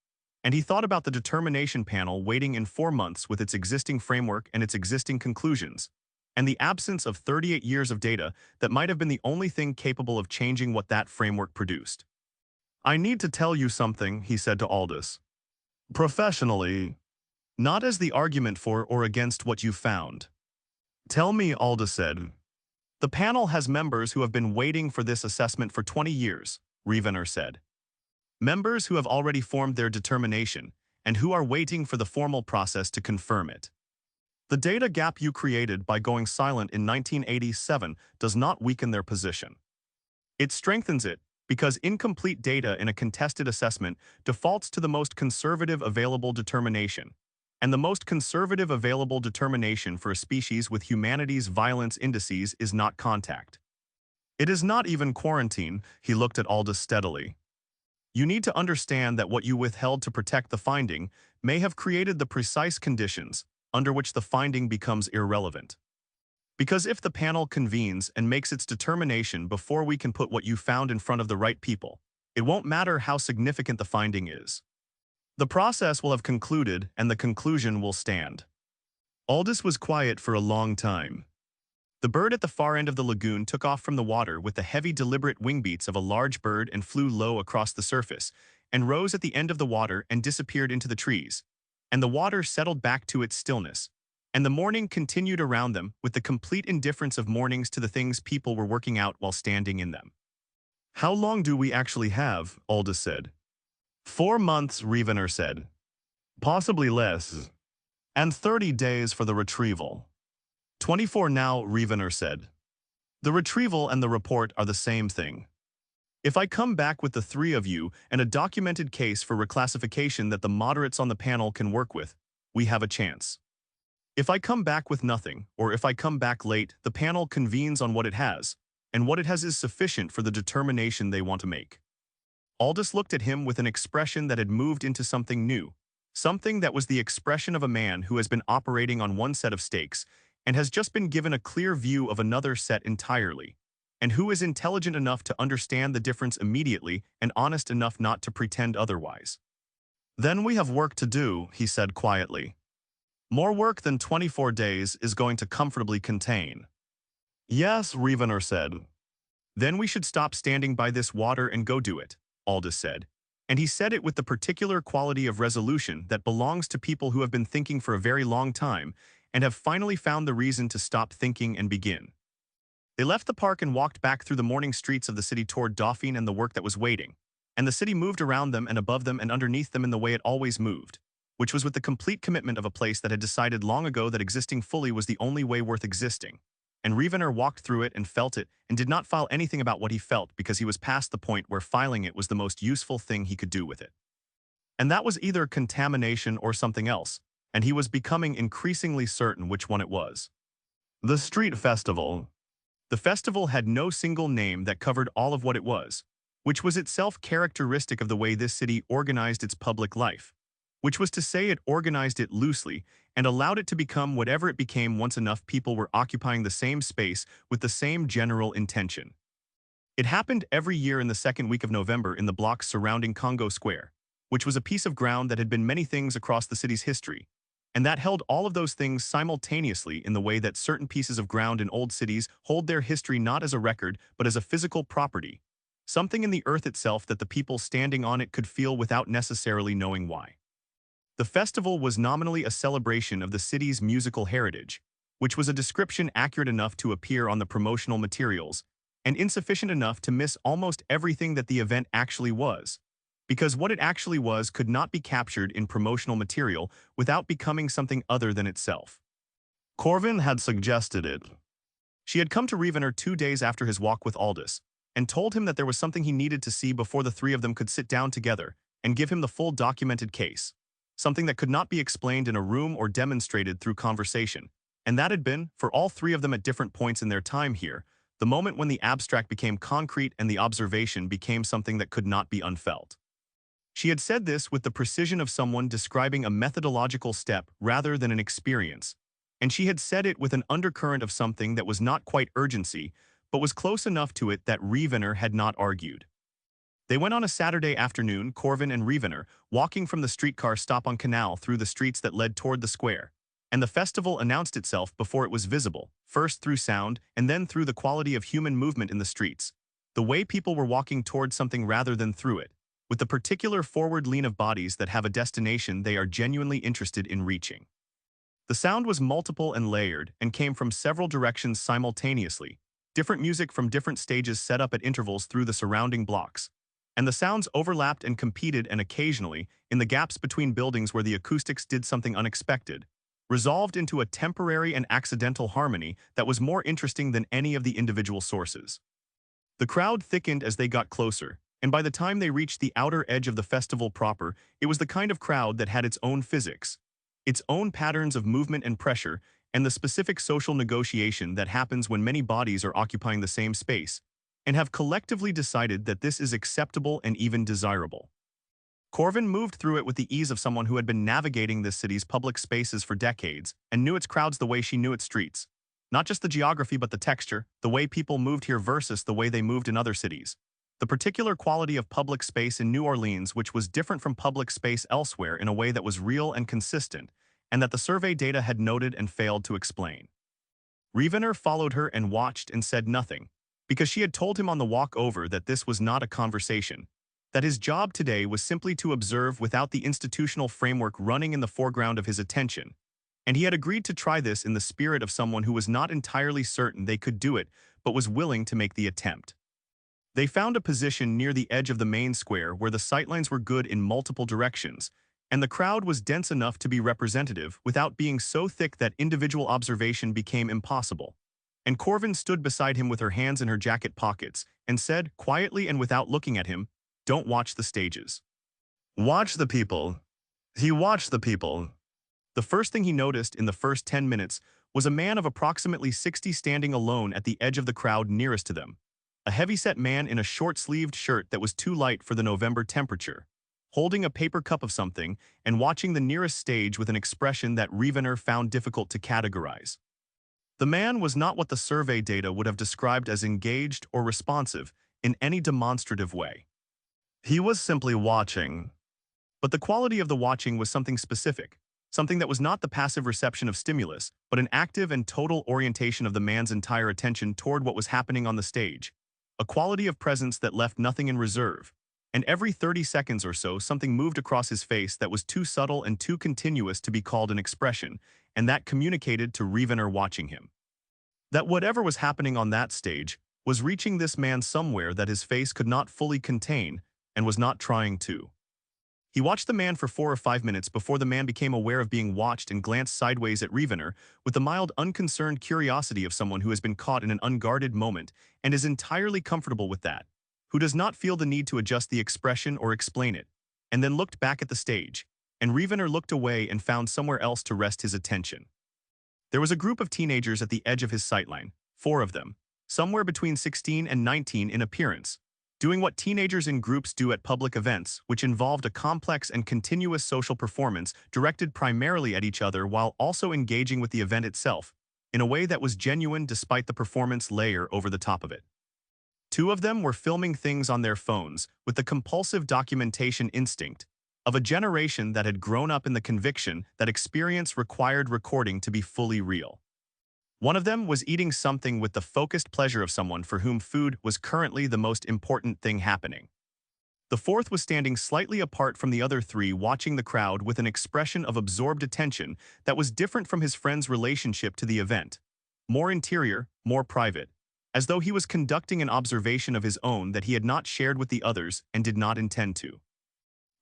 And he thought about the determination panel waiting in 4 months with its existing framework and its existing conclusions, and the absence of 38 years of data that might have been the only thing capable of changing what that framework produced. I need to tell you something, he said to Aldous. Professionally, not as the argument for or against what you found. Tell me, Aldous said. The panel has members who have been waiting for this assessment for 20 years, Rievenor said. Members who have already formed their determination, and who are waiting for the formal process to confirm it. The data gap you created by going silent in 1987 does not weaken their position. It strengthens it, because incomplete data in a contested assessment defaults to the most conservative available determination, and the most conservative available determination for a species with humanity's violence indices is not contact. It is not even quarantine, he looked at Aldous steadily. You need to understand that what you withheld to protect the finding may have created the precise conditions under which the finding becomes irrelevant. Because if the panel convenes and makes its determination before we can put what you found in front of the right people, it won't matter how significant the finding is. The process will have concluded and the conclusion will stand. Aldous was quiet for a long time. The bird at the far end of the lagoon took off from the water with the heavy, deliberate wing beats of a large bird and flew low across the surface, and rose at the end of the water and disappeared into the trees. And the water settled back to its stillness, and the morning continued around them with the complete indifference of mornings to the things people were working out while standing in them. How long do we actually have? Aldous said. 4 months, Rievenor said. Possibly less. And 30 days for the retrieval. 24 now, Rievenor said. The retrieval and the report are the same thing. If I come back with the 3 of you and a documented case for reclassification that the moderates on the panel can work with, we have a chance. If I come back with nothing, or if I come back late, the panel convenes on what it has, and what it has is sufficient for the determination they want to make. Aldous looked at him with an expression that had moved into something new, something that was the expression of a man who has been operating on one set of stakes and has just been given a clear view of another set entirely, and who is intelligent enough to understand the difference immediately and honest enough not to pretend otherwise. Then we have work to do, he said quietly. More work than 24 days is going to comfortably contain. Yes, Rievenor said. Then we should stop standing by this water and go do it, Aldous said, and he said it with the particular quality of resolution that belongs to people who have been thinking for a very long time and have finally found the reason to stop thinking and begin. They left the park and walked back through the morning streets of the city toward Dauphine and the work that was waiting, and the city moved around them and above them and underneath them in the way it always moved, which was with the complete commitment of a place that had decided long ago that existing fully was the only way worth existing. And Rievenor walked through it and felt it and did not file anything about what he felt because he was past the point where filing it was the most useful thing he could do with it. And that was either contamination or something else, and he was becoming increasingly certain which one it was. The Street Festival. The festival had no single name that covered all of what it was, which was itself characteristic of the way this city organized its public life, which was to say it organized it loosely and allowed it to become whatever it became once enough people were occupying the same space with the same general intention. It happened every year in the second week of November in the blocks surrounding Congo Square, which was a piece of ground that had been many things across the city's history, and that held all of those things simultaneously in the way that certain pieces of ground in old cities hold their history not as a record but as a physical property, something in the earth itself that the people standing on it could feel without necessarily knowing why. The festival was nominally a celebration of the city's musical heritage, which was a description accurate enough to appear on the promotional materials, and insufficient enough to miss almost everything that the event actually was, because what it actually was could not be captured in promotional material without becoming something other than itself. Corvin had suggested it. She had come to Rievenor 2 days after his walk with Aldous, and told him that there was something he needed to see before the three of them could sit down together and give him the full documented case, something that could not be explained in a room or demonstrated through conversation, and that had been, for all three of them at different points in their time here, the moment when the abstract became concrete and the observation became something that could not be unfelt. She had said this with the precision of someone describing a methodological step rather than an experience, and she had said it with an undercurrent of something that was not quite urgency, but was close enough to it that Rievenor had not argued. They went on a Saturday afternoon, Corvin and Rievenor, walking from the streetcar stop on Canal through the streets that led toward the square, and the festival announced itself before it was visible, first through sound and then through the quality of human movement in the streets, the way people were walking toward something rather than through it, with the particular forward lean of bodies that have a destination they are genuinely interested in reaching. The sound was multiple and layered and came from several directions simultaneously, different music from different stages set up at intervals through the surrounding blocks, and the sounds overlapped and competed and occasionally, in the gaps between buildings where the acoustics did something unexpected, resolved into a temporary and accidental harmony that was more interesting than any of the individual sources. The crowd thickened as they got closer, and by the time they reached the outer edge of the festival proper, it was the kind of crowd that had its own physics, its own patterns of movement and pressure, and the specific social negotiation that happens when many bodies are occupying the same space, and have collectively decided that this is acceptable and even desirable. Corvin moved through it with the ease of someone who had been navigating this city's public spaces for decades and knew its crowds the way she knew its streets. Not just the geography but the texture, the way people moved here versus the way they moved in other cities. The particular quality of public space in New Orleans which was different from public space elsewhere in a way that was real and consistent, and that the survey data had noted and failed to explain. Rievenor followed her and watched and said nothing, because she had told him on the walk over that this was not a conversation, that his job today was simply to observe without the institutional framework running in the foreground of his attention, and he had agreed to try this in the spirit of someone who was not entirely certain they could do it but was willing to make the attempt. They found a position near the edge of the main square where the sightlines were good in multiple directions, and the crowd was dense enough to be representative without being so thick that individual observation became impossible. And Corvin stood beside him with her hands in her jacket pockets and said, quietly and without looking at him, "Don't watch the stages. Watch the people." He watched the people. The first thing he noticed in the first 10 minutes was a man of approximately 60 standing alone at the edge of the crowd nearest to them, a heavy-set man in a short-sleeved shirt that was too light for the November temperature, holding a paper cup of something and watching the nearest stage with an expression that Rievenor found difficult to categorize. The man was not what the survey data would have described as engaged or responsive in any demonstrative way. He was simply watching. But the quality of the watching was something specific, something that was not the passive reception of stimulus, but an active and total orientation of the man's entire attention toward what was happening on the stage, a quality of presence that left nothing in reserve, and every 30 seconds or so something moved across his face that was too subtle and too continuous to be called an expression, and that communicated to Rievenor watching him that whatever was happening on that stage was reaching this man somewhere that his face could not fully contain and was not trying to. He watched the man for 4 or 5 minutes before the man became aware of being watched and glanced sideways at Rievenor with the mild, unconcerned curiosity of someone who has been caught in an unguarded moment and is entirely comfortable with that, who does not feel the need to adjust the expression or explain it, and then looked back at the stage, and Rievenor looked away and found somewhere else to rest his attention. There was a group of teenagers at the edge of his sightline, 4 of them, somewhere between 16 and 19 in appearance, doing what teenagers in groups do at public events, which involved a complex and continuous social performance directed primarily at each other while also engaging with the event itself, in a way that was genuine despite the performance layer over the top of it. 2 of them were filming things on their phones with the compulsive documentation instinct of a generation that had grown up in the conviction that experience required recording to be fully real. One of them was eating something with the focused pleasure of someone for whom food was currently the most important thing happening. The 4th was standing slightly apart from the other 3 watching the crowd with an expression of absorbed attention that was different from his friend's relationship to the event. More interior, more private, as though he was conducting an observation of his own that he had not shared with the others and did not intend to.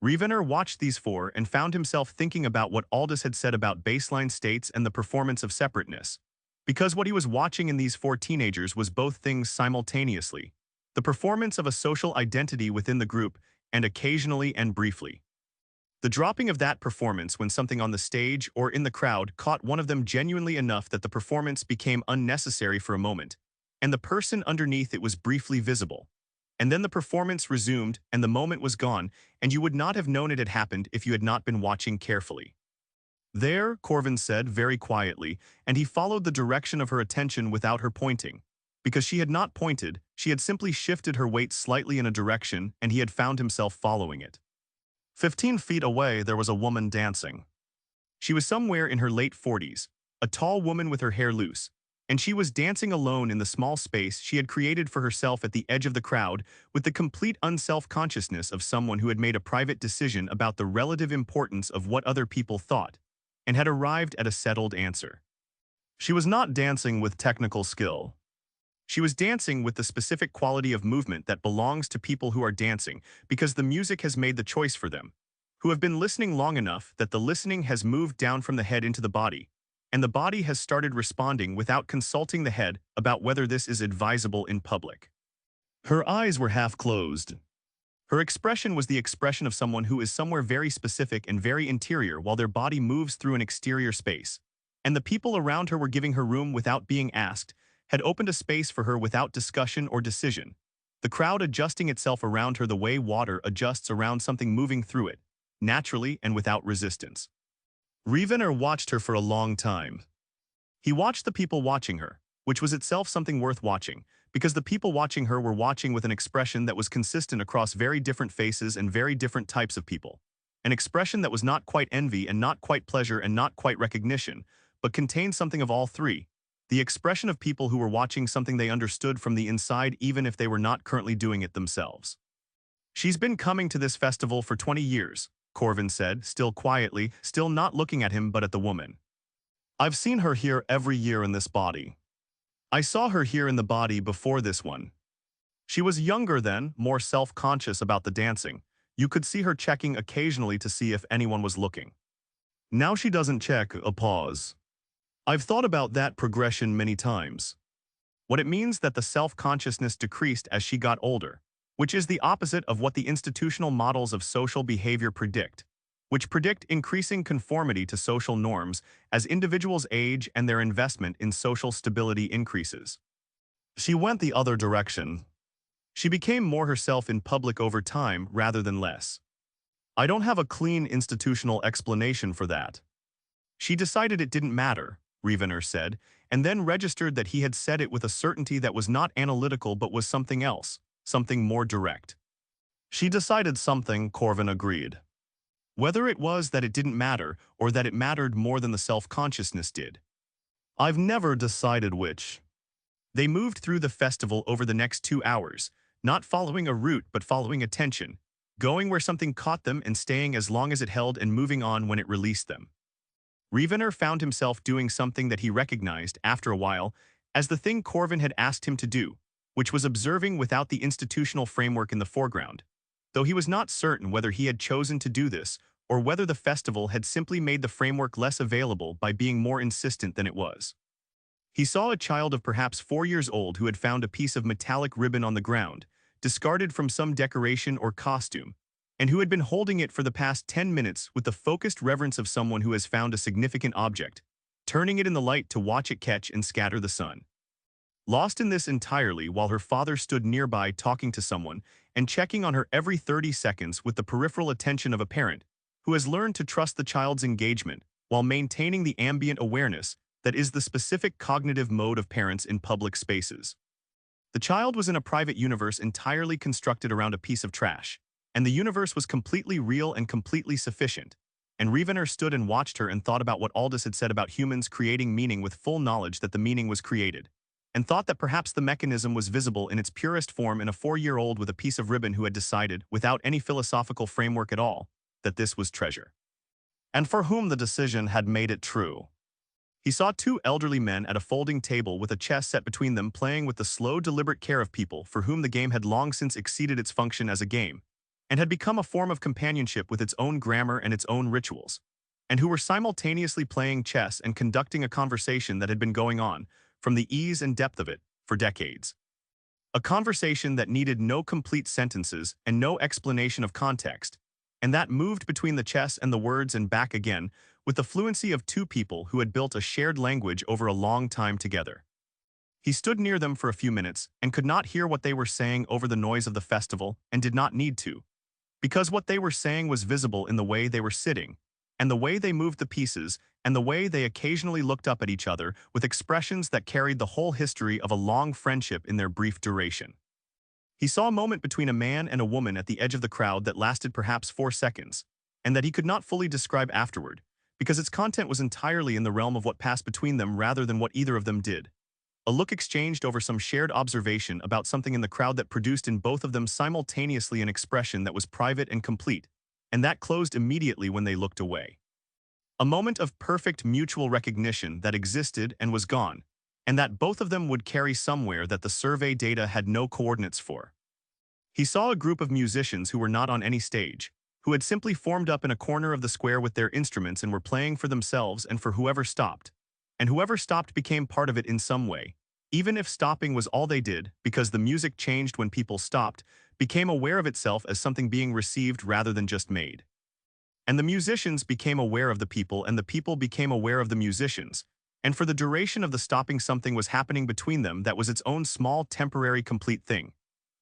Rievenor watched these 4 and found himself thinking about what Aldous had said about baseline states and the performance of separateness. Because what he was watching in these 4 teenagers was both things simultaneously, the performance of a social identity within the group and occasionally and briefly. The dropping of that performance when something on the stage or in the crowd caught one of them genuinely enough that the performance became unnecessary for a moment, and the person underneath it was briefly visible. And then the performance resumed and the moment was gone, and you would not have known it had happened if you had not been watching carefully. "There," Corvin said very quietly, and he followed the direction of her attention without her pointing. Because she had not pointed, she had simply shifted her weight slightly in a direction, and he had found himself following it. 15 feet away, there was a woman dancing. She was somewhere in her late 40s, a tall woman with her hair loose, and she was dancing alone in the small space she had created for herself at the edge of the crowd with the complete unself-consciousness of someone who had made a private decision about the relative importance of what other people thought, and had arrived at a settled answer. She was not dancing with technical skill. She was dancing with the specific quality of movement that belongs to people who are dancing because the music has made the choice for them, who have been listening long enough that the listening has moved down from the head into the body, and the body has started responding without consulting the head about whether this is advisable in public. Her eyes were half closed. Her expression was the expression of someone who is somewhere very specific and very interior while their body moves through an exterior space. And the people around her were giving her room without being asked, had opened a space for her without discussion or decision. The crowd adjusting itself around her the way water adjusts around something moving through it, naturally and without resistance. Rievenor watched her for a long time. He watched the people watching her, which was itself something worth watching, because the people watching her were watching with an expression that was consistent across very different faces and very different types of people. An expression that was not quite envy and not quite pleasure and not quite recognition, but contained something of all 3. The expression of people who were watching something they understood from the inside even if they were not currently doing it themselves. "She's been coming to this festival for 20 years, Corvin said, still quietly, still not looking at him but at the woman. "I've seen her here every year in this body. I saw her here in the body before this one. She was younger then, more self-conscious about the dancing. You could see her checking occasionally to see if anyone was looking. Now she doesn't check." A pause. "I've thought about that progression many times. What it means that the self-consciousness decreased as she got older, which is the opposite of what the institutional models of social behavior predict, which predict increasing conformity to social norms as individuals age and their investment in social stability increases. She went the other direction. She became more herself in public over time rather than less. I don't have a clean institutional explanation for that. She decided it didn't matter," Rievenor said, and then registered that he had said it with a certainty that was not analytical but was something else, something more direct. "She decided something," Corvin agreed. "Whether it was that it didn't matter or that it mattered more than the self-consciousness did. I've never decided which." They moved through the festival over the next 2 hours, not following a route but following attention, going where something caught them and staying as long as it held and moving on when it released them. Rievenor found himself doing something that he recognized, after a while, as the thing Corvin had asked him to do, which was observing without the institutional framework in the foreground, though he was not certain whether he had chosen to do this or whether the festival had simply made the framework less available by being more insistent than it was. He saw a child of perhaps 4 years old who had found a piece of metallic ribbon on the ground, discarded from some decoration or costume, and who had been holding it for the past 10 minutes with the focused reverence of someone who has found a significant object, turning it in the light to watch it catch and scatter the sun. Lost in this entirely while her father stood nearby talking to someone and checking on her every 30 seconds with the peripheral attention of a parent who has learned to trust the child's engagement while maintaining the ambient awareness that is the specific cognitive mode of parents in public spaces. The child was in a private universe entirely constructed around a piece of trash, and the universe was completely real and completely sufficient. And Rievenor stood and watched her and thought about what Aldous had said about humans creating meaning with full knowledge that the meaning was created, and thought that perhaps the mechanism was visible in its purest form in a 4-year-old with a piece of ribbon who had decided, without any philosophical framework at all, that this was treasure. And for whom the decision had made it true. He saw 2 elderly men at a folding table with a chess set between them playing with the slow, deliberate care of people for whom the game had long since exceeded its function as a game, and had become a form of companionship with its own grammar and its own rituals, and who were simultaneously playing chess and conducting a conversation that had been going on, from the ease and depth of it, for decades. A conversation that needed no complete sentences and no explanation of context, and that moved between the chess and the words and back again with the fluency of 2 people who had built a shared language over a long time together. He stood near them for a few minutes and could not hear what they were saying over the noise of the festival and did not need to, because what they were saying was visible in the way they were sitting, and the way they moved the pieces, and the way they occasionally looked up at each other with expressions that carried the whole history of a long friendship in their brief duration. He saw a moment between a man and a woman at the edge of the crowd that lasted perhaps 4 seconds, and that he could not fully describe afterward, because its content was entirely in the realm of what passed between them rather than what either of them did. A look exchanged over some shared observation about something in the crowd that produced in both of them simultaneously an expression that was private and complete, and that closed immediately when they looked away. A moment of perfect mutual recognition that existed and was gone, and that both of them would carry somewhere that the survey data had no coordinates for. He saw a group of musicians who were not on any stage, who had simply formed up in a corner of the square with their instruments and were playing for themselves and for whoever stopped, and whoever stopped became part of it in some way, even if stopping was all they did, because the music changed when people stopped, became aware of itself as something being received rather than just made. And the musicians became aware of the people and the people became aware of the musicians, and for the duration of the stopping something was happening between them that was its own small temporary complete thing.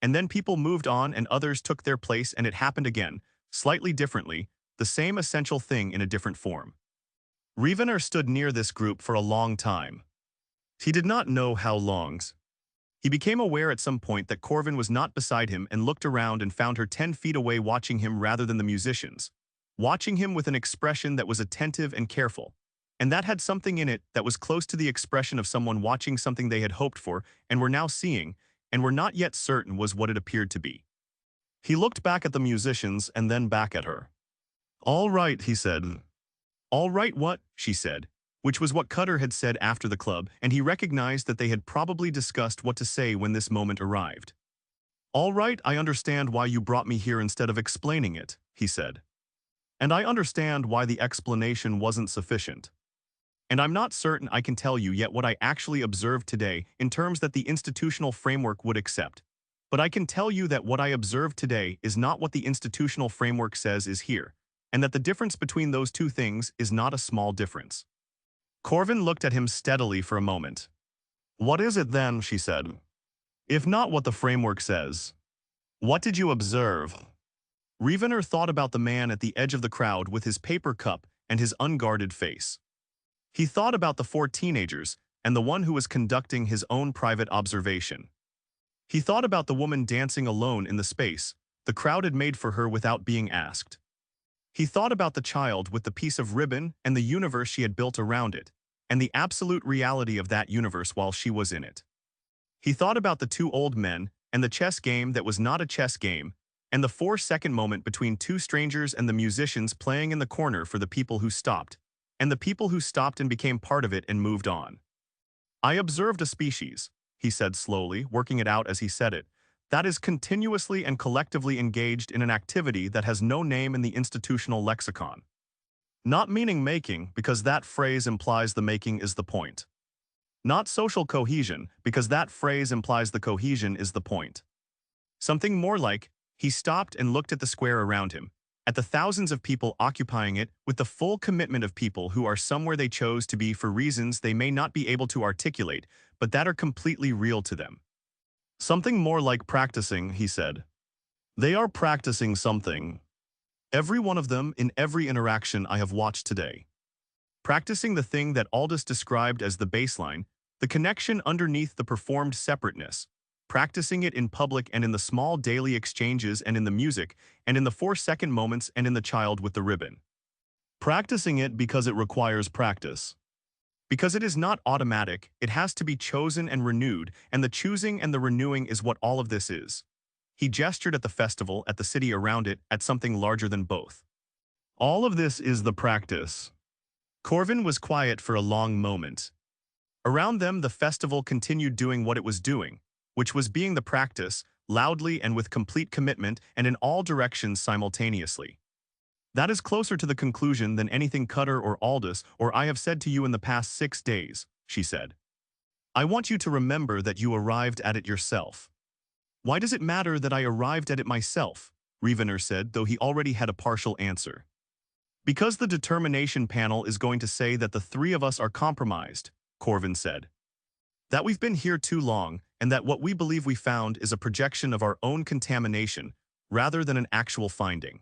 And then people moved on and others took their place and it happened again, slightly differently, the same essential thing in a different form. Rievenor stood near this group for a long time. He did not know how long. He became aware at some point that Corvin was not beside him and looked around and found her 10 feet away watching him rather than the musicians, watching him with an expression that was attentive and careful, and that had something in it that was close to the expression of someone watching something they had hoped for and were now seeing, and were not yet certain was what it appeared to be. He looked back at the musicians and then back at her. "All right," he said. "All right what?" she said, which was what Cutter had said after the club, and he recognized that they had probably discussed what to say when this moment arrived. "All right, I understand why you brought me here instead of explaining it," he said. "And I understand why the explanation wasn't sufficient. And I'm not certain I can tell you yet what I actually observed today in terms that the institutional framework would accept. But I can tell you that what I observed today is not what the institutional framework says is here, and that the difference between those 2 things is not a small difference." Corvin looked at him steadily for a moment. "What is it then?" she said. "If not what the framework says. What did you observe?" Rievenor thought about the man at the edge of the crowd with his paper cup and his unguarded face. He thought about the 4 teenagers and the one who was conducting his own private observation. He thought about the woman dancing alone in the space the crowd had made for her without being asked. He thought about the child with the piece of ribbon and the universe she had built around it, and the absolute reality of that universe while she was in it. He thought about the 2 old men and the chess game that was not a chess game, and the 4-second moment between 2 strangers and the musicians playing in the corner for the people who stopped, and the people who stopped and became part of it and moved on. "I observed a species," he said slowly, working it out as he said it, That is continuously and collectively engaged in an activity that has no name in the institutional lexicon. Not meaning making, because that phrase implies the making is the point. Not social cohesion, because that phrase implies the cohesion is the point. Something more like, he stopped and looked at the square around him, at the thousands of people occupying it with the full commitment of people who are somewhere they chose to be for reasons they may not be able to articulate, but that are completely real to them. Something more like practicing, he said. They are practicing something. Every one of them in every interaction I have watched today. Practicing the thing that Aldous described as the baseline, the connection underneath the performed separateness. Practicing it in public and in the small daily exchanges and in the music and in the 4-second moments and in the child with the ribbon. Practicing it because it requires practice. Because it is not automatic, it has to be chosen and renewed, and the choosing and the renewing is what all of this is. He gestured at the festival, at the city around it, at something larger than both. All of this is the practice. Corvin was quiet for a long moment. Around them, the festival continued doing what it was doing, which was being the practice, loudly and with complete commitment and in all directions simultaneously. That is closer to the conclusion than anything Cutter or Aldous or I have said to you in the past 6 days, she said. I want you to remember that you arrived at it yourself. Why does it matter that I arrived at it myself? Rievenor said, though he already had a partial answer. Because the determination panel is going to say that the three of us are compromised, Corvin said. That we've been here too long, and that what we believe we found is a projection of our own contamination, rather than an actual finding.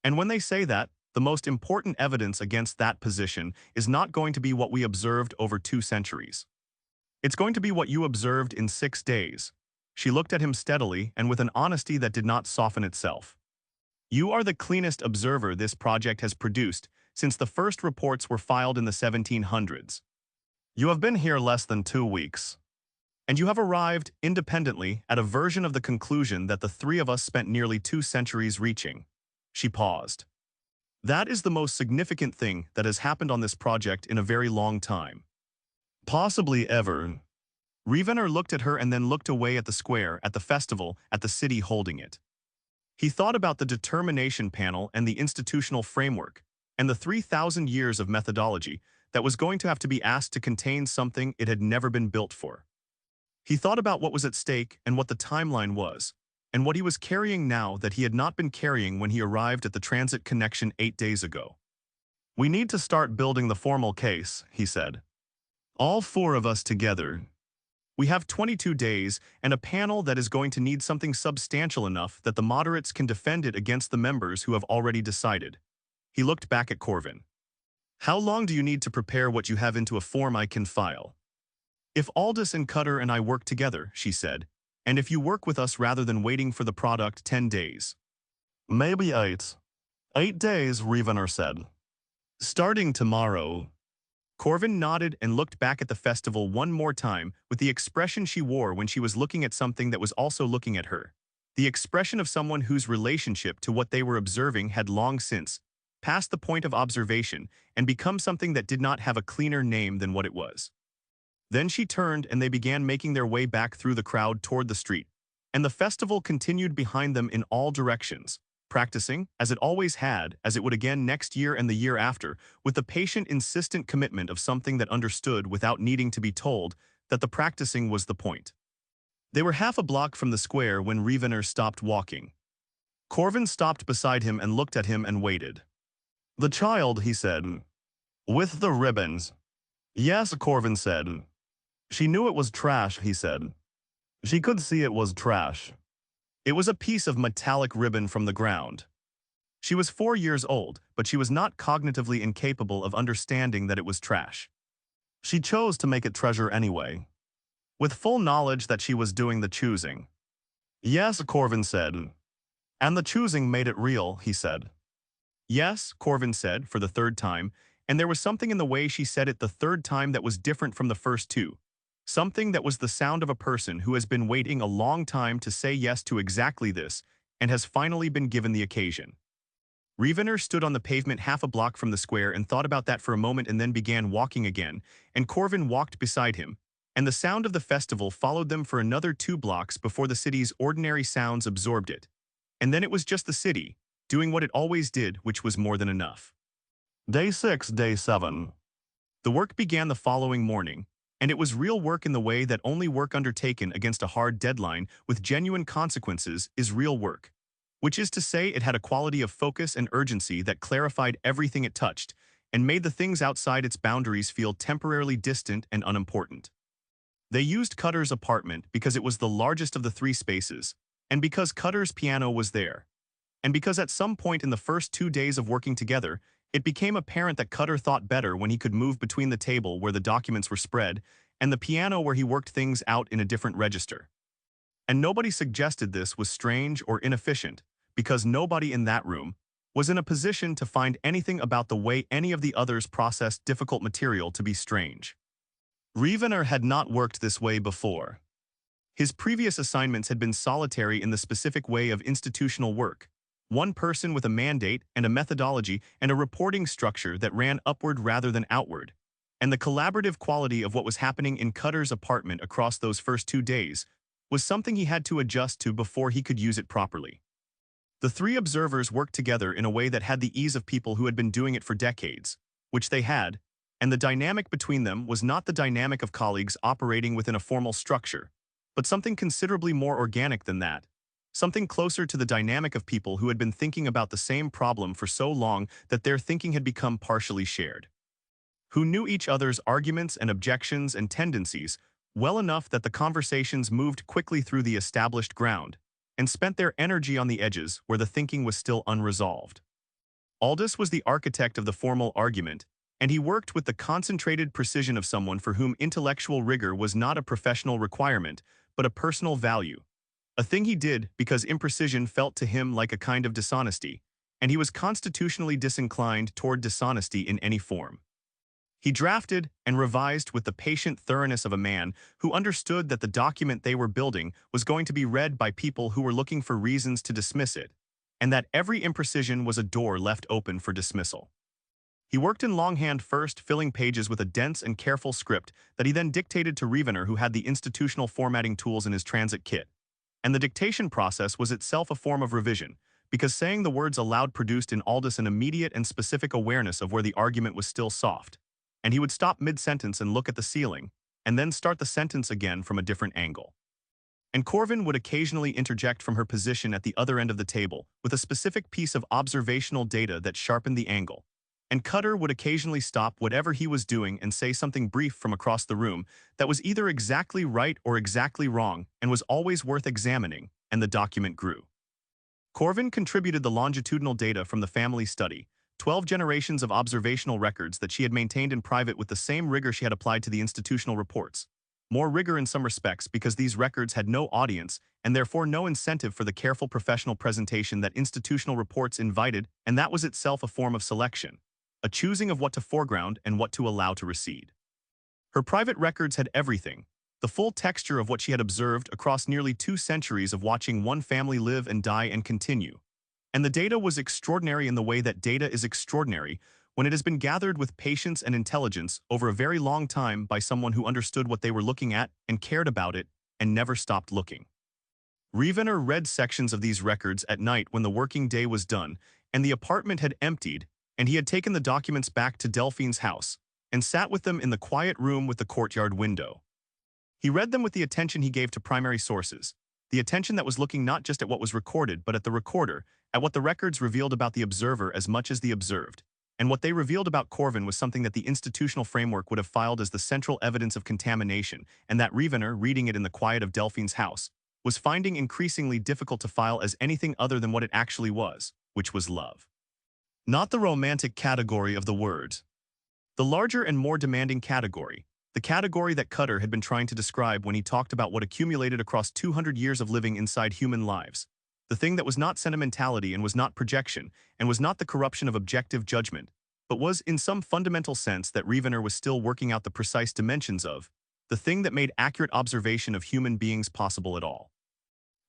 And when they say that, the most important evidence against that position is not going to be what we observed over 2 centuries. It's going to be what you observed in 6 days. She looked at him steadily and with an honesty that did not soften itself. You are the cleanest observer this project has produced since the first reports were filed in the 1700s. You have been here less than 2 weeks. And you have arrived, independently, at a version of the conclusion that the three of us spent nearly 2 centuries reaching. She paused. That is the most significant thing that has happened on this project in a very long time. Possibly ever. Rievenor looked at her and then looked away at the square, at the festival, at the city holding it. He thought about the determination panel and the institutional framework, and the 3,000 years of methodology that was going to have to be asked to contain something it had never been built for. He thought about what was at stake and what the timeline was, and what he was carrying now that he had not been carrying when he arrived at the transit connection 8 days ago. We need to start building the formal case, he said. All 4 of us together. We have 22 days and a panel that is going to need something substantial enough that the moderates can defend it against the members who have already decided. He looked back at Corvin. How long do you need to prepare what you have into a form I can file? If Aldous and Cutter and I work together, she said, and if you work with us rather than waiting for the product 10 days. Maybe 8. 8 days, Rievenor said. Starting tomorrow. Corvin nodded and looked back at the festival one more time with the expression she wore when she was looking at something that was also looking at her. The expression of someone whose relationship to what they were observing had long since passed the point of observation and become something that did not have a cleaner name than what it was. Then she turned and they began making their way back through the crowd toward the street, and the festival continued behind them in all directions, practicing, as it always had, as it would again next year and the year after, with the patient, insistent commitment of something that understood without needing to be told that the practicing was the point. They were half a block from the square when Rievenor stopped walking. Corvin stopped beside him and looked at him and waited. The child, he said. With the ribbons. Yes, Corvin said. She knew it was trash, he said. She could see it was trash. It was a piece of metallic ribbon from the ground. She was 4 years old, but she was not cognitively incapable of understanding that it was trash. She chose to make it treasure anyway, with full knowledge that she was doing the choosing. Yes, Corvin said. And the choosing made it real, he said. Yes, Corvin said, for the 3rd time, and there was something in the way she said it the 3rd time that was different from the first 2. Something that was the sound of a person who has been waiting a long time to say yes to exactly this, and has finally been given the occasion. Rievenor stood on the pavement half a block from the square and thought about that for a moment and then began walking again, and Corvin walked beside him, and the sound of the festival followed them for another 2 blocks before the city's ordinary sounds absorbed it. And then it was just the city, doing what it always did, which was more than enough. Day 6, Day 7. The work began the following morning, and it was real work in the way that only work undertaken against a hard deadline with genuine consequences is real work. Which is to say, it had a quality of focus and urgency that clarified everything it touched and made the things outside its boundaries feel temporarily distant and unimportant. They used Cutter's apartment because it was the largest of the 3 spaces, and because Cutter's piano was there, and because at some point in the first 2 days of working together, it became apparent that Cutter thought better when he could move between the table where the documents were spread and the piano where he worked things out in a different register. And nobody suggested this was strange or inefficient, because nobody in that room was in a position to find anything about the way any of the others processed difficult material to be strange. Rievenor had not worked this way before. His previous assignments had been solitary in the specific way of institutional work, one person with a mandate and a methodology and a reporting structure that ran upward rather than outward, and the collaborative quality of what was happening in Cutter's apartment across those first 2 days was something he had to adjust to before he could use it properly. The 3 observers worked together in a way that had the ease of people who had been doing it for decades, which they had, and the dynamic between them was not the dynamic of colleagues operating within a formal structure, but something considerably more organic than that, something closer to the dynamic of people who had been thinking about the same problem for so long that their thinking had become partially shared, who knew each other's arguments and objections and tendencies well enough that the conversations moved quickly through the established ground, and spent their energy on the edges where the thinking was still unresolved. Aldous was the architect of the formal argument, and he worked with the concentrated precision of someone for whom intellectual rigor was not a professional requirement, but a personal value. A thing he did because imprecision felt to him like a kind of dishonesty, and he was constitutionally disinclined toward dishonesty in any form. He drafted and revised with the patient thoroughness of a man who understood that the document they were building was going to be read by people who were looking for reasons to dismiss it, and that every imprecision was a door left open for dismissal. He worked in longhand first, filling pages with a dense and careful script that he then dictated to Rievenor, who had the institutional formatting tools in his transit kit. And the dictation process was itself a form of revision, because saying the words aloud produced in Aldous an immediate and specific awareness of where the argument was still soft, and he would stop mid-sentence and look at the ceiling, and then start the sentence again from a different angle. And Corvin would occasionally interject from her position at the other end of the table with a specific piece of observational data that sharpened the angle, and Cutter would occasionally stop whatever he was doing and say something brief from across the room that was either exactly right or exactly wrong and was always worth examining, and the document grew. Corvin contributed the longitudinal data from the family study, 12 generations of observational records that she had maintained in private with the same rigor she had applied to the institutional reports. More rigor in some respects because these records had no audience and therefore no incentive for the careful professional presentation that institutional reports invited, and that was itself a form of selection, a choosing of what to foreground and what to allow to recede. Her private records had everything, the full texture of what she had observed across nearly 2 centuries of watching one family live and die and continue. And the data was extraordinary in the way that data is extraordinary when it has been gathered with patience and intelligence over a very long time by someone who understood what they were looking at and cared about it and never stopped looking. Rievenor read sections of these records at night when the working day was done and the apartment had emptied, and he had taken the documents back to Delphine's house and sat with them in the quiet room with the courtyard window. He read them with the attention he gave to primary sources, the attention that was looking not just at what was recorded but at the recorder, at what the records revealed about the observer as much as the observed, and what they revealed about Corvin was something that the institutional framework would have filed as the central evidence of contamination, and that Rievenor, reading it in the quiet of Delphine's house, was finding increasingly difficult to file as anything other than what it actually was, which was love. Not the romantic category of the word. The larger and more demanding category, the category that Cutter had been trying to describe when he talked about what accumulated across 200 years of living inside human lives. The thing that was not sentimentality and was not projection, and was not the corruption of objective judgment, but was in some fundamental sense that Rievenor was still working out the precise dimensions of, the thing that made accurate observation of human beings possible at all.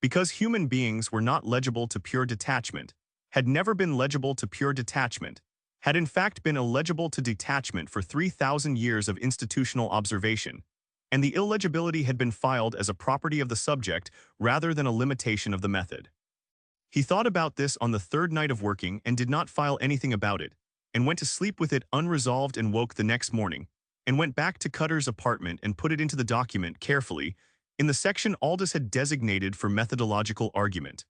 Because human beings were not legible to pure detachment, had never been legible to pure detachment, had in fact been illegible to detachment for 3,000 years of institutional observation, and the illegibility had been filed as a property of the subject rather than a limitation of the method. He thought about this on the third night of working and did not file anything about it, and went to sleep with it unresolved and woke the next morning, and went back to Cutter's apartment and put it into the document carefully in the section Aldous had designated for methodological argument.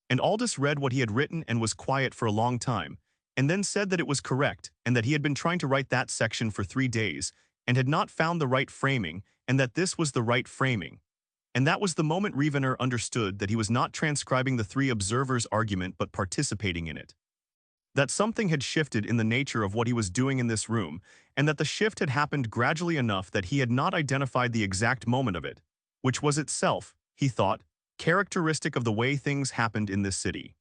And Aldous read what he had written and was quiet for a long time, and then said that it was correct and that he had been trying to write that section for 3 days and had not found the right framing, and that this was the right framing. And that was the moment Rievenor understood that he was not transcribing the 3 observers' argument but participating in it. That something had shifted in the nature of what he was doing in this room, and that the shift had happened gradually enough that he had not identified the exact moment of it, which was itself, he thought, characteristic of the way things happened in this city.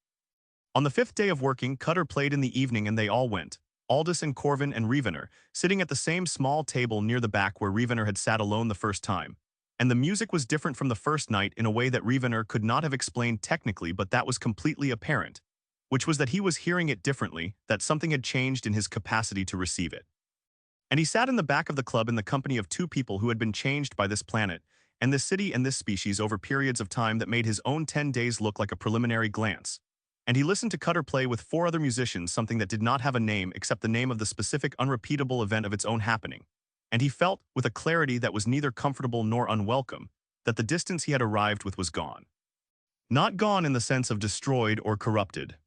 On the 5th day of working, Cutter played in the evening and they all went, Aldous and Corvin and Rievenor, sitting at the same small table near the back where Rievenor had sat alone the first time. And the music was different from the first night in a way that Rievenor could not have explained technically, but that was completely apparent, which was that he was hearing it differently, that something had changed in his capacity to receive it. And he sat in the back of the club in the company of 2 people who had been changed by this planet and this city and this species over periods of time that made his own 10 days look like a preliminary glance. And he listened to Cutter play with 4 other musicians something that did not have a name except the name of the specific unrepeatable event of its own happening. And he felt, with a clarity that was neither comfortable nor unwelcome, that the distance he had arrived with was gone. Not gone in the sense of destroyed or corrupted.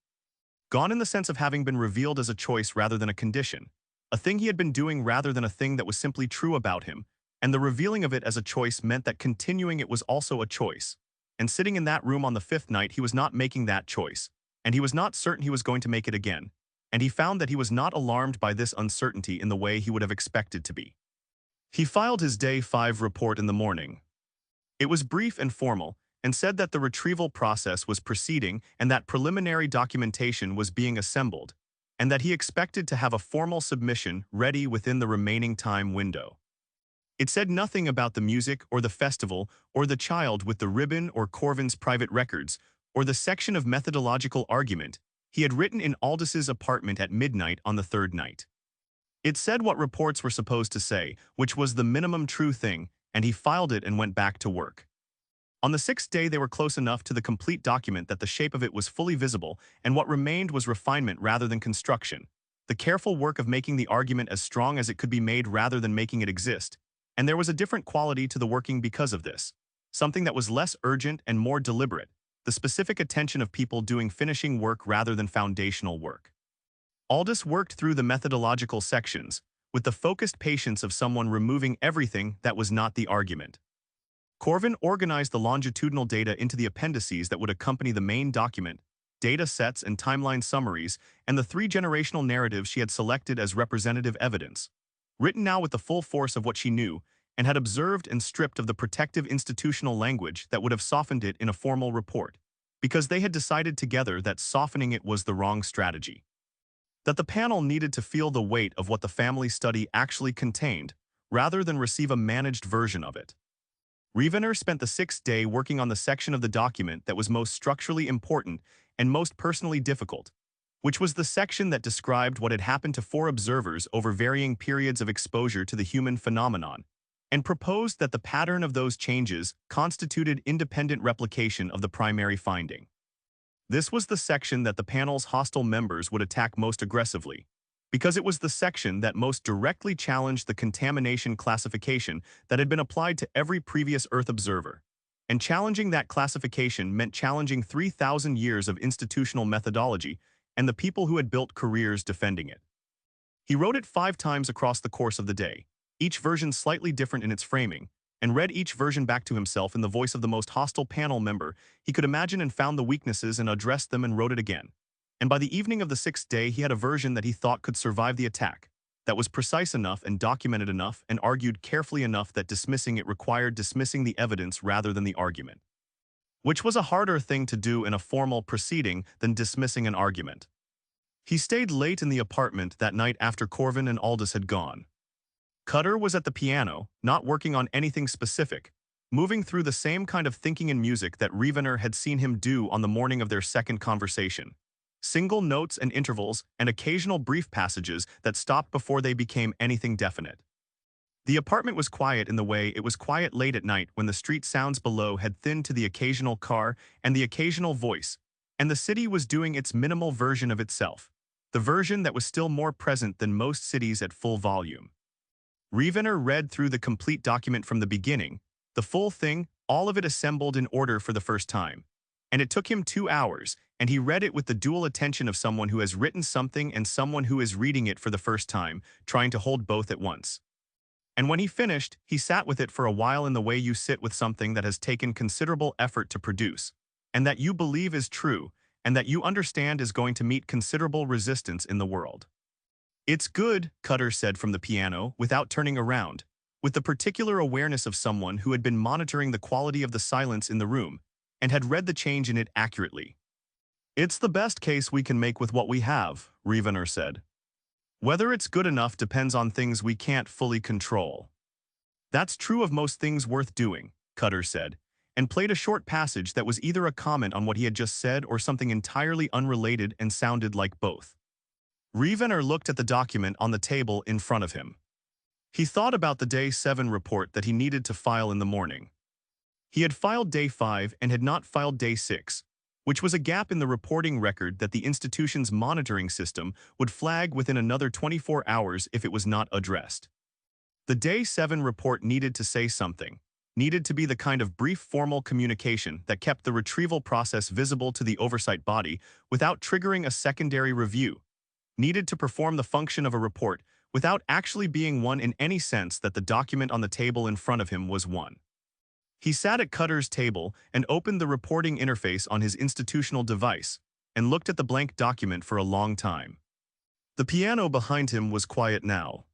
Gone in the sense of having been revealed as a choice rather than a condition, a thing he had been doing rather than a thing that was simply true about him, and the revealing of it as a choice meant that continuing it was also a choice. And sitting in that room on the 5th night, he was not making that choice, and he was not certain he was going to make it again, and he found that he was not alarmed by this uncertainty in the way he would have expected to be. He filed his Day 5 report in the morning. It was brief and formal, and said that the retrieval process was proceeding and that preliminary documentation was being assembled, and that he expected to have a formal submission ready within the remaining time window. It said nothing about the music or the festival or the child with the ribbon or Corvin's private records or the section of methodological argument he had written in Aldous's apartment at midnight on the 3rd night. It said what reports were supposed to say, which was the minimum true thing, and he filed it and went back to work. On the 6th day they were close enough to the complete document that the shape of it was fully visible, and what remained was refinement rather than construction, the careful work of making the argument as strong as it could be made rather than making it exist, and there was a different quality to the working because of this, something that was less urgent and more deliberate, the specific attention of people doing finishing work rather than foundational work. Aldous worked through the methodological sections, with the focused patience of someone removing everything that was not the argument. Corvin organized the longitudinal data into the appendices that would accompany the main document, data sets and timeline summaries, and the 3 generational narratives she had selected as representative evidence, written now with the full force of what she knew, and had observed and stripped of the protective institutional language that would have softened it in a formal report, because they had decided together that softening it was the wrong strategy. That the panel needed to feel the weight of what the family study actually contained, rather than receive a managed version of it. Rievenor spent the 6th day working on the section of the document that was most structurally important and most personally difficult, which was the section that described what had happened to 4 observers over varying periods of exposure to the human phenomenon, and proposed that the pattern of those changes constituted independent replication of the primary finding. This was the section that the panel's hostile members would attack most aggressively, because it was the section that most directly challenged the contamination classification that had been applied to every previous Earth observer. And challenging that classification meant challenging 3,000 years of institutional methodology and the people who had built careers defending it. He wrote it 5 times across the course of the day, each version slightly different in its framing, and read each version back to himself in the voice of the most hostile panel member he could imagine, and found the weaknesses and addressed them and wrote it again. And by the evening of the 6th day he had a version that he thought could survive the attack, that was precise enough and documented enough and argued carefully enough that dismissing it required dismissing the evidence rather than the argument. Which was a harder thing to do in a formal proceeding than dismissing an argument. He stayed late in the apartment that night after Corvin and Aldous had gone. Cutter was at the piano, not working on anything specific, moving through the same kind of thinking and music that Rievenor had seen him do on the morning of their second conversation. Single notes and intervals and occasional brief passages that stopped before they became anything definite. The apartment was quiet in the way it was quiet late at night when the street sounds below had thinned to the occasional car and the occasional voice, and the city was doing its minimal version of itself, the version that was still more present than most cities at full volume. Rievenor read through the complete document from the beginning, the full thing, all of it assembled in order for the first time. And it took him 2 hours, and he read it with the dual attention of someone who has written something and someone who is reading it for the first time, trying to hold both at once. And when he finished, he sat with it for a while in the way you sit with something that has taken considerable effort to produce, and that you believe is true, and that you understand is going to meet considerable resistance in the world. "It's good," Cutter said from the piano, without turning around, with the particular awareness of someone who had been monitoring the quality of the silence in the room, and had read the change in it accurately. "It's the best case we can make with what we have," Rievenor said. "Whether it's good enough depends on things we can't fully control." "That's true of most things worth doing," Cutter said, and played a short passage that was either a comment on what he had just said or something entirely unrelated and sounded like both. Rievenor looked at the document on the table in front of him. He thought about the Day 7 report that he needed to file in the morning. He had filed Day 5 and had not filed Day 6, which was a gap in the reporting record that the institution's monitoring system would flag within another 24 hours if it was not addressed. The Day 7 report needed to say something, needed to be the kind of brief formal communication that kept the retrieval process visible to the oversight body without triggering a secondary review, needed to perform the function of a report without actually being one in any sense that the document on the table in front of him was one. He sat at Cutter's table and opened the reporting interface on his institutional device and looked at the blank document for a long time. The piano behind him was quiet now.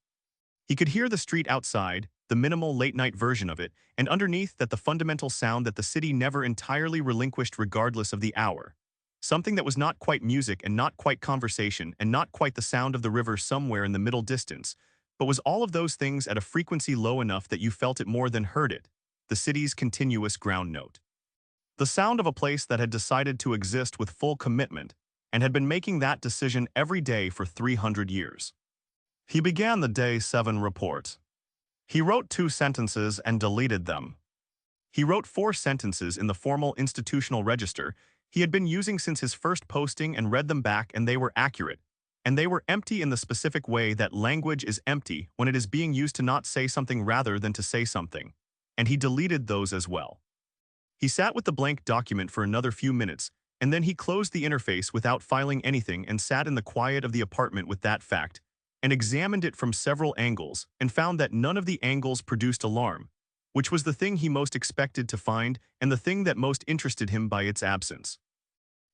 He could hear the street outside, the minimal late-night version of it, and underneath that the fundamental sound that the city never entirely relinquished regardless of the hour. Something that was not quite music and not quite conversation and not quite the sound of the river somewhere in the middle distance, but was all of those things at a frequency low enough that you felt it more than heard it, the city's continuous ground note. The sound of a place that had decided to exist with full commitment and had been making that decision every day for 300 years. He began the Day 7 report. He wrote 2 sentences and deleted them. He wrote 4 sentences in the formal institutional register he had been using since his first posting and read them back, and they were accurate, and they were empty in the specific way that language is empty when it is being used to not say something rather than to say something, and he deleted those as well. He sat with the blank document for another few minutes, and then he closed the interface without filing anything and sat in the quiet of the apartment with that fact, and examined it from several angles, and found that none of the angles produced alarm, which was the thing he most expected to find and the thing that most interested him by its absence.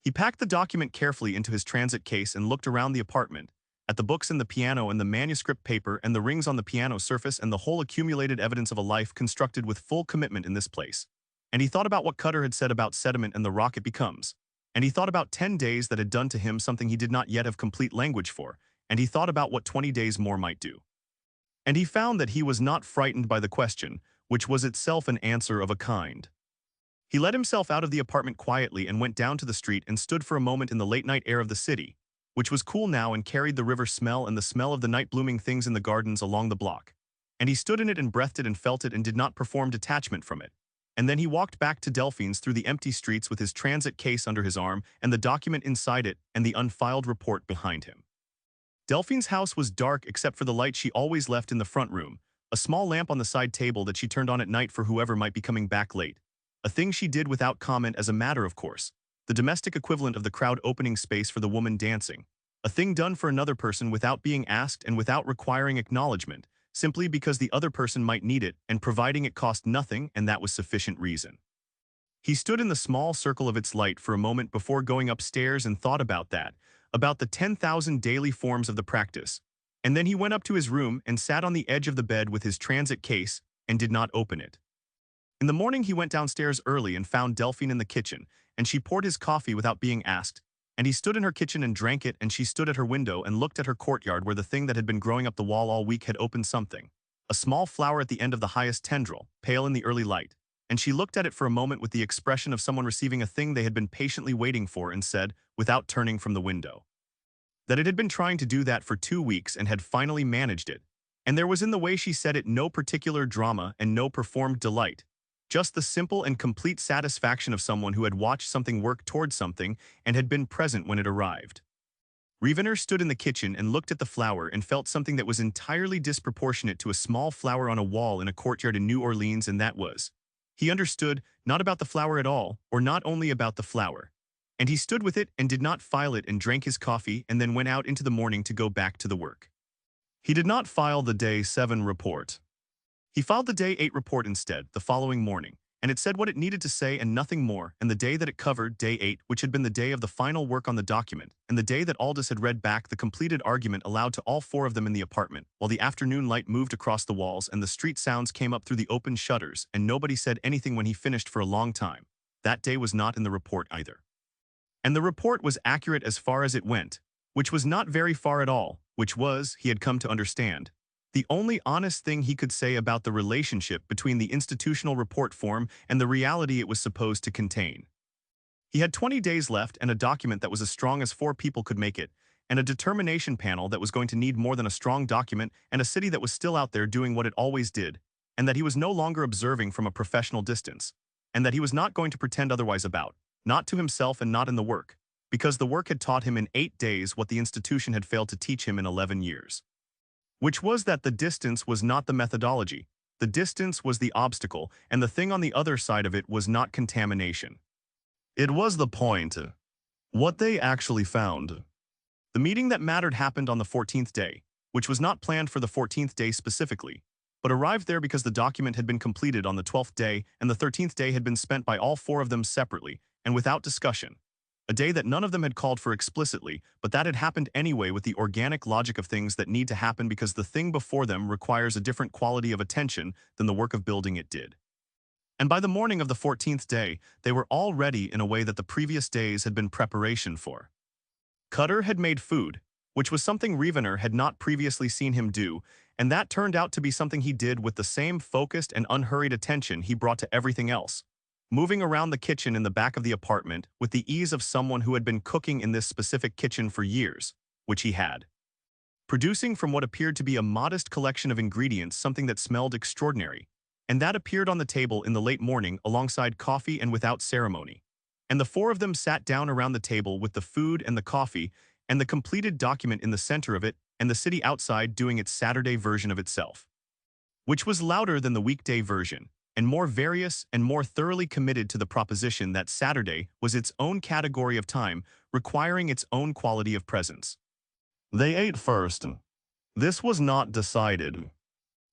He packed the document carefully into his transit case and looked around the apartment, at the books and the piano and the manuscript paper and the rings on the piano surface and the whole accumulated evidence of a life constructed with full commitment in this place. And he thought about what Cutter had said about sediment and the rock it becomes. And he thought about 10 days that had done to him something he did not yet have complete language for. And he thought about what 20 days more might do. And he found that he was not frightened by the question, which was itself an answer of a kind. He let himself out of the apartment quietly and went down to the street and stood for a moment in the late-night air of the city, which was cool now and carried the river smell and the smell of the night-blooming things in the gardens along the block. And he stood in it and breathed it and felt it and did not perform detachment from it. And then he walked back to Delphine's through the empty streets with his transit case under his arm and the document inside it and the unfiled report behind him. Delphine's house was dark except for the light she always left in the front room, a small lamp on the side table that she turned on at night for whoever might be coming back late. A thing she did without comment as a matter of course, the domestic equivalent of the crowd opening space for the woman dancing. A thing done for another person without being asked and without requiring acknowledgement, simply because the other person might need it and providing it cost nothing, and that was sufficient reason. He stood in the small circle of its light for a moment before going upstairs and thought about that, about the 10,000 daily forms of the practice, and then he went up to his room and sat on the edge of the bed with his transit case and did not open it. In the morning he went downstairs early and found Delphine in the kitchen, and she poured his coffee without being asked, and he stood in her kitchen and drank it, and she stood at her window and looked at her courtyard where the thing that had been growing up the wall all week had opened something, a small flower at the end of the highest tendril, pale in the early light, and she looked at it for a moment with the expression of someone receiving a thing they had been patiently waiting for and said, without turning from the window, that it had been trying to do that for 2 weeks and had finally managed it, And there was in the way she said it no particular drama and no performed delight, just the simple and complete satisfaction of someone who had watched something work towards something and had been present when it arrived. Rievenor stood in the kitchen and looked at the flower and felt something that was entirely disproportionate to a small flower on a wall in a courtyard in New Orleans, and that was, he understood, not about the flower at all, or not only about the flower. And he stood with it and did not file it and drank his coffee and then went out into the morning to go back to the work. He did not file the Day 7 report. He filed the Day 8 report instead, the following morning, and it said what it needed to say and nothing more, and the day that it covered, Day 8, which had been the day of the final work on the document, and the day that Aldous had read back the completed argument aloud to all four of them in the apartment, while the afternoon light moved across the walls and the street sounds came up through the open shutters, and nobody said anything when he finished for a long time. That day was not in the report either. And the report was accurate as far as it went, which was not very far at all, which was, he had come to understand, the only honest thing he could say about the relationship between the institutional report form and the reality it was supposed to contain. He had 20 days left and a document that was as strong as 4 people could make it, and a determination panel that was going to need more than a strong document, and a city that was still out there doing what it always did, and that he was no longer observing from a professional distance, and that he was not going to pretend otherwise about, not to himself and not in the work, because the work had taught him in 8 days what the institution had failed to teach him in 11 years. Which was that the distance was not the methodology, the distance was the obstacle, and the thing on the other side of it was not contamination. It was the point. What they actually found. The meeting that mattered happened on the 14th day, which was not planned for the 14th day specifically, but arrived there because the document had been completed on the 12th day and the 13th day had been spent by all 4 of them separately and without discussion. A day that none of them had called for explicitly, but that had happened anyway with the organic logic of things that need to happen because the thing before them requires a different quality of attention than the work of building it did. And by the morning of the 14th day, they were all ready in a way that the previous days had been preparation for. Cutter had made food, which was something Rievenor had not previously seen him do, and that turned out to be something he did with the same focused and unhurried attention he brought to everything else, moving around the kitchen in the back of the apartment with the ease of someone who had been cooking in this specific kitchen for years, which he had. Producing from what appeared to be a modest collection of ingredients something that smelled extraordinary, and that appeared on the table in the late morning alongside coffee and without ceremony. And the 4 of them sat down around the table with the food and the coffee and the completed document in the center of it and the city outside doing its Saturday version of itself, which was louder than the weekday version, and more various and more thoroughly committed to the proposition that Saturday was its own category of time, requiring its own quality of presence. They ate first. This was not decided.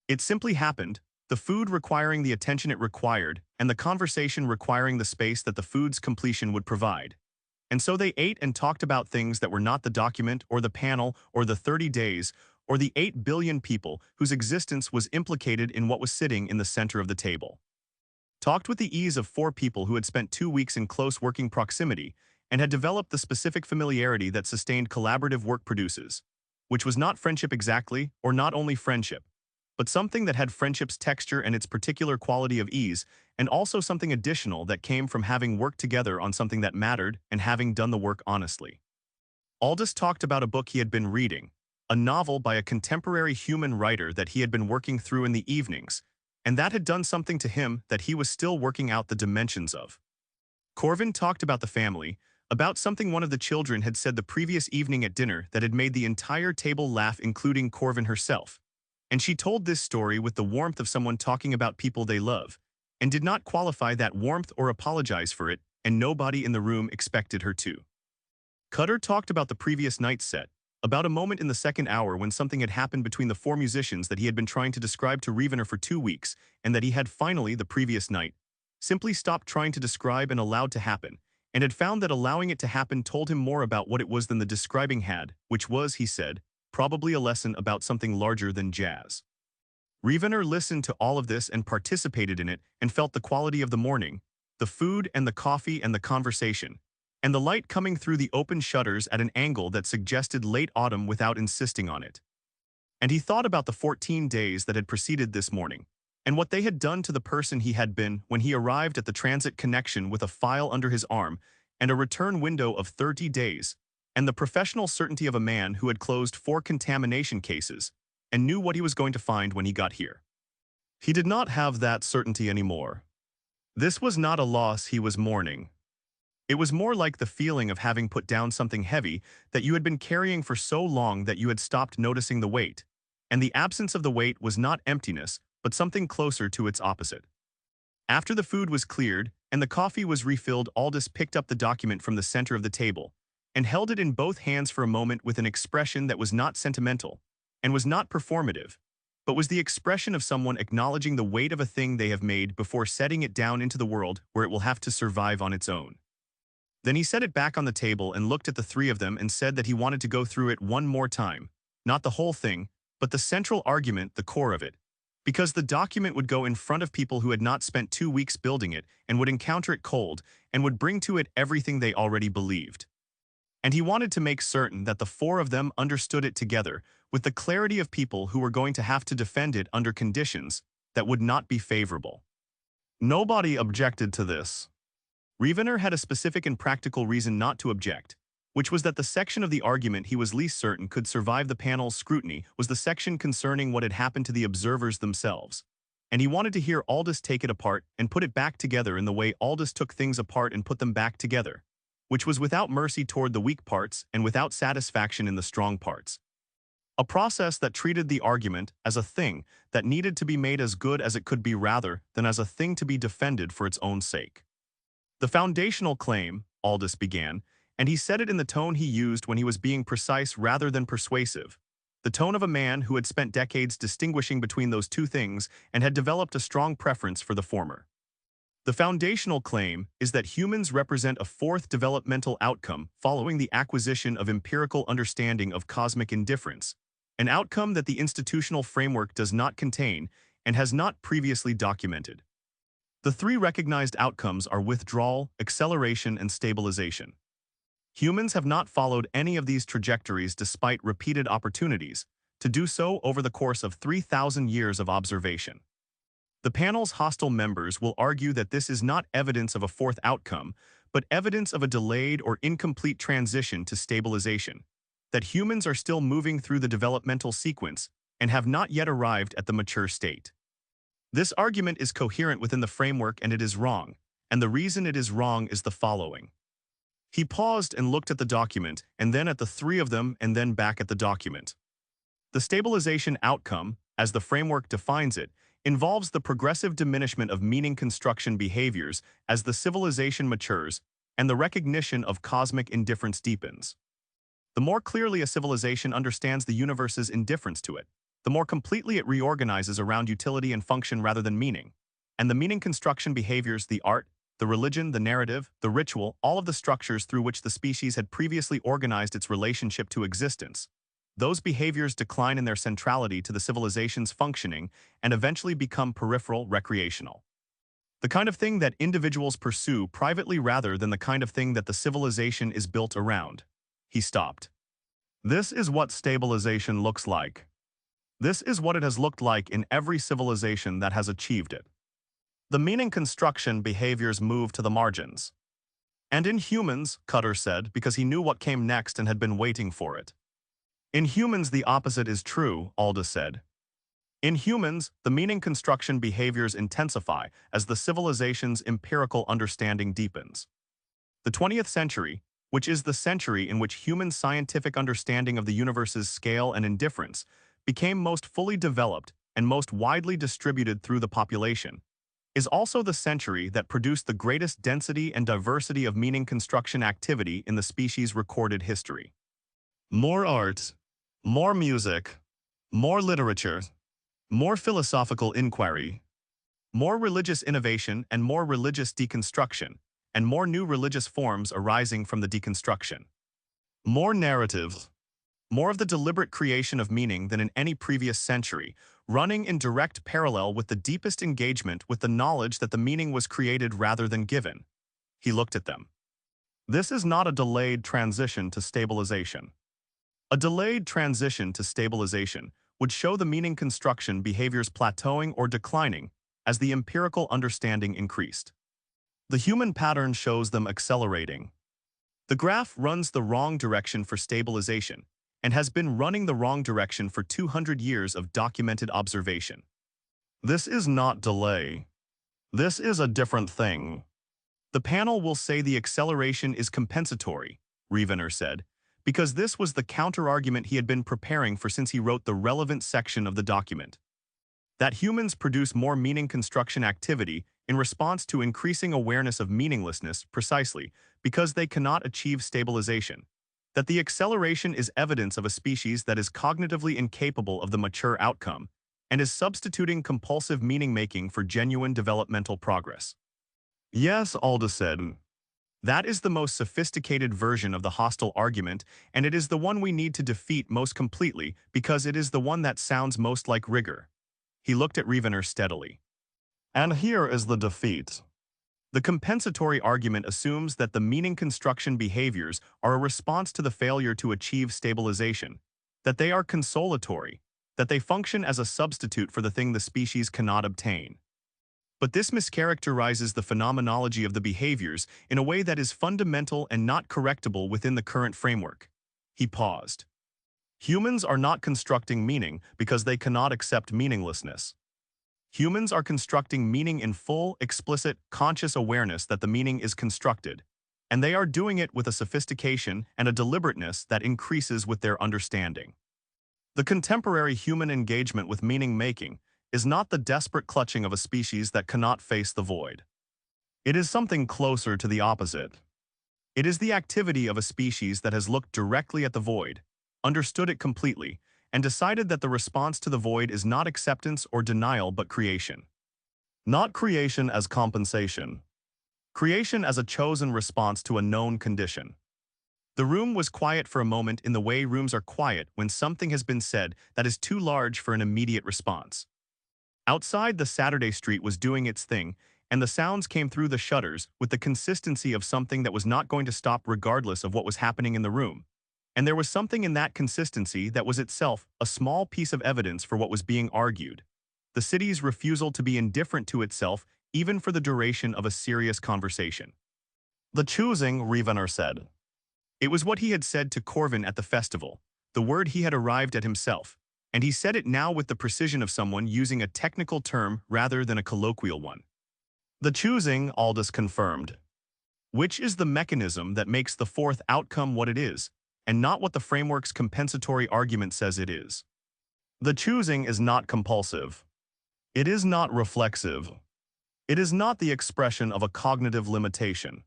It simply happened, the food requiring the attention it required, and the conversation requiring the space that the food's completion would provide. And so they ate and talked about things that were not the document or the panel or the 30 days or the 8 billion people whose existence was implicated in what was sitting in the center of the table. Talked with the ease of 4 people who had spent 2 weeks in close working proximity and had developed the specific familiarity that sustained collaborative work produces, which was not friendship exactly, or not only friendship, but something that had friendship's texture and its particular quality of ease, and also something additional that came from having worked together on something that mattered and having done the work honestly. Aldous talked about a book he had been reading, a novel by a contemporary human writer that he had been working through in the evenings, and that had done something to him that he was still working out the dimensions of. Corvin talked about the family, about something one of the children had said the previous evening at dinner that had made the entire table laugh, including Corvin herself. And she told this story with the warmth of someone talking about people they love, and did not qualify that warmth or apologize for it, and nobody in the room expected her to. Cutter talked about the previous night's set, about a moment in the second hour when something had happened between the 4 musicians that he had been trying to describe to Rievenor for 2 weeks, and that he had finally, the previous night, simply stopped trying to describe and allowed to happen, and had found that allowing it to happen told him more about what it was than the describing had, which was, he said, probably a lesson about something larger than jazz. Rievenor listened to all of this and participated in it and felt the quality of the morning, the food and the coffee and the conversation, and the light coming through the open shutters at an angle that suggested late autumn without insisting on it. And he thought about the 14 days that had preceded this morning, and what they had done to the person he had been when he arrived at the transit connection with a file under his arm and a return window of 30 days, and the professional certainty of a man who had closed 4 contamination cases, and knew what he was going to find when he got here. He did not have that certainty anymore. This was not a loss he was mourning. It was more like the feeling of having put down something heavy that you had been carrying for so long that you had stopped noticing the weight. And the absence of the weight was not emptiness, but something closer to its opposite. After the food was cleared and the coffee was refilled, Aldous picked up the document from the center of the table and held it in both hands for a moment with an expression that was not sentimental and was not performative, but was the expression of someone acknowledging the weight of a thing they have made before setting it down into the world where it will have to survive on its own. Then he set it back on the table and looked at the three of them and said that he wanted to go through it one more time, not the whole thing, but the central argument, the core of it, because the document would go in front of people who had not spent 2 weeks building it and would encounter it cold and would bring to it everything they already believed. And he wanted to make certain that the four of them understood it together with the clarity of people who were going to have to defend it under conditions that would not be favorable. Nobody objected to this. Rievenor had a specific and practical reason not to object, which was that the section of the argument he was least certain could survive the panel's scrutiny was the section concerning what had happened to the observers themselves. And he wanted to hear Aldous take it apart and put it back together in the way Aldous took things apart and put them back together, which was without mercy toward the weak parts and without satisfaction in the strong parts. A process that treated the argument as a thing that needed to be made as good as it could be rather than as a thing to be defended for its own sake. The foundational claim, Aldous began, and he said it in the tone he used when he was being precise rather than persuasive, the tone of a man who had spent decades distinguishing between those two things and had developed a strong preference for the former. The foundational claim is that humans represent a fourth developmental outcome following the acquisition of empirical understanding of cosmic indifference, an outcome that the institutional framework does not contain and has not previously documented. The three recognized outcomes are withdrawal, acceleration, and stabilization. Humans have not followed any of these trajectories despite repeated opportunities to do so over the course of 3,000 years of observation. The panel's hostile members will argue that this is not evidence of a fourth outcome, but evidence of a delayed or incomplete transition to stabilization, that humans are still moving through the developmental sequence and have not yet arrived at the mature state. This argument is coherent within the framework and it is wrong, and the reason it is wrong is the following. He paused and looked at the document, and then at the three of them, and then back at the document. The stabilization outcome, as the framework defines it, involves the progressive diminishment of meaning construction behaviors as the civilization matures and the recognition of cosmic indifference deepens. The more clearly a civilization understands the universe's indifference to it, the more completely it reorganizes around utility and function rather than meaning. And the meaning construction behaviors, the art, the religion, the narrative, the ritual, all of the structures through which the species had previously organized its relationship to existence, those behaviors decline in their centrality to the civilization's functioning and eventually become peripheral, recreational. The kind of thing that individuals pursue privately rather than the kind of thing that the civilization is built around. He stopped. This is what stabilization looks like. This is what it has looked like in every civilization that has achieved it. The meaning construction behaviors move to the margins. And in humans, Cutter said, because he knew what came next and had been waiting for it. In humans, the opposite is true, Aldous said. In humans, the meaning construction behaviors intensify as the civilization's empirical understanding deepens. The 20th century, which is the century in which human scientific understanding of the universe's scale and indifference became most fully developed and most widely distributed through the population, is also the century that produced the greatest density and diversity of meaning construction activity in the species' recorded history. More art, more music, more literature, more philosophical inquiry, more religious innovation and more religious deconstruction, and more new religious forms arising from the deconstruction. More narrative, more of the deliberate creation of meaning than in any previous century, running in direct parallel with the deepest engagement with the knowledge that the meaning was created rather than given. He looked at them. This is not a delayed transition to stabilization. A delayed transition to stabilization would show the meaning construction behaviors plateauing or declining as the empirical understanding increased. The human pattern shows them accelerating. The graph runs the wrong direction for stabilization, and has been running the wrong direction for 200 years of documented observation. This is not delay. This is a different thing. The panel will say the acceleration is compensatory, Rievenor said, because this was the counter-argument he had been preparing for since he wrote the relevant section of the document. That humans produce more meaning construction activity in response to increasing awareness of meaninglessness precisely because they cannot achieve stabilization. That the acceleration is evidence of a species that is cognitively incapable of the mature outcome and is substituting compulsive meaning-making for genuine developmental progress. Yes, Alda said. That is the most sophisticated version of the hostile argument, and it is the one we need to defeat most completely because it is the one that sounds most like rigor. He looked at Rievenor steadily. And here is the defeat. The compensatory argument assumes that the meaning construction behaviors are a response to the failure to achieve stabilization, that they are consolatory, that they function as a substitute for the thing the species cannot obtain. But this mischaracterizes the phenomenology of the behaviors in a way that is fundamental and not correctable within the current framework. He paused. Humans are not constructing meaning because they cannot accept meaninglessness. Humans are constructing meaning in full, explicit, conscious awareness that the meaning is constructed, and they are doing it with a sophistication and a deliberateness that increases with their understanding. The contemporary human engagement with meaning-making is not the desperate clutching of a species that cannot face the void. It is something closer to the opposite. It is the activity of a species that has looked directly at the void, understood it completely, and decided that the response to the void is not acceptance or denial but creation. Not creation as compensation. Creation as a chosen response to a known condition. The room was quiet for a moment in the way rooms are quiet when something has been said that is too large for an immediate response. Outside, the Saturday street was doing its thing, and the sounds came through the shutters with the consistency of something that was not going to stop regardless of what was happening in the room. And there was something in that consistency that was itself a small piece of evidence for what was being argued. The city's refusal to be indifferent to itself even for the duration of a serious conversation. The choosing, Rievenor said. It was what he had said to Corvin at the festival, the word he had arrived at himself, and he said it now with the precision of someone using a technical term rather than a colloquial one. The choosing, Aldous confirmed. Which is the mechanism that makes the fourth outcome what it is, and not what the framework's compensatory argument says it is. The choosing is not compulsive. It is not reflexive. It is not the expression of a cognitive limitation.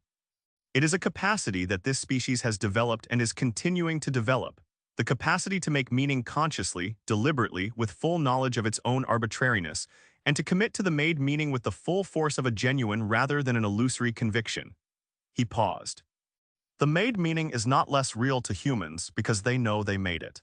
It is a capacity that this species has developed and is continuing to develop, the capacity to make meaning consciously, deliberately, with full knowledge of its own arbitrariness, and to commit to the made meaning with the full force of a genuine rather than an illusory conviction. He paused. The made meaning is not less real to humans because they know they made it.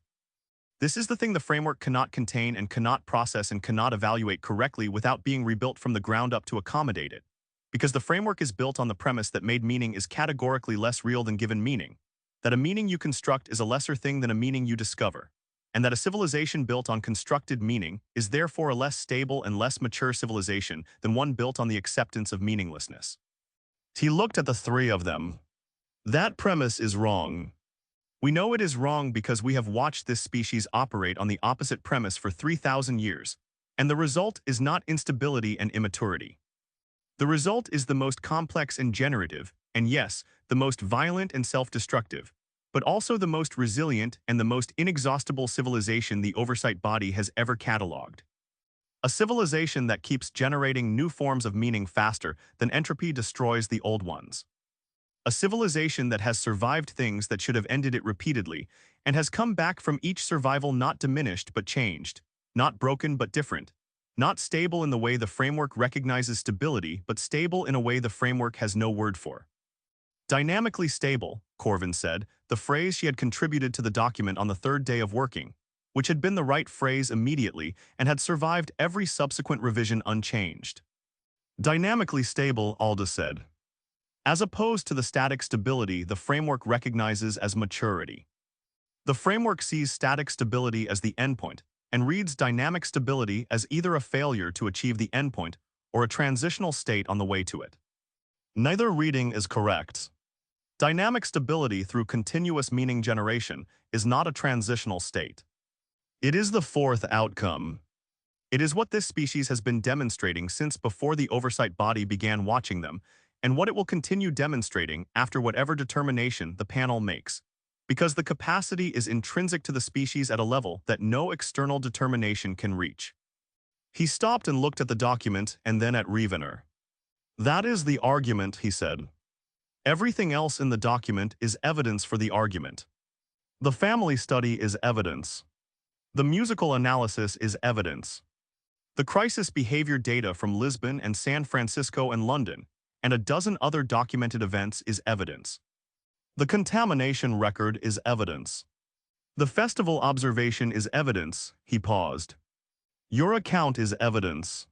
This is the thing the framework cannot contain and cannot process and cannot evaluate correctly without being rebuilt from the ground up to accommodate it. Because the framework is built on the premise that made meaning is categorically less real than given meaning, that a meaning you construct is a lesser thing than a meaning you discover, and that a civilization built on constructed meaning is therefore a less stable and less mature civilization than one built on the acceptance of meaninglessness. He looked at the three of them. That premise is wrong. We know it is wrong because we have watched this species operate on the opposite premise for 3,000 years, and the result is not instability and immaturity. The result is the most complex and generative, and yes, the most violent and self-destructive, but also the most resilient and the most inexhaustible civilization the oversight body has ever catalogued. A civilization that keeps generating new forms of meaning faster than entropy destroys the old ones. A civilization that has survived things that should have ended it repeatedly and has come back from each survival not diminished but changed, not broken but different. Not stable in the way the framework recognizes stability, but stable in a way the framework has no word for. Dynamically stable, Corvin said, the phrase she had contributed to the document on the third day of working, which had been the right phrase immediately and had survived every subsequent revision unchanged. Dynamically stable, Alda said. As opposed to the static stability the framework recognizes as maturity. The framework sees static stability as the endpoint, and reads dynamic stability as either a failure to achieve the endpoint or a transitional state on the way to it. Neither reading is correct. Dynamic stability through continuous meaning generation is not a transitional state. It is the fourth outcome. It is what this species has been demonstrating since before the oversight body began watching them, and what it will continue demonstrating after whatever determination the panel makes, because the capacity is intrinsic to the species at a level that no external determination can reach. He stopped and looked at the document and then at Rievenor. That is the argument, he said. Everything else in the document is evidence for the argument. The family study is evidence. The musical analysis is evidence. The crisis behavior data from Lisbon and San Francisco and London, and a dozen other documented events is evidence. The contamination record is evidence. The festival observation is evidence, he paused. Your account is evidence.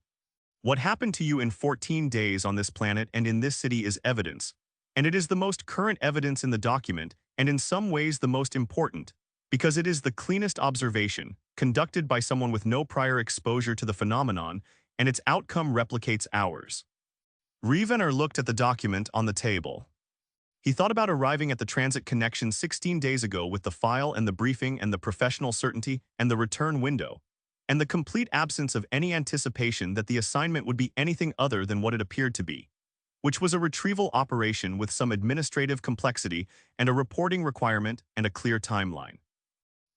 What happened to you in 14 days on this planet and in this city is evidence, and it is the most current evidence in the document, and in some ways the most important, because it is the cleanest observation, conducted by someone with no prior exposure to the phenomenon, and its outcome replicates ours. Rievenor looked at the document on the table. He thought about arriving at the transit connection 16 days ago with the file and the briefing and the professional certainty and the return window, and the complete absence of any anticipation that the assignment would be anything other than what it appeared to be, which was a retrieval operation with some administrative complexity and a reporting requirement and a clear timeline.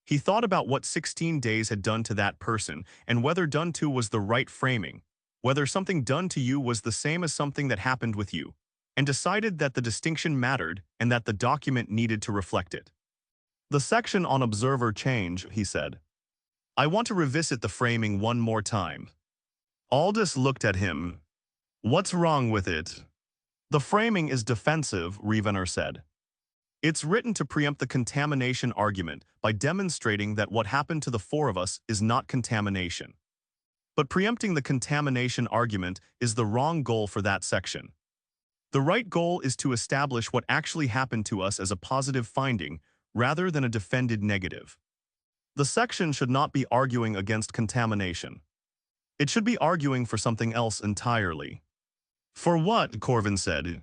He thought about what 16 days had done to that person and whether done to was the right framing, whether something done to you was the same as something that happened with you, and decided that the distinction mattered and that the document needed to reflect it. The section on observer change, he said. I want to revisit the framing one more time. Aldous looked at him. What's wrong with it? The framing is defensive, Rievenor said. It's written to preempt the contamination argument by demonstrating that what happened to the four of us is not contamination. But preempting the contamination argument is the wrong goal for that section. The right goal is to establish what actually happened to us as a positive finding rather than a defended negative. The section should not be arguing against contamination. It should be arguing for something else entirely. For what? Corvin said.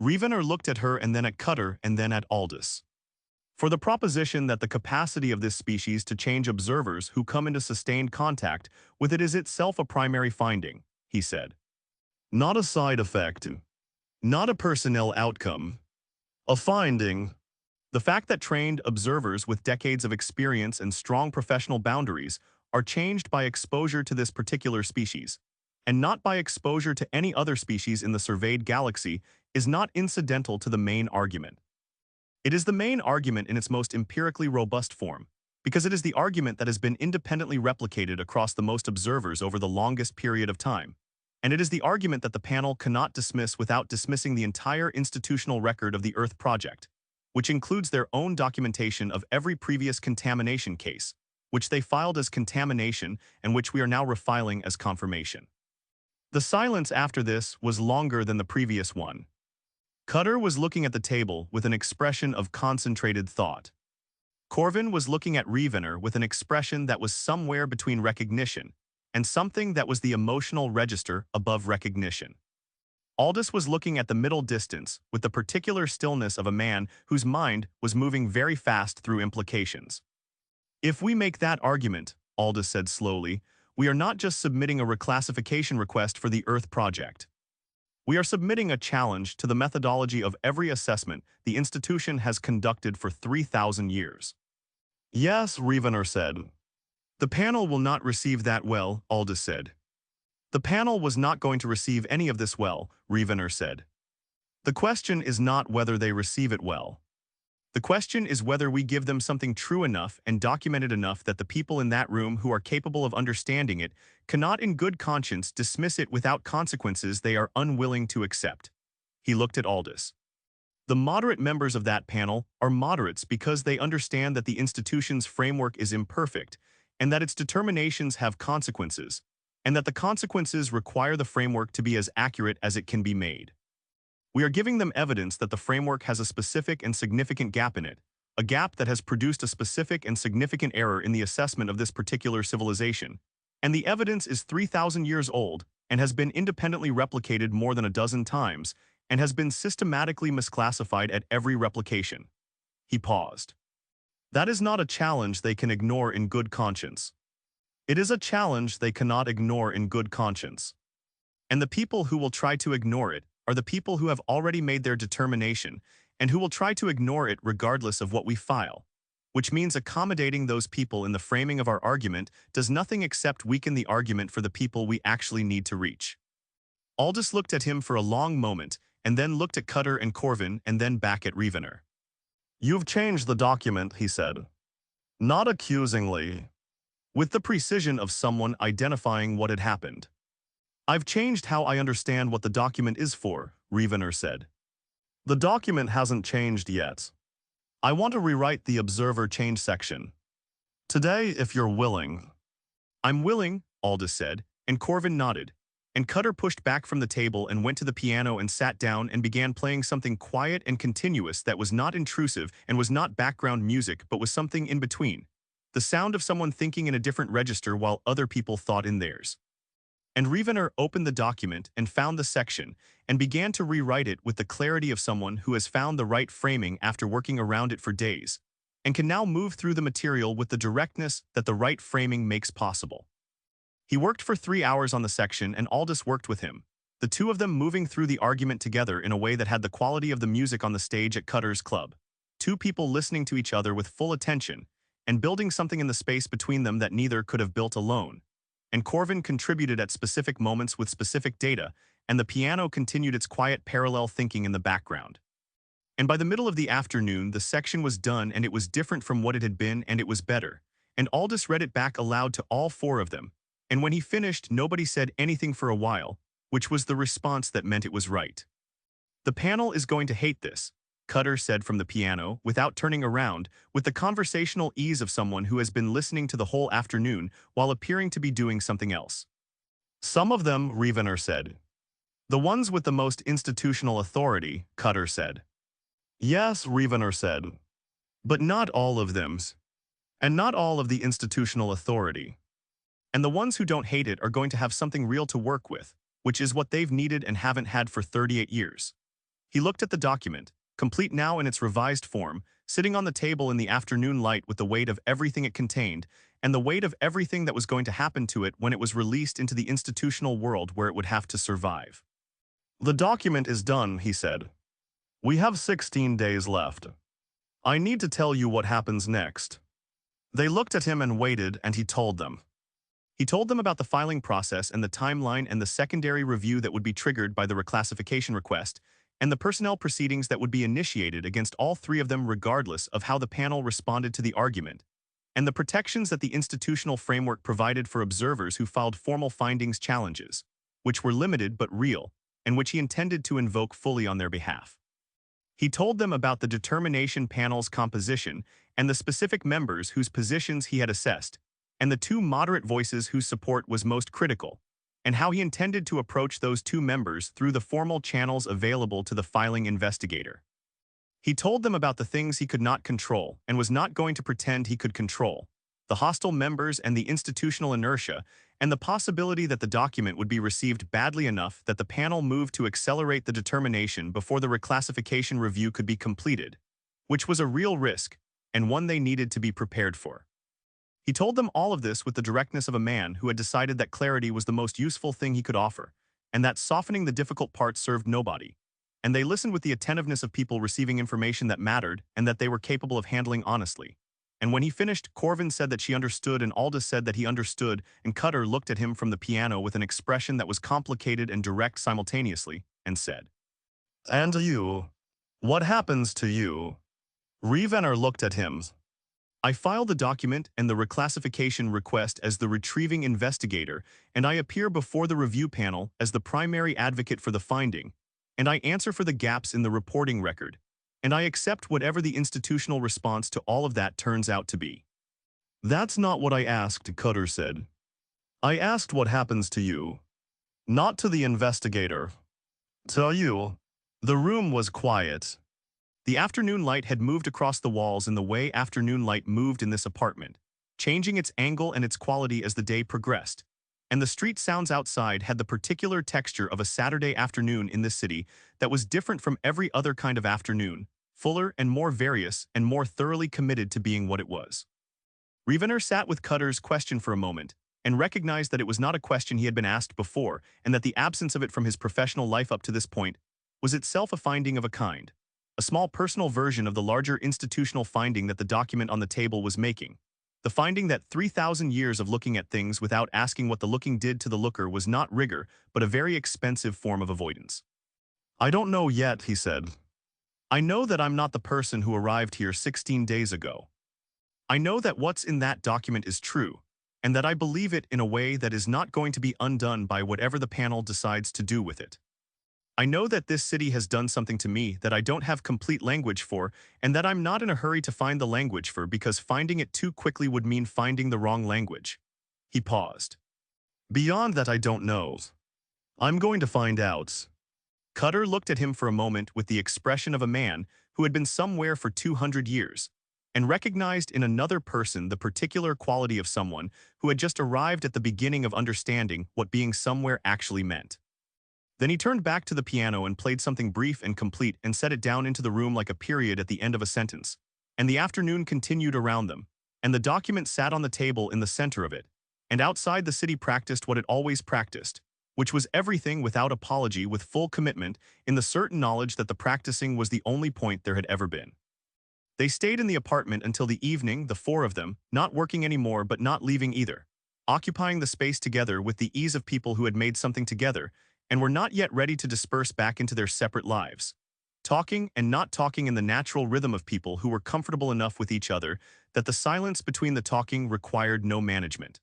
Rievenor looked at her and then at Cutter and then at Aldous. For the proposition that the capacity of this species to change observers who come into sustained contact with it is itself a primary finding, he said. Not a side effect. Not a personnel outcome. A finding. The fact that trained observers with decades of experience and strong professional boundaries are changed by exposure to this particular species, and not by exposure to any other species in the surveyed galaxy, is not incidental to the main argument. It is the main argument in its most empirically robust form, because it is the argument that has been independently replicated across the most observers over the longest period of time, and it is the argument that the panel cannot dismiss without dismissing the entire institutional record of the Earth Project, which includes their own documentation of every previous contamination case, which they filed as contamination and which we are now refiling as confirmation. The silence after this was longer than the previous one. Cutter was looking at the table with an expression of concentrated thought. Corvin was looking at Rievenor with an expression that was somewhere between recognition and something that was the emotional register above recognition. Aldous was looking at the middle distance with the particular stillness of a man whose mind was moving very fast through implications. If we make that argument, Aldous said slowly, we are not just submitting a reclassification request for the Earth Project. We are submitting a challenge to the methodology of every assessment the institution has conducted for 3,000 years. Yes, Rievenor said. The panel will not receive that well, Aldous said. The panel was not going to receive any of this well, Rievenor said. The question is not whether they receive it well. The question is whether we give them something true enough and documented enough that the people in that room who are capable of understanding it cannot in good conscience dismiss it without consequences they are unwilling to accept. He looked at Aldous. The moderate members of that panel are moderates because they understand that the institution's framework is imperfect and that its determinations have consequences, and that the consequences require the framework to be as accurate as it can be made. We are giving them evidence that the framework has a specific and significant gap in it, a gap that has produced a specific and significant error in the assessment of this particular civilization, and the evidence is 3,000 years old and has been independently replicated more than a dozen times, and has been systematically misclassified at every replication. He paused. That is not a challenge they can ignore in good conscience. It is a challenge they cannot ignore in good conscience. And the people who will try to ignore it are the people who have already made their determination and who will try to ignore it regardless of what we file, which means accommodating those people in the framing of our argument does nothing except weaken the argument for the people we actually need to reach. Aldous looked at him for a long moment and then looked at Cutter and Corvin and then back at Rievenor. You've changed the document, he said. Not accusingly, with the precision of someone identifying what had happened. I've changed how I understand what the document is for, Rievenor said. The document hasn't changed yet. I want to rewrite the observer change section. Today, if you're willing. I'm willing, Aldous said, and Corvin nodded. And Cutter pushed back from the table and went to the piano and sat down and began playing something quiet and continuous that was not intrusive and was not background music but was something in between. The sound of someone thinking in a different register while other people thought in theirs. And Rievenor opened the document and found the section and began to rewrite it with the clarity of someone who has found the right framing after working around it for days, and can now move through the material with the directness that the right framing makes possible. He worked for 3 hours on the section and Aldous worked with him, the two of them moving through the argument together in a way that had the quality of the music on the stage at Cutter's club. Two people listening to each other with full attention and building something in the space between them that neither could have built alone. And Corvin contributed at specific moments with specific data, and the piano continued its quiet parallel thinking in the background. And by the middle of the afternoon, the section was done and it was different from what it had been and it was better. And Aldous read it back aloud to all four of them. And when he finished, nobody said anything for a while, which was the response that meant it was right. The panel is going to hate this, Cutter said from the piano, without turning around, with the conversational ease of someone who has been listening to the whole afternoon while appearing to be doing something else. Some of them, Rievenor said. The ones with the most institutional authority, Cutter said. Yes, Rievenor said. But not all of them. And not all of the institutional authority. And the ones who don't hate it are going to have something real to work with, which is what they've needed and haven't had for 38 years. He looked at the document, complete now in its revised form, sitting on the table in the afternoon light with the weight of everything it contained, and the weight of everything that was going to happen to it when it was released into the institutional world where it would have to survive. The document is done, he said. We have 16 days left. I need to tell you what happens next. They looked at him and waited, and he told them. He told them about the filing process and the timeline and the secondary review that would be triggered by the reclassification request, and the personnel proceedings that would be initiated against all three of them regardless of how the panel responded to the argument, and the protections that the institutional framework provided for observers who filed formal findings challenges, which were limited but real, and which he intended to invoke fully on their behalf. He told them about the determination panel's composition and the specific members whose positions he had assessed, and the two moderate voices whose support was most critical, and how he intended to approach those two members through the formal channels available to the filing investigator. He told them about the things he could not control and was not going to pretend he could control, the hostile members and the institutional inertia, and the possibility that the document would be received badly enough that the panel moved to accelerate the determination before the reclassification review could be completed, which was a real risk and one they needed to be prepared for. He told them all of this with the directness of a man who had decided that clarity was the most useful thing he could offer, and that softening the difficult parts served nobody. And they listened with the attentiveness of people receiving information that mattered and that they were capable of handling honestly. And when he finished, Corvin said that she understood and Aldous said that he understood, and Cutter looked at him from the piano with an expression that was complicated and direct simultaneously, and said, And you? What happens to you? Rievenor looked at him. I filed the document and the reclassification request as the retrieving investigator, and I appear before the review panel as the primary advocate for the finding, and I answer for the gaps in the reporting record, and I accept whatever the institutional response to all of that turns out to be. That's not what I asked, Cutter said. I asked what happens to you. Not to the investigator. To you. The room was quiet. The afternoon light had moved across the walls in the way afternoon light moved in this apartment, changing its angle and its quality as the day progressed, and the street sounds outside had the particular texture of a Saturday afternoon in this city that was different from every other kind of afternoon, fuller and more various and more thoroughly committed to being what it was. Rievenor sat with Cutter's question for a moment and recognized that it was not a question he had been asked before and that the absence of it from his professional life up to this point was itself a finding of a kind, a small personal version of the larger institutional finding that the document on the table was making. The finding that 3,000 years of looking at things without asking what the looking did to the looker was not rigor, but a very expensive form of avoidance. "I don't know yet," he said. "I know that I'm not the person who arrived here 16 days ago. I know that what's in that document is true, and that I believe it in a way that is not going to be undone by whatever the panel decides to do with it. I know that this city has done something to me that I don't have complete language for, and that I'm not in a hurry to find the language for because finding it too quickly would mean finding the wrong language." He paused. "Beyond that, I don't know. I'm going to find out." Cutter looked at him for a moment with the expression of a man who had been somewhere for 200 years, and recognized in another person the particular quality of someone who had just arrived at the beginning of understanding what being somewhere actually meant. Then he turned back to the piano and played something brief and complete and set it down into the room like a period at the end of a sentence. And the afternoon continued around them, and the document sat on the table in the center of it, and outside the city practiced what it always practiced, which was everything without apology with full commitment in the certain knowledge that the practicing was the only point there had ever been. They stayed in the apartment until the evening, the four of them, not working anymore but not leaving either, occupying the space together with the ease of people who had made something together, and were not yet ready to disperse back into their separate lives, talking and not talking in the natural rhythm of people who were comfortable enough with each other that the silence between the talking required no management.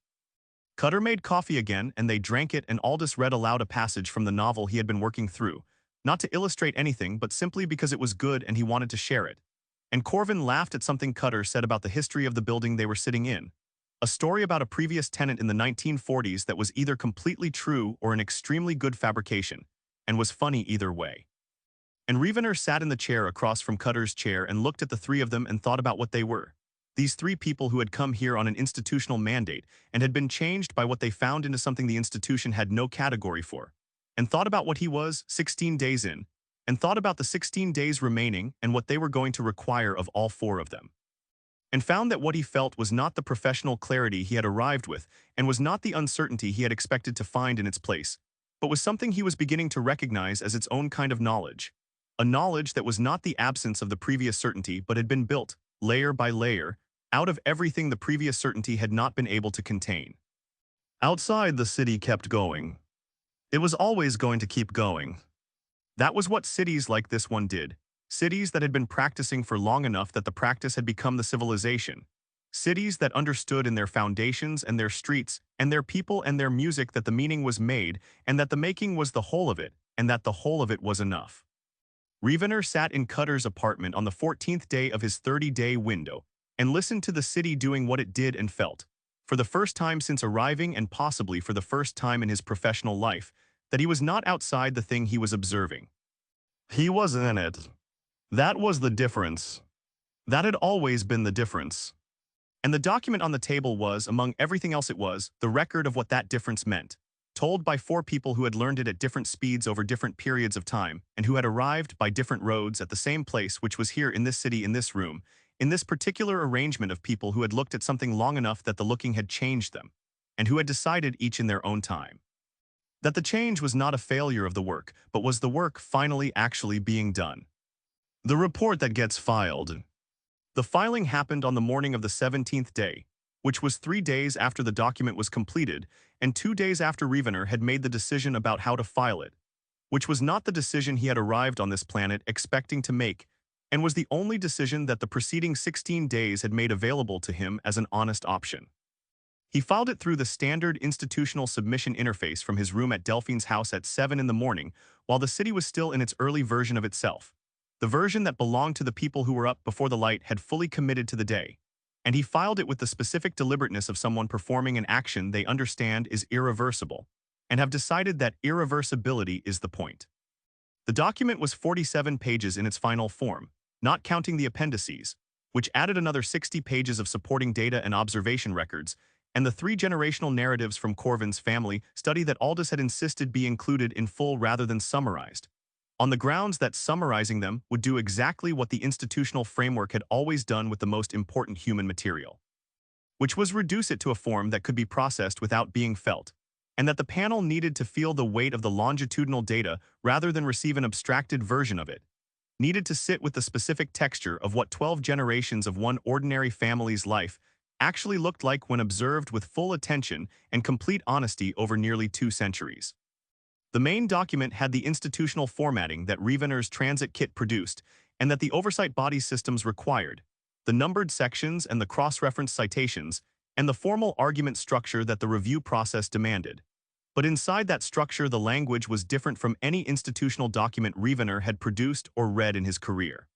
Cutter made coffee again, and they drank it, and Aldous read aloud a passage from the novel he had been working through, not to illustrate anything but simply because it was good and he wanted to share it. And Corvin laughed at something Cutter said about the history of the building they were sitting in. A story about a previous tenant in the 1940s that was either completely true or an extremely good fabrication, and was funny either way. And Rievenor sat in the chair across from Cutter's chair and looked at the three of them and thought about what they were. These three people who had come here on an institutional mandate and had been changed by what they found into something the institution had no category for, and thought about what he was 16 days in, and thought about the 16 days remaining and what they were going to require of all four of them. And found that what he felt was not the professional clarity he had arrived with, and was not the uncertainty he had expected to find in its place, but was something he was beginning to recognize as its own kind of knowledge. A knowledge that was not the absence of the previous certainty but had been built, layer by layer, out of everything the previous certainty had not been able to contain. Outside, the city kept going. It was always going to keep going. That was what cities like this one did. Cities that had been practicing for long enough that the practice had become the civilization. Cities that understood in their foundations and their streets and their people and their music that the meaning was made and that the making was the whole of it and that the whole of it was enough. Rievenor sat in Cutter's apartment on the 14th day of his 30-day window and listened to the city doing what it did and felt, for the first time since arriving and possibly for the first time in his professional life, that he was not outside the thing he was observing. He was in it. That was the difference. That had always been the difference. And the document on the table was, among everything else it was, the record of what that difference meant, told by four people who had learned it at different speeds over different periods of time, and who had arrived by different roads at the same place, which was here in this city, in this room, in this particular arrangement of people who had looked at something long enough that the looking had changed them, and who had decided each in their own time that the change was not a failure of the work, but was the work finally actually being done. The report that gets filed. The filing happened on the morning of the 17th day, which was 3 days after the document was completed, and 2 days after Rievenor had made the decision about how to file it, which was not the decision he had arrived on this planet expecting to make, and was the only decision that the preceding 16 days had made available to him as an honest option. He filed it through the standard institutional submission interface from his room at Delphine's house at 7 in the morning, while the city was still in its early version of itself. The version that belonged to the people who were up before the light had fully committed to the day, and he filed it with the specific deliberateness of someone performing an action they understand is irreversible, and have decided that irreversibility is the point. The document was 47 pages in its final form, not counting the appendices, which added another 60 pages of supporting data and observation records, and the three generational narratives from Corvin's family study that Aldous had insisted be included in full rather than summarized, on the grounds that summarizing them would do exactly what the institutional framework had always done with the most important human material, which was reduce it to a form that could be processed without being felt, and that the panel needed to feel the weight of the longitudinal data rather than receive an abstracted version of it, needed to sit with the specific texture of what 12 generations of one ordinary family's life actually looked like when observed with full attention and complete honesty over nearly 2 centuries. The main document had the institutional formatting that Rievenor's transit kit produced and that the oversight body systems required, the numbered sections and the cross-reference citations, and the formal argument structure that the review process demanded. But inside that structure, the language was different from any institutional document Rievenor had produced or read in his career.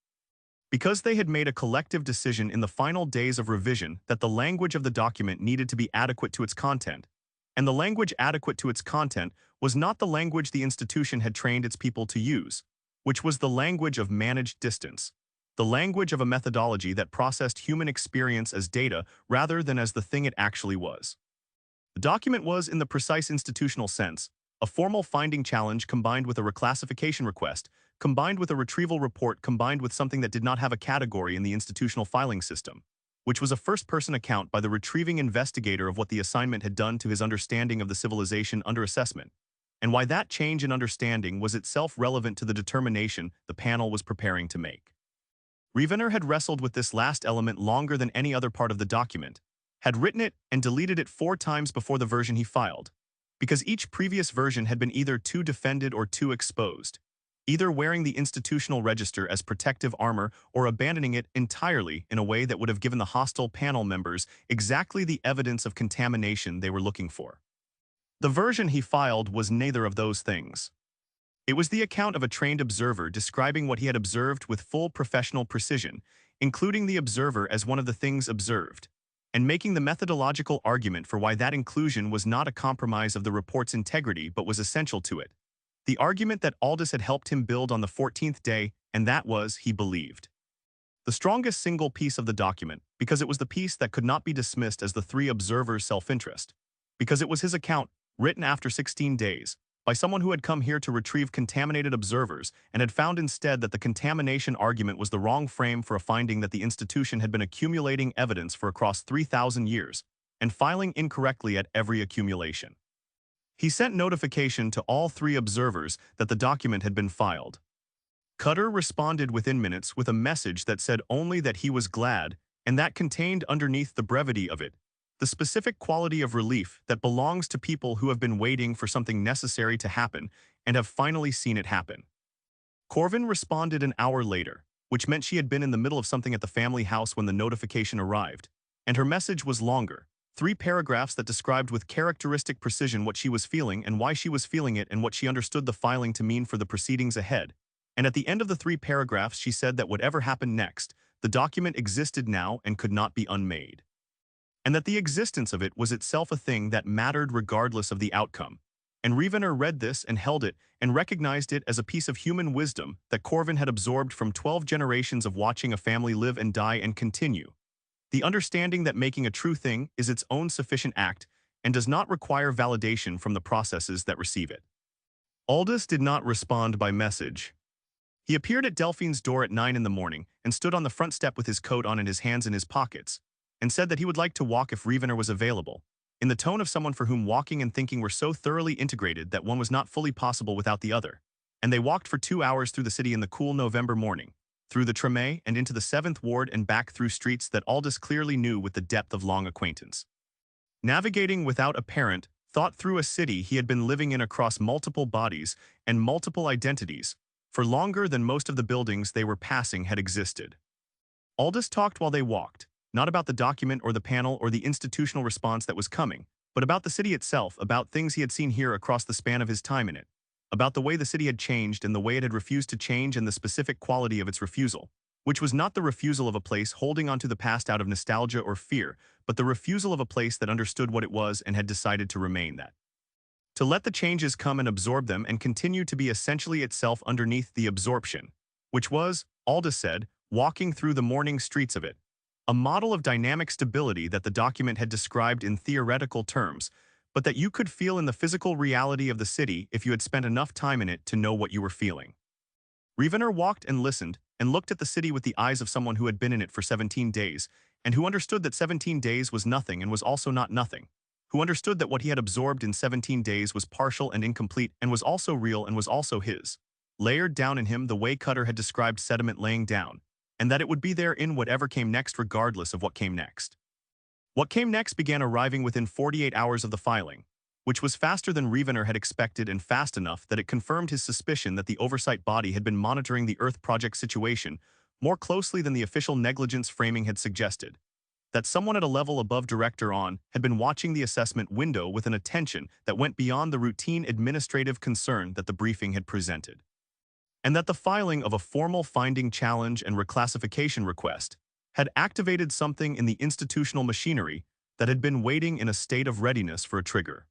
Because they had made a collective decision in the final days of revision that the language of the document needed to be adequate to its content, and the language adequate to its content was not the language the institution had trained its people to use, which was the language of managed distance, the language of a methodology that processed human experience as data rather than as the thing it actually was. The document was, in the precise institutional sense, a formal finding challenge combined with a reclassification request, combined with a retrieval report, combined with something that did not have a category in the institutional filing system, which was a first-person account by the retrieving investigator of what the assignment had done to his understanding of the civilization under assessment, and why that change in understanding was itself relevant to the determination the panel was preparing to make. Rievenor had wrestled with this last element longer than any other part of the document, had written it and deleted it 4 times before the version he filed, because each previous version had been either too defended or too exposed, either wearing the institutional register as protective armor or abandoning it entirely in a way that would have given the hostile panel members exactly the evidence of contamination they were looking for. The version he filed was neither of those things. It was the account of a trained observer describing what he had observed with full professional precision, including the observer as one of the things observed, and making the methodological argument for why that inclusion was not a compromise of the report's integrity but was essential to it. The argument that Aldous had helped him build on the 14th day, and that was, he believed, the strongest single piece of the document, because it was the piece that could not be dismissed as the 3 observers' self-interest, because it was his account, written after 16 days, by someone who had come here to retrieve contaminated observers and had found instead that the contamination argument was the wrong frame for a finding that the institution had been accumulating evidence for across 3,000 years and filing incorrectly at every accumulation. He sent notification to all 3 observers that the document had been filed. Cutter responded within minutes with a message that said only that he was glad, and that contained underneath the brevity of it the specific quality of relief that belongs to people who have been waiting for something necessary to happen and have finally seen it happen. Corvin responded an hour later, which meant she had been in the middle of something at the family house when the notification arrived, and her message was longer, 3 paragraphs that described with characteristic precision what she was feeling and why she was feeling it and what she understood the filing to mean for the proceedings ahead. And at the end of the 3 paragraphs she said that whatever happened next, the document existed now and could not be unmade, and that the existence of it was itself a thing that mattered regardless of the outcome. And Rievenor read this and held it and recognized it as a piece of human wisdom that Corvin had absorbed from 12 generations of watching a family live and die and continue. The understanding that making a true thing is its own sufficient act and does not require validation from the processes that receive it. Aldous did not respond by message. He appeared at Delphine's door at 9 in the morning and stood on the front step with his coat on and his hands in his pockets, and said that he would like to walk if Rievenor was available, in the tone of someone for whom walking and thinking were so thoroughly integrated that one was not fully possible without the other. And they walked for 2 hours through the city in the cool November morning, through the Treme and into the 7th Ward and back through streets that Aldous clearly knew with the depth of long acquaintance. Navigating without apparent thought through a city he had been living in across multiple bodies and multiple identities, for longer than most of the buildings they were passing had existed. Aldous talked while they walked, not about the document or the panel or the institutional response that was coming, but about the city itself, about things he had seen here across the span of his time in it, about the way the city had changed and the way it had refused to change and the specific quality of its refusal, which was not the refusal of a place holding onto the past out of nostalgia or fear, but the refusal of a place that understood what it was and had decided to remain that. To let the changes come and absorb them and continue to be essentially itself underneath the absorption, which was, Aldous said, walking through the morning streets of it, a model of dynamic stability that the document had described in theoretical terms, but that you could feel in the physical reality of the city if you had spent enough time in it to know what you were feeling. Rievenor walked and listened and looked at the city with the eyes of someone who had been in it for 17 days, and who understood that 17 days was nothing and was also not nothing, who understood that what he had absorbed in 17 days was partial and incomplete and was also real and was also his, layered down in him the way Cutter had described sediment laying down, and that it would be there in whatever came next regardless of what came next. What came next began arriving within 48 hours of the filing, which was faster than Rievenor had expected and fast enough that it confirmed his suspicion that the oversight body had been monitoring the Earth project situation more closely than the official negligence framing had suggested. That someone at a level above Director On had been watching the assessment window with an attention that went beyond the routine administrative concern that the briefing had presented. And that the filing of a formal finding challenge and reclassification request had activated something in the institutional machinery that had been waiting in a state of readiness for a trigger.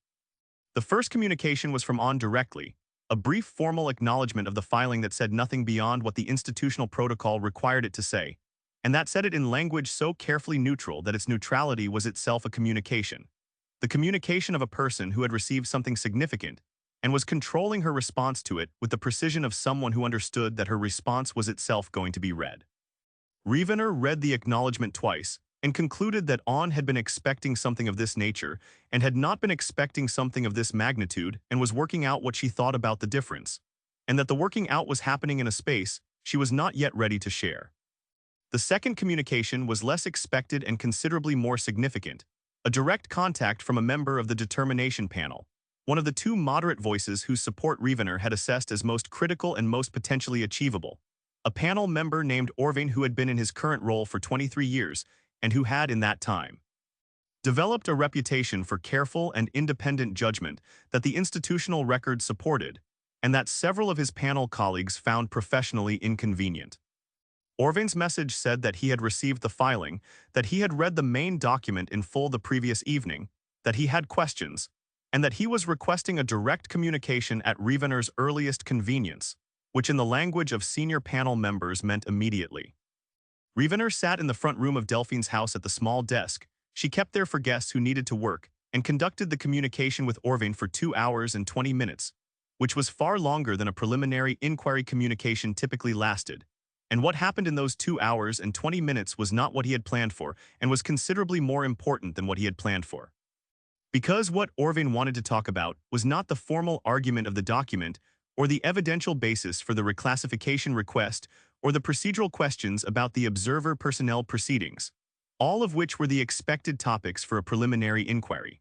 The first communication was from On directly, a brief formal acknowledgement of the filing that said nothing beyond what the institutional protocol required it to say, and that said it in language so carefully neutral that its neutrality was itself a communication. The communication of a person who had received something significant and was controlling her response to it with the precision of someone who understood that her response was itself going to be read. Rievenor read the acknowledgement twice and concluded that On had been expecting something of this nature and had not been expecting something of this magnitude and was working out what she thought about the difference, and that the working out was happening in a space she was not yet ready to share. The second communication was less expected and considerably more significant, a direct contact from a member of the determination panel, one of the two moderate voices whose support Rievenor had assessed as most critical and most potentially achievable, a panel member named Orvain who had been in his current role for 23 years and who had, in that time, developed a reputation for careful and independent judgment that the institutional record supported, and that several of his panel colleagues found professionally inconvenient. Orvain's message said that he had received the filing, that he had read the main document in full the previous evening, that he had questions, and that he was requesting a direct communication at Rievenor's earliest convenience, which in the language of senior panel members meant immediately. Rievenor sat in the front room of Delphine's house at the small desk she kept there for guests who needed to work, and conducted the communication with Orvain for 2 hours and 20 minutes, which was far longer than a preliminary inquiry communication typically lasted. And what happened in those 2 hours and 20 minutes was not what he had planned for, and was considerably more important than what he had planned for. Because what Orvain wanted to talk about was not the formal argument of the document, or the evidential basis for the reclassification request, or the procedural questions about the observer personnel proceedings, all of which were the expected topics for a preliminary inquiry.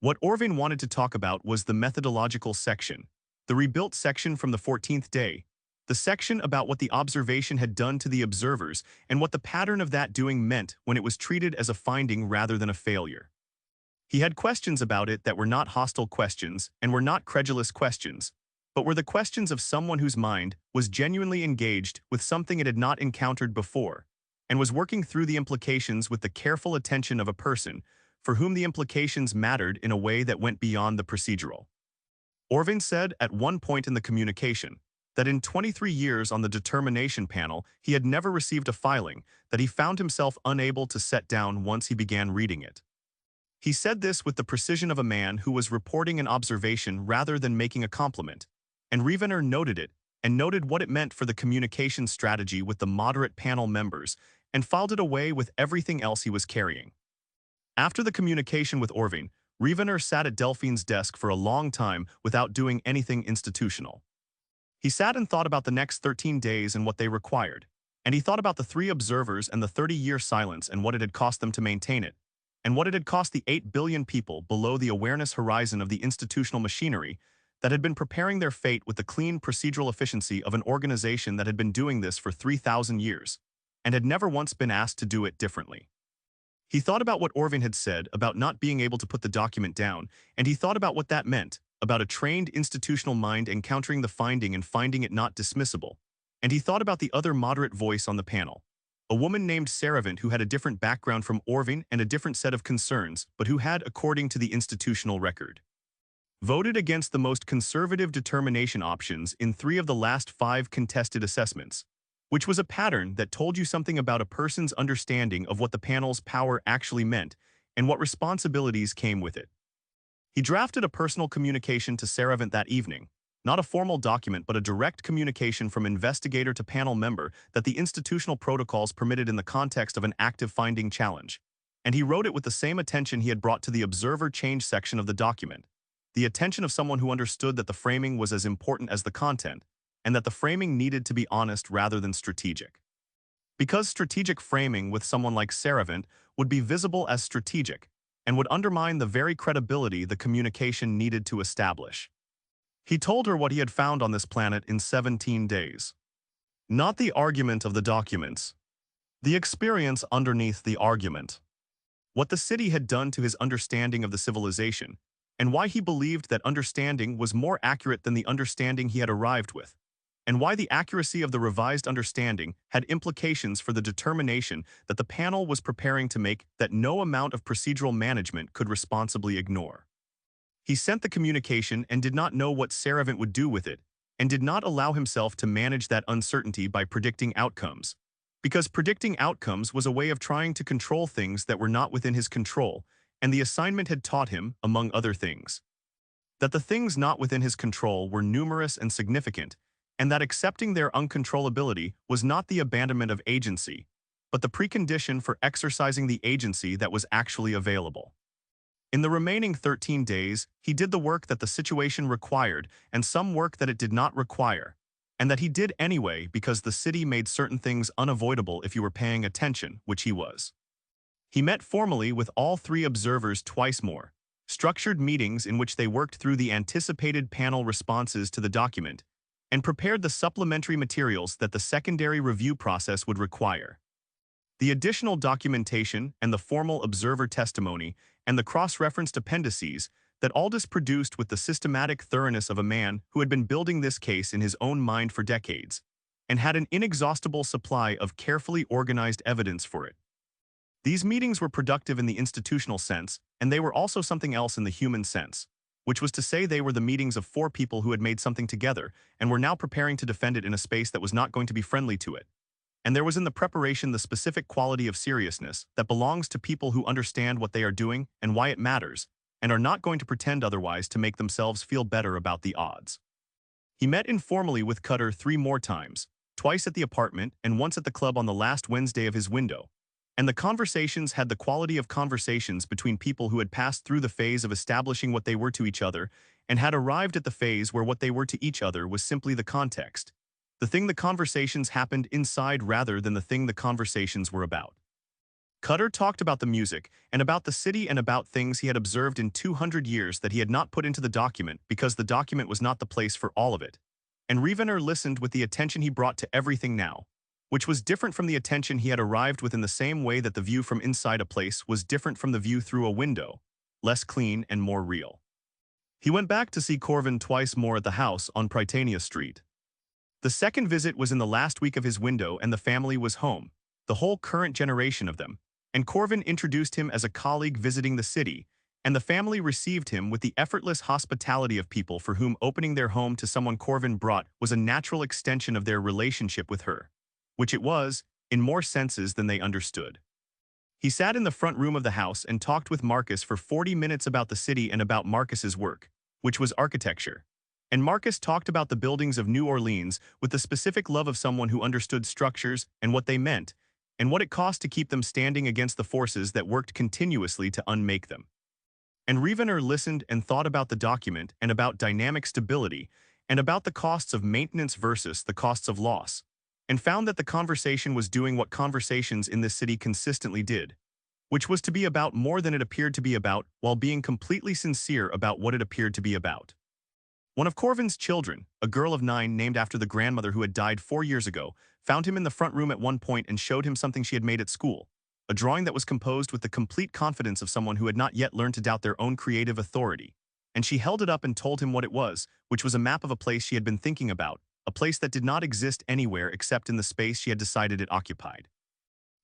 What Orvain wanted to talk about was the methodological section, the rebuilt section from the 14th day, the section about what the observation had done to the observers and what the pattern of that doing meant when it was treated as a finding rather than a failure. He had questions about it that were not hostile questions and were not credulous questions, but were the questions of someone whose mind was genuinely engaged with something it had not encountered before, and was working through the implications with the careful attention of a person for whom the implications mattered in a way that went beyond the procedural. Orvain said at one point in the communication that in 23 years on the determination panel he had never received a filing that he found himself unable to set down once he began reading it. He said this with the precision of a man who was reporting an observation rather than making a compliment, and Rievenor noted it and noted what it meant for the communication strategy with the moderate panel members and filed it away with everything else he was carrying. After the communication with Orvain, Rievenor sat at Delphine's desk for a long time without doing anything institutional. He sat and thought about the next 13 days and what they required, and he thought about the 3 observers and the 30-year silence and what it had cost them to maintain it, and what it had cost the 8 billion people below the awareness horizon of the institutional machinery that had been preparing their fate with the clean procedural efficiency of an organization that had been doing this for 3,000 years, and had never once been asked to do it differently. He thought about what Orvain had said about not being able to put the document down, and he thought about what that meant, about a trained institutional mind encountering the finding and finding it not dismissible, and he thought about the other moderate voice on the panel, a woman named Saravant who had a different background from Orvain and a different set of concerns, but who had, according to the institutional record, voted against the most conservative determination options in 3 of the last 5 contested assessments, which was a pattern that told you something about a person's understanding of what the panel's power actually meant and what responsibilities came with it. He drafted a personal communication to Saravant that evening, not a formal document but a direct communication from investigator to panel member that the institutional protocols permitted in the context of an active finding challenge. And he wrote it with the same attention he had brought to the observer change section of the document, the attention of someone who understood that the framing was as important as the content, and that the framing needed to be honest rather than strategic. Because strategic framing with someone like Saravant would be visible as strategic and would undermine the very credibility the communication needed to establish. He told her what he had found on this planet in 17 days. Not the argument of the documents. The experience underneath the argument. What the city had done to his understanding of the civilization, and why he believed that understanding was more accurate than the understanding he had arrived with, and why the accuracy of the revised understanding had implications for the determination that the panel was preparing to make that no amount of procedural management could responsibly ignore. He sent the communication and did not know what Saravant would do with it, and did not allow himself to manage that uncertainty by predicting outcomes, because predicting outcomes was a way of trying to control things that were not within his control, and the assignment had taught him, among other things, that the things not within his control were numerous and significant, and that accepting their uncontrollability was not the abandonment of agency, but the precondition for exercising the agency that was actually available. In the remaining 13 days, he did the work that the situation required and some work that it did not require, and that he did anyway because the city made certain things unavoidable if you were paying attention, which he was. He met formally with all three observers twice more, structured meetings in which they worked through the anticipated panel responses to the document, and prepared the supplementary materials that the secondary review process would require. The additional documentation and the formal observer testimony and the cross-referenced appendices that Aldous produced with the systematic thoroughness of a man who had been building this case in his own mind for decades, and had an inexhaustible supply of carefully organized evidence for it. These meetings were productive in the institutional sense, and they were also something else in the human sense, which was to say they were the meetings of four people who had made something together and were now preparing to defend it in a space that was not going to be friendly to it. And there was in the preparation the specific quality of seriousness that belongs to people who understand what they are doing and why it matters, and are not going to pretend otherwise to make themselves feel better about the odds. He met informally with Cutter 3 more times, twice at the apartment and once at the club on the last Wednesday of his window, and the conversations had the quality of conversations between people who had passed through the phase of establishing what they were to each other and had arrived at the phase where what they were to each other was simply the context, the thing the conversations happened inside rather than the thing the conversations were about. Cutter talked about the music and about the city and about things he had observed in 200 years that he had not put into the document because the document was not the place for all of it. And Rievenor listened with the attention he brought to everything now, which was different from the attention he had arrived with in the same way that the view from inside a place was different from the view through a window, less clean and more real. He went back to see Corvin twice more at the house on Prytania Street. The second visit was in the last week of his window and the family was home, the whole current generation of them, and Corvin introduced him as a colleague visiting the city, and the family received him with the effortless hospitality of people for whom opening their home to someone Corvin brought was a natural extension of their relationship with her, which it was, in more senses than they understood. He sat in the front room of the house and talked with Marcus for 40 minutes about the city and about Marcus's work, which was architecture. And Marcus talked about the buildings of New Orleans with the specific love of someone who understood structures and what they meant, and what it cost to keep them standing against the forces that worked continuously to unmake them. And Rievenor listened and thought about the document and about dynamic stability and about the costs of maintenance versus the costs of loss, and found that the conversation was doing what conversations in this city consistently did, which was to be about more than it appeared to be about while being completely sincere about what it appeared to be about. One of Corvin's children, a girl of 9 named after the grandmother who had died 4 years ago, found him in the front room at one point and showed him something she had made at school, a drawing that was composed with the complete confidence of someone who had not yet learned to doubt their own creative authority. And she held it up and told him what it was, which was a map of a place she had been thinking about, a place that did not exist anywhere except in the space she had decided it occupied.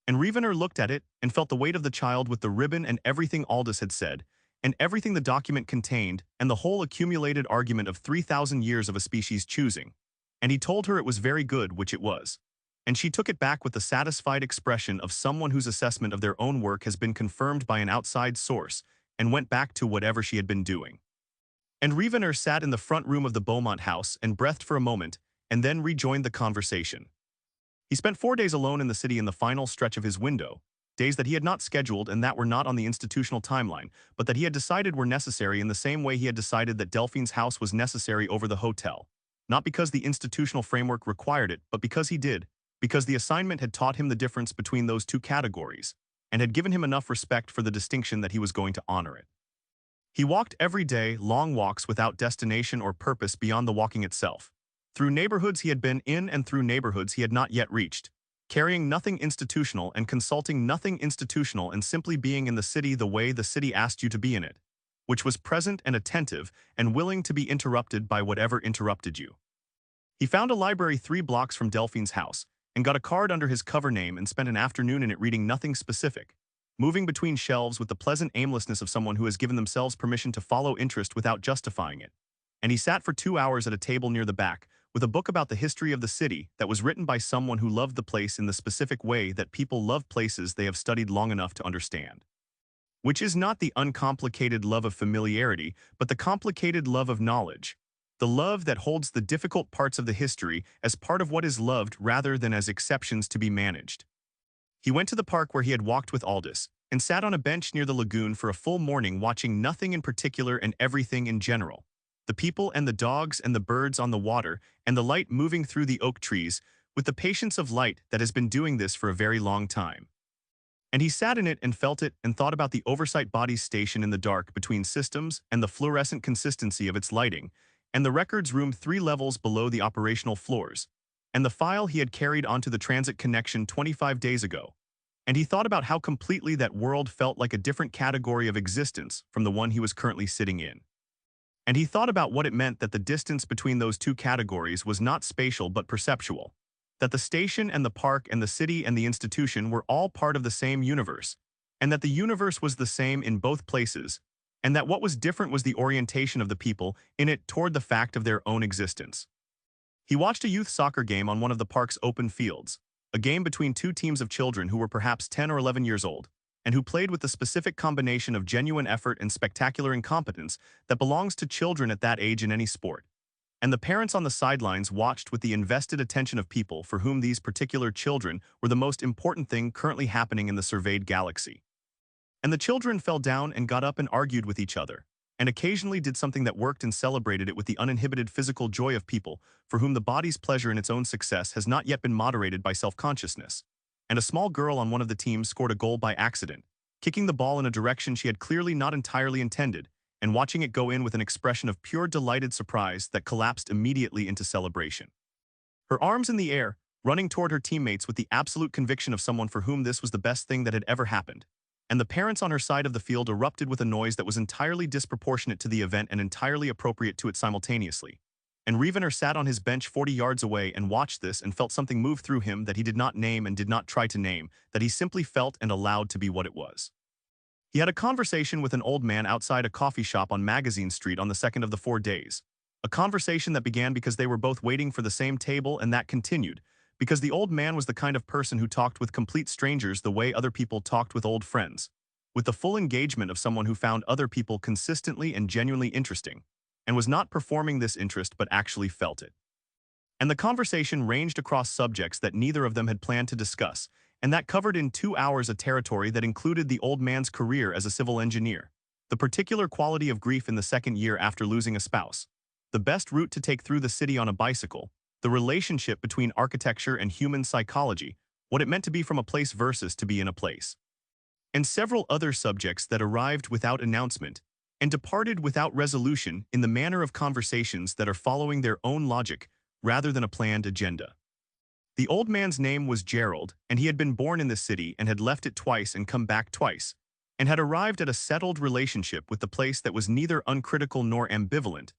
And Rievenor looked at it and felt the weight of the child with the ribbon and everything Aldous had said, and everything the document contained, and the whole accumulated argument of 3,000 years of a species choosing. And he told her it was very good, which it was. and she took it back with the satisfied expression of someone whose assessment of their own work has been confirmed by an outside source, and went back to whatever she had been doing. And Rievenor sat in the front room of the Beaumont house and breathed for a moment, and then rejoined the conversation. He spent 4 days alone in the city in the final stretch of his window, days that he had not scheduled and that were not on the institutional timeline, but that he had decided were necessary in the same way he had decided that Delphine's house was necessary over the hotel. Not because the institutional framework required it, but because he did, because the assignment had taught him the difference between those two categories, and had given him enough respect for the distinction that he was going to honor it. He walked every day, long walks without destination or purpose beyond the walking itself, through neighborhoods he had been in and through neighborhoods he had not yet reached, carrying nothing institutional and consulting nothing institutional and simply being in the city the way the city asked you to be in it, which was present and attentive and willing to be interrupted by whatever interrupted you. He found a library 3 blocks from Delphine's house and got a card under his cover name and spent an afternoon in it reading nothing specific, moving between shelves with the pleasant aimlessness of someone who has given themselves permission to follow interest without justifying it. And he sat for 2 hours at a table near the back, with a book about the history of the city that was written by someone who loved the place in the specific way that people love places they have studied long enough to understand. Which is not the uncomplicated love of familiarity, but the complicated love of knowledge. The love that holds the difficult parts of the history as part of what is loved rather than as exceptions to be managed. He went to the park where he had walked with Aldous, and sat on a bench near the lagoon for a full morning watching nothing in particular and everything in general. The people and the dogs and the birds on the water, and the light moving through the oak trees, with the patience of light that has been doing this for a very long time. And he sat in it and felt it and thought about the oversight body's station in the dark between systems and the fluorescent consistency of its lighting, and the records room 3 levels below the operational floors, and the file he had carried onto the transit connection 25 days ago. And he thought about how completely that world felt like a different category of existence from the one he was currently sitting in. And he thought about what it meant that the distance between those two categories was not spatial but perceptual, that the station and the park and the city and the institution were all part of the same universe, and that the universe was the same in both places, and that what was different was the orientation of the people in it toward the fact of their own existence. He watched a youth soccer game on one of the park's open fields, a game between 2 teams of children who were perhaps 10 or 11 years old, and who played with the specific combination of genuine effort and spectacular incompetence that belongs to children at that age in any sport. And the parents on the sidelines watched with the invested attention of people for whom these particular children were the most important thing currently happening in the surveyed galaxy. And the children fell down and got up and argued with each other, and occasionally did something that worked and celebrated it with the uninhibited physical joy of people for whom the body's pleasure in its own success has not yet been moderated by self-consciousness. And a small girl on one of the teams scored a goal by accident, kicking the ball in a direction she had clearly not entirely intended, and watching it go in with an expression of pure delighted surprise that collapsed immediately into celebration. Her arms in the air, running toward her teammates with the absolute conviction of someone for whom this was the best thing that had ever happened. And the parents on her side of the field erupted with a noise that was entirely disproportionate to the event and entirely appropriate to it simultaneously. And Rievenor sat on his bench 40 yards away and watched this and felt something move through him that he did not name and did not try to name, that he simply felt and allowed to be what it was. He had a conversation with an old man outside a coffee shop on Magazine Street on the 2nd of the 4 days. A conversation that began because they were both waiting for the same table, and that continued because the old man was the kind of person who talked with complete strangers the way other people talked with old friends, with the full engagement of someone who found other people consistently and genuinely interesting, and was not performing this interest but actually felt it. And the conversation ranged across subjects that neither of them had planned to discuss, and that covered in 2 hours a territory that included the old man's career as a civil engineer, the particular quality of grief in the 2nd year after losing a spouse, the best route to take through the city on a bicycle, the relationship between architecture and human psychology, what it meant to be from a place versus to be in a place, and several other subjects that arrived without announcement and departed without resolution in the manner of conversations that are following their own logic rather than a planned agenda. The old man's name was Gerald, and he had been born in the city and had left it twice and come back twice, and had arrived at a settled relationship with the place that was neither uncritical nor ambivalent,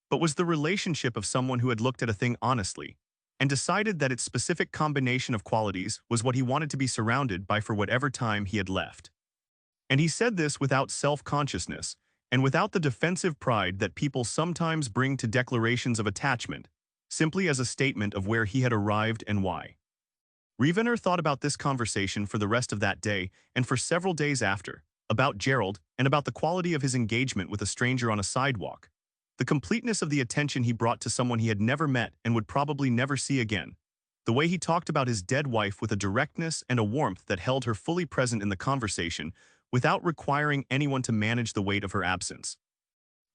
but was the relationship of someone who had looked at a thing honestly and decided that its specific combination of qualities was what he wanted to be surrounded by for whatever time he had left. And he said this without self-consciousness and without the defensive pride that people sometimes bring to declarations of attachment, simply as a statement of where he had arrived and why. Rievenor thought about this conversation for the rest of that day and for several days after, about Gerald and about the quality of his engagement with a stranger on a sidewalk, the completeness of the attention he brought to someone he had never met and would probably never see again, the way he talked about his dead wife with a directness and a warmth that held her fully present in the conversation without requiring anyone to manage the weight of her absence,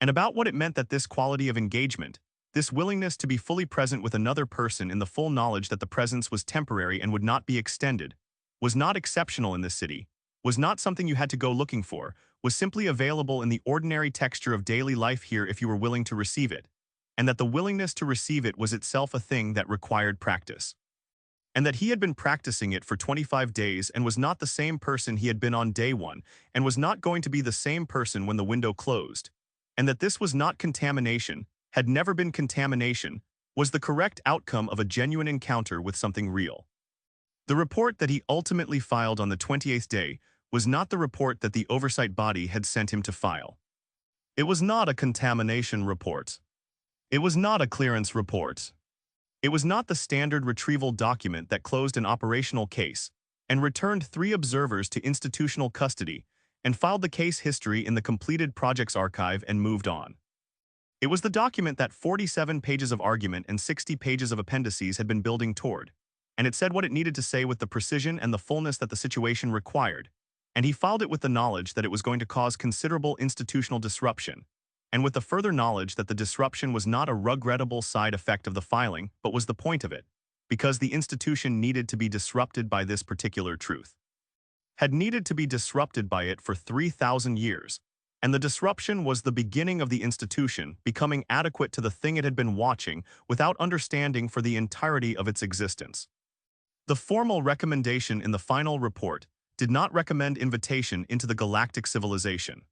and about what it meant that this quality of engagement, this willingness to be fully present with another person in the full knowledge that the presence was temporary and would not be extended, was not exceptional in this city, was not something you had to go looking for, was simply available in the ordinary texture of daily life here if you were willing to receive it, and that the willingness to receive it was itself a thing that required practice. And that he had been practicing it for 25 days and was not the same person he had been on day one, and was not going to be the same person when the window closed, and that this was not contamination, had never been contamination, was the correct outcome of a genuine encounter with something real. The report that he ultimately filed on the 28th day was not the report that the oversight body had sent him to file. It was not a contamination report. It was not a clearance report. It was not the standard retrieval document that closed an operational case and returned 3 observers to institutional custody and filed the case history in the completed project's archive and moved on. It was the document that 47 pages of argument and 60 pages of appendices had been building toward, and it said what it needed to say with the precision and the fullness that the situation required, and he filed it with the knowledge that it was going to cause considerable institutional disruption, and with the further knowledge that the disruption was not a regrettable side effect of the filing, but was the point of it, because the institution needed to be disrupted by this particular truth. Had needed to be disrupted by it for 3,000 years, and the disruption was the beginning of the institution becoming adequate to the thing it had been watching without understanding for the entirety of its existence. The formal recommendation in the final report did not recommend invitation into the galactic civilization.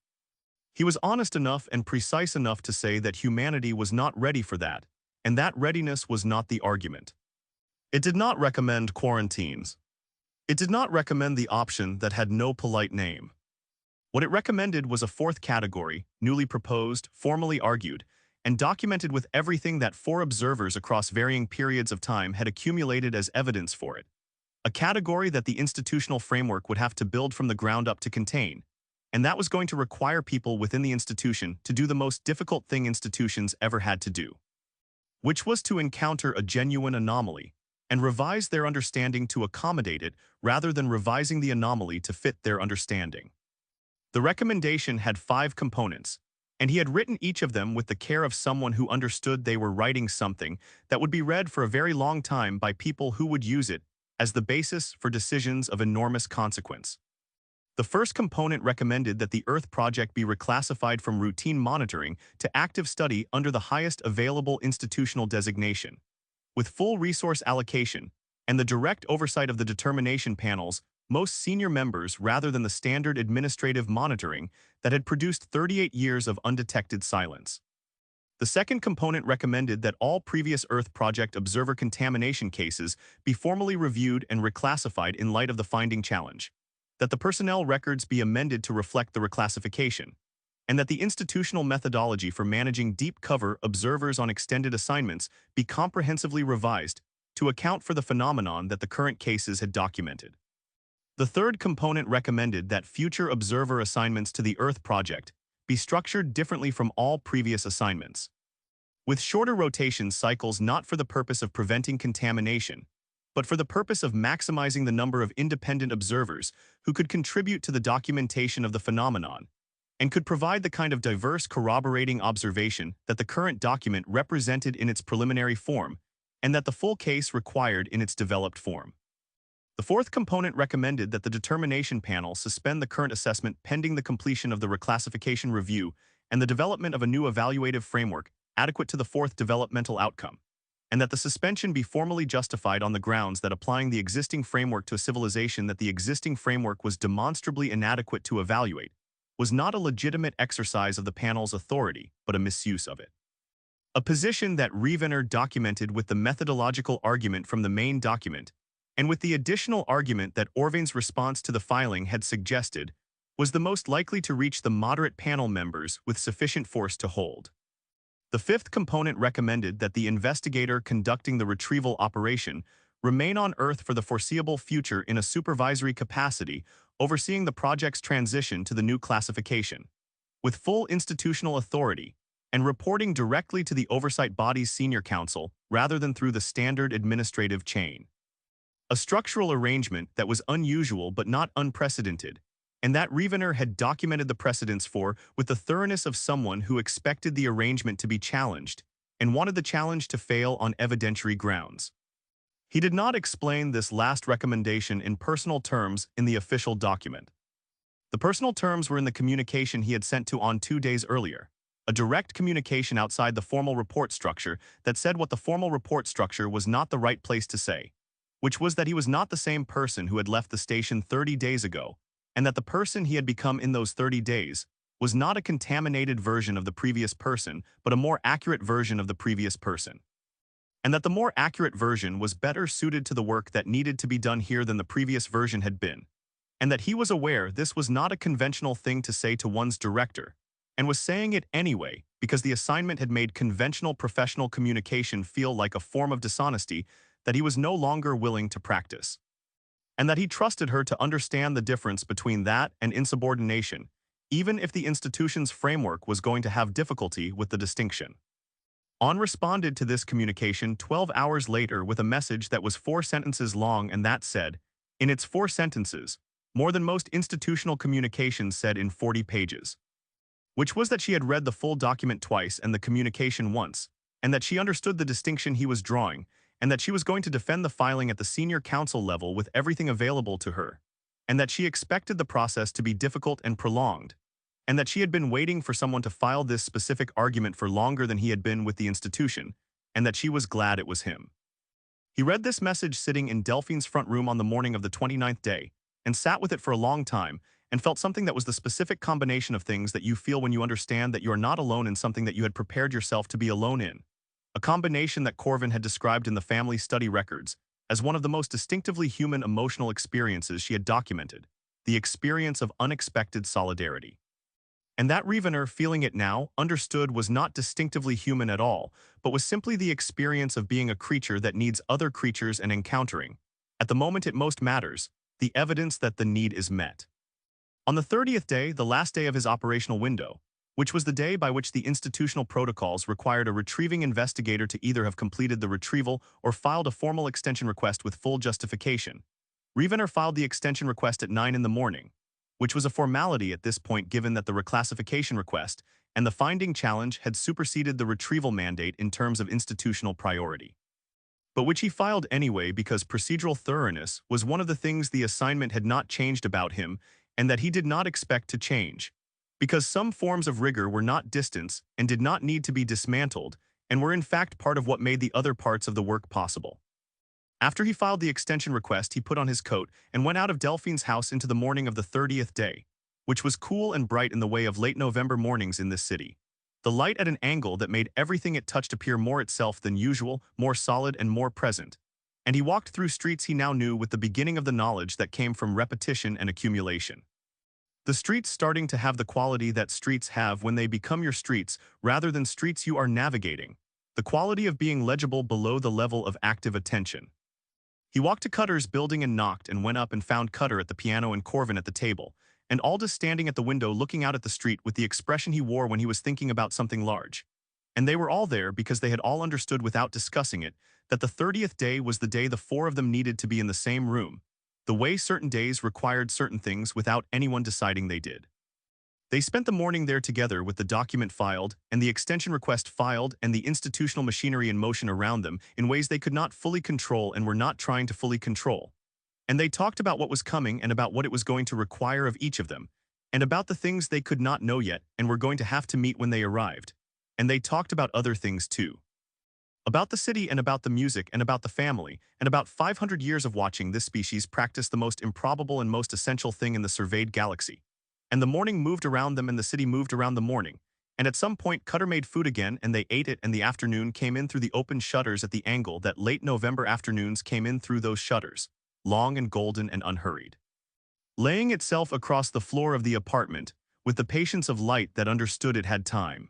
He was honest enough and precise enough to say that humanity was not ready for that, and that readiness was not the argument. It did not recommend quarantines. It did not recommend the option that had no polite name. What it recommended was a 4th category, newly proposed, formally argued, and documented with everything that 4 observers across varying periods of time had accumulated as evidence for it. A category that the institutional framework would have to build from the ground up to contain, and that was going to require people within the institution to do the most difficult thing institutions ever had to do, which was to encounter a genuine anomaly and revise their understanding to accommodate it rather than revising the anomaly to fit their understanding. The recommendation had 5 components, and he had written each of them with the care of someone who understood they were writing something that would be read for a very long time by people who would use it as the basis for decisions of enormous consequence. The first component recommended that the Earth project be reclassified from routine monitoring to active study under the highest available institutional designation, with full resource allocation and the direct oversight of the determination panel's most senior members rather than the standard administrative monitoring that had produced 38 years of undetected silence. The second component recommended that all previous Earth Project observer contamination cases be formally reviewed and reclassified in light of the finding challenge, that the personnel records be amended to reflect the reclassification, and that the institutional methodology for managing deep cover observers on extended assignments be comprehensively revised to account for the phenomenon that the current cases had documented. The third component recommended that future observer assignments to the Earth Project be structured differently from all previous assignments, with shorter rotation cycles not for the purpose of preventing contamination, but for the purpose of maximizing the number of independent observers who could contribute to the documentation of the phenomenon and could provide the kind of diverse corroborating observation that the current document represented in its preliminary form and that the full case required in its developed form. The fourth component recommended that the determination panel suspend the current assessment pending the completion of the reclassification review and the development of a new evaluative framework adequate to the fourth developmental outcome, and that the suspension be formally justified on the grounds that applying the existing framework to a civilization that the existing framework was demonstrably inadequate to evaluate was not a legitimate exercise of the panel's authority, but a misuse of it. A position that Rievenor documented with the methodological argument from the main document, and with the additional argument that Orvain's response to the filing had suggested, was the most likely to reach the moderate panel members with sufficient force to hold. The fifth component recommended that the investigator conducting the retrieval operation remain on Earth for the foreseeable future in a supervisory capacity, overseeing the project's transition to the new classification, with full institutional authority, and reporting directly to the oversight body's senior counsel rather than through the standard administrative chain. A structural arrangement that was unusual but not unprecedented, and that Rievenor had documented the precedents for with the thoroughness of someone who expected the arrangement to be challenged and wanted the challenge to fail on evidentiary grounds. He did not explain this last recommendation in personal terms in the official document. The personal terms were in the communication he had sent to On 2 days earlier, a direct communication outside the formal report structure that said what the formal report structure was not the right place to say, which was that he was not the same person who had left the station 30 days ago, and that the person he had become in those 30 days was not a contaminated version of the previous person, but a more accurate version of the previous person. And that the more accurate version was better suited to the work that needed to be done here than the previous version had been, and that he was aware this was not a conventional thing to say to one's director, and was saying it anyway because the assignment had made conventional professional communication feel like a form of dishonesty that he was no longer willing to practice. And that he trusted her to understand the difference between that and insubordination, even if the institution's framework was going to have difficulty with the distinction. On responded to this communication 12 hours later with a message that was 4 sentences long and that said, in its 4 sentences, more than most institutional communications said in 40 pages. Which was that she had read the full document twice and the communication once, and that she understood the distinction he was drawing, and that she was going to defend the filing at the senior counsel level with everything available to her, and that she expected the process to be difficult and prolonged, and that she had been waiting for someone to file this specific argument for longer than he had been with the institution, and that she was glad it was him. He read this message sitting in Delphine's front room on the morning of the 29th day, and sat with it for a long time, and felt something that was the specific combination of things that you feel when you understand that you are not alone in something that you had prepared yourself to be alone in. A combination that Corvin had described in the family study records as one of the most distinctively human emotional experiences she had documented, the experience of unexpected solidarity. And that Rievenor, feeling it now, understood was not distinctively human at all, but was simply the experience of being a creature that needs other creatures and encountering, at the moment it most matters, the evidence that the need is met. On the 30th day, the last day of his operational window, which was the day by which the institutional protocols required a retrieving investigator to either have completed the retrieval or filed a formal extension request with full justification, Rievenor filed the extension request at 9 in the morning, which was a formality at this point given that the reclassification request and the finding challenge had superseded the retrieval mandate in terms of institutional priority. But which he filed anyway because procedural thoroughness was one of the things the assignment had not changed about him and that he did not expect to change, because some forms of rigor were not distance and did not need to be dismantled and were in fact part of what made the other parts of the work possible. After he filed the extension request, he put on his coat and went out of Delphine's house into the morning of the 30th day, which was cool and bright in the way of late November mornings in this city. The light at an angle that made everything it touched appear more itself than usual, more solid and more present. And he walked through streets he now knew with the beginning of the knowledge that came from repetition and accumulation. The streets starting to have the quality that streets have when they become your streets rather than streets you are navigating, the quality of being legible below the level of active attention. He walked to Cutter's building and knocked and went up and found Cutter at the piano and Corvin at the table, and Aldous standing at the window looking out at the street with the expression he wore when he was thinking about something large. And they were all there because they had all understood without discussing it that the 30th day was the day the 4 of them needed to be in the same room, the way certain days required certain things without anyone deciding they did. They spent the morning there together with the document filed and the extension request filed and the institutional machinery in motion around them in ways they could not fully control and were not trying to fully control. And they talked about what was coming and about what it was going to require of each of them, and about the things they could not know yet and were going to have to meet when they arrived. And they talked about other things too. About the city and about the music and about the family, and about 500 years of watching this species practice the most improbable and most essential thing in the surveyed galaxy. And the morning moved around them and the city moved around the morning, and at some point Cutter made food again and they ate it and the afternoon came in through the open shutters at the angle that late November afternoons came in through those shutters, long and golden and unhurried. Laying itself across the floor of the apartment, with the patience of light that understood it had time.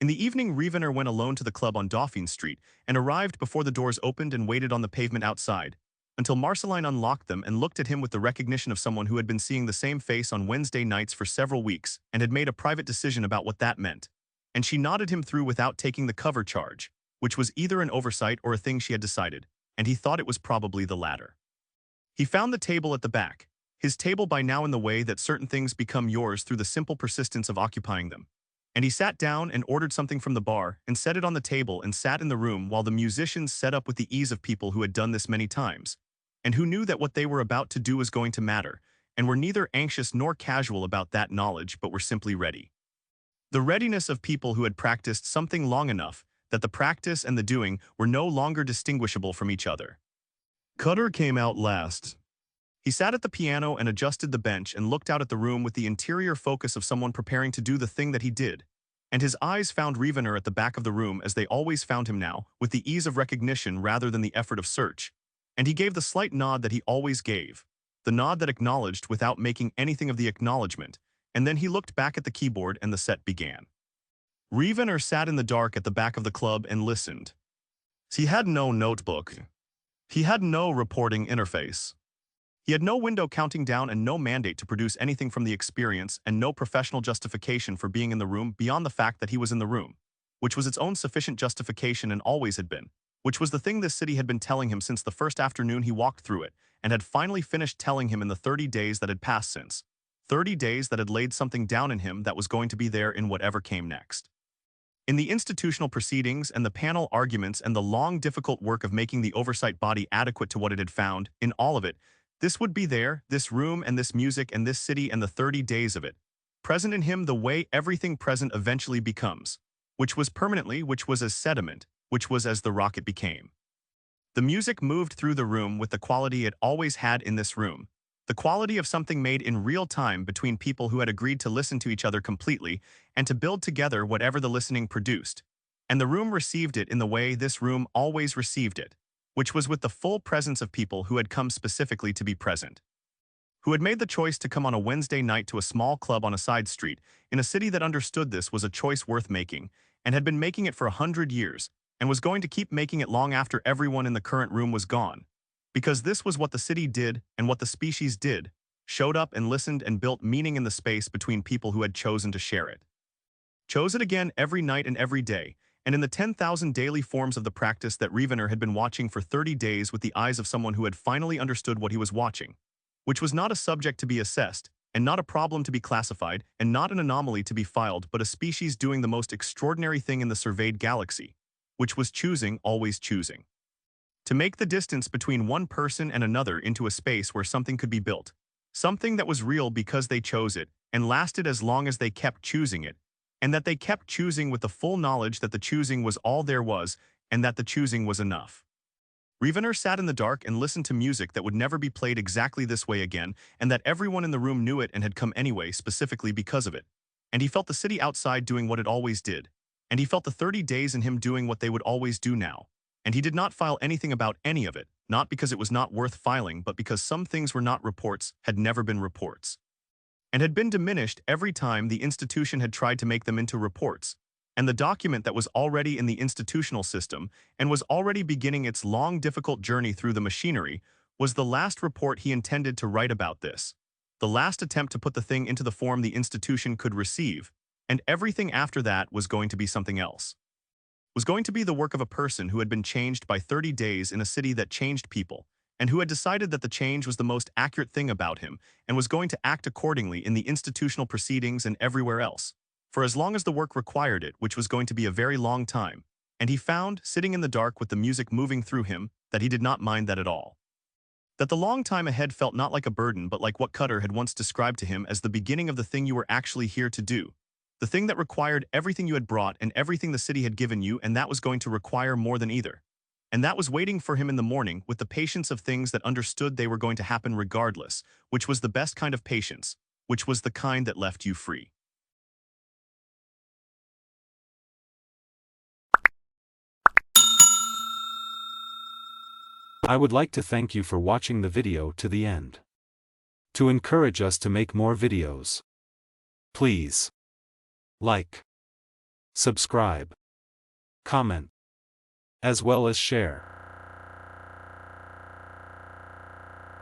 In the evening, Rievenor went alone to the club on Dauphine Street and arrived before the doors opened and waited on the pavement outside, until Marceline unlocked them and looked at him with the recognition of someone who had been seeing the same face on Wednesday nights for several weeks and had made a private decision about what that meant. And she nodded him through without taking the cover charge, which was either an oversight or a thing she had decided, and he thought it was probably the latter. He found the table at the back, his table by now in the way that certain things become yours through the simple persistence of occupying them. And he sat down and ordered something from the bar and set it on the table and sat in the room while the musicians set up with the ease of people who had done this many times, and who knew that what they were about to do was going to matter, and were neither anxious nor casual about that knowledge but were simply ready. The readiness of people who had practiced something long enough that the practice and the doing were no longer distinguishable from each other. Cutter came out last. He sat at the piano and adjusted the bench and looked out at the room with the interior focus of someone preparing to do the thing that he did, and his eyes found Rievenor at the back of the room as they always found him now, with the ease of recognition rather than the effort of search, and he gave the slight nod that he always gave, the nod that acknowledged without making anything of the acknowledgement, and then he looked back at the keyboard and the set began. Rievenor sat in the dark at the back of the club and listened. He had no notebook. He had no reporting interface. He had no window counting down and no mandate to produce anything from the experience and no professional justification for being in the room beyond the fact that he was in the room, which was its own sufficient justification and always had been, which was the thing this city had been telling him since the first afternoon he walked through it and had finally finished telling him in the 30 days that had passed since. 30 days that had laid something down in him that was going to be there in whatever came next. In the institutional proceedings and the panel arguments and the long, difficult work of making the oversight body adequate to what it had found, in all of it, this would be there, this room and this music and this city and the 30 days of it, present in him the way everything present eventually becomes, which was permanently, which was as sediment, which was as the rock it became. The music moved through the room with the quality it always had in this room, the quality of something made in real time between people who had agreed to listen to each other completely and to build together whatever the listening produced. And the room received it in the way this room always received it, which was with the full presence of people who had come specifically to be present, who had made the choice to come on a Wednesday night to a small club on a side street in a city that understood this was a choice worth making and had been making it for 100 years and was going to keep making it long after everyone in the current room was gone. Because this was what the city did and what the species did, showed up and listened and built meaning in the space between people who had chosen to share it. Chose it again every night and every day, and in the 10,000 daily forms of the practice that Rievenor had been watching for 30 days with the eyes of someone who had finally understood what he was watching, which was not a subject to be assessed, and not a problem to be classified, and not an anomaly to be filed, but a species doing the most extraordinary thing in the surveyed galaxy, which was choosing, always choosing. To make the distance between one person and another into a space where something could be built, something that was real because they chose it, and lasted as long as they kept choosing it, and that they kept choosing with the full knowledge that the choosing was all there was, and that the choosing was enough. Rievenor sat in the dark and listened to music that would never be played exactly this way again, and that everyone in the room knew it and had come anyway specifically because of it. And he felt the city outside doing what it always did, and he felt the 30 days in him doing what they would always do now. And he did not file anything about any of it, not because it was not worth filing, but because some things were not reports, had never been reports, and had been diminished every time the institution had tried to make them into reports. And the document that was already in the institutional system and was already beginning its long, difficult journey through the machinery was the last report he intended to write about this, the last attempt to put the thing into the form the institution could receive, and everything after that was going to be something else. Was going to be the work of a person who had been changed by 30 days in a city that changed people, and who had decided that the change was the most accurate thing about him, and was going to act accordingly in the institutional proceedings and everywhere else, for as long as the work required it, which was going to be a very long time. And he found, sitting in the dark with the music moving through him, that he did not mind that at all. That the long time ahead felt not like a burden but like what Cutter had once described to him as the beginning of the thing you were actually here to do. The thing that required everything you had brought and everything the city had given you, and that was going to require more than either. And that was waiting for him in the morning with the patience of things that understood they were going to happen regardless, which was the best kind of patience, which was the kind that left you free. I would like to thank you for watching the video to the end. To encourage us to make more videos, please like, subscribe, comment, as well as share.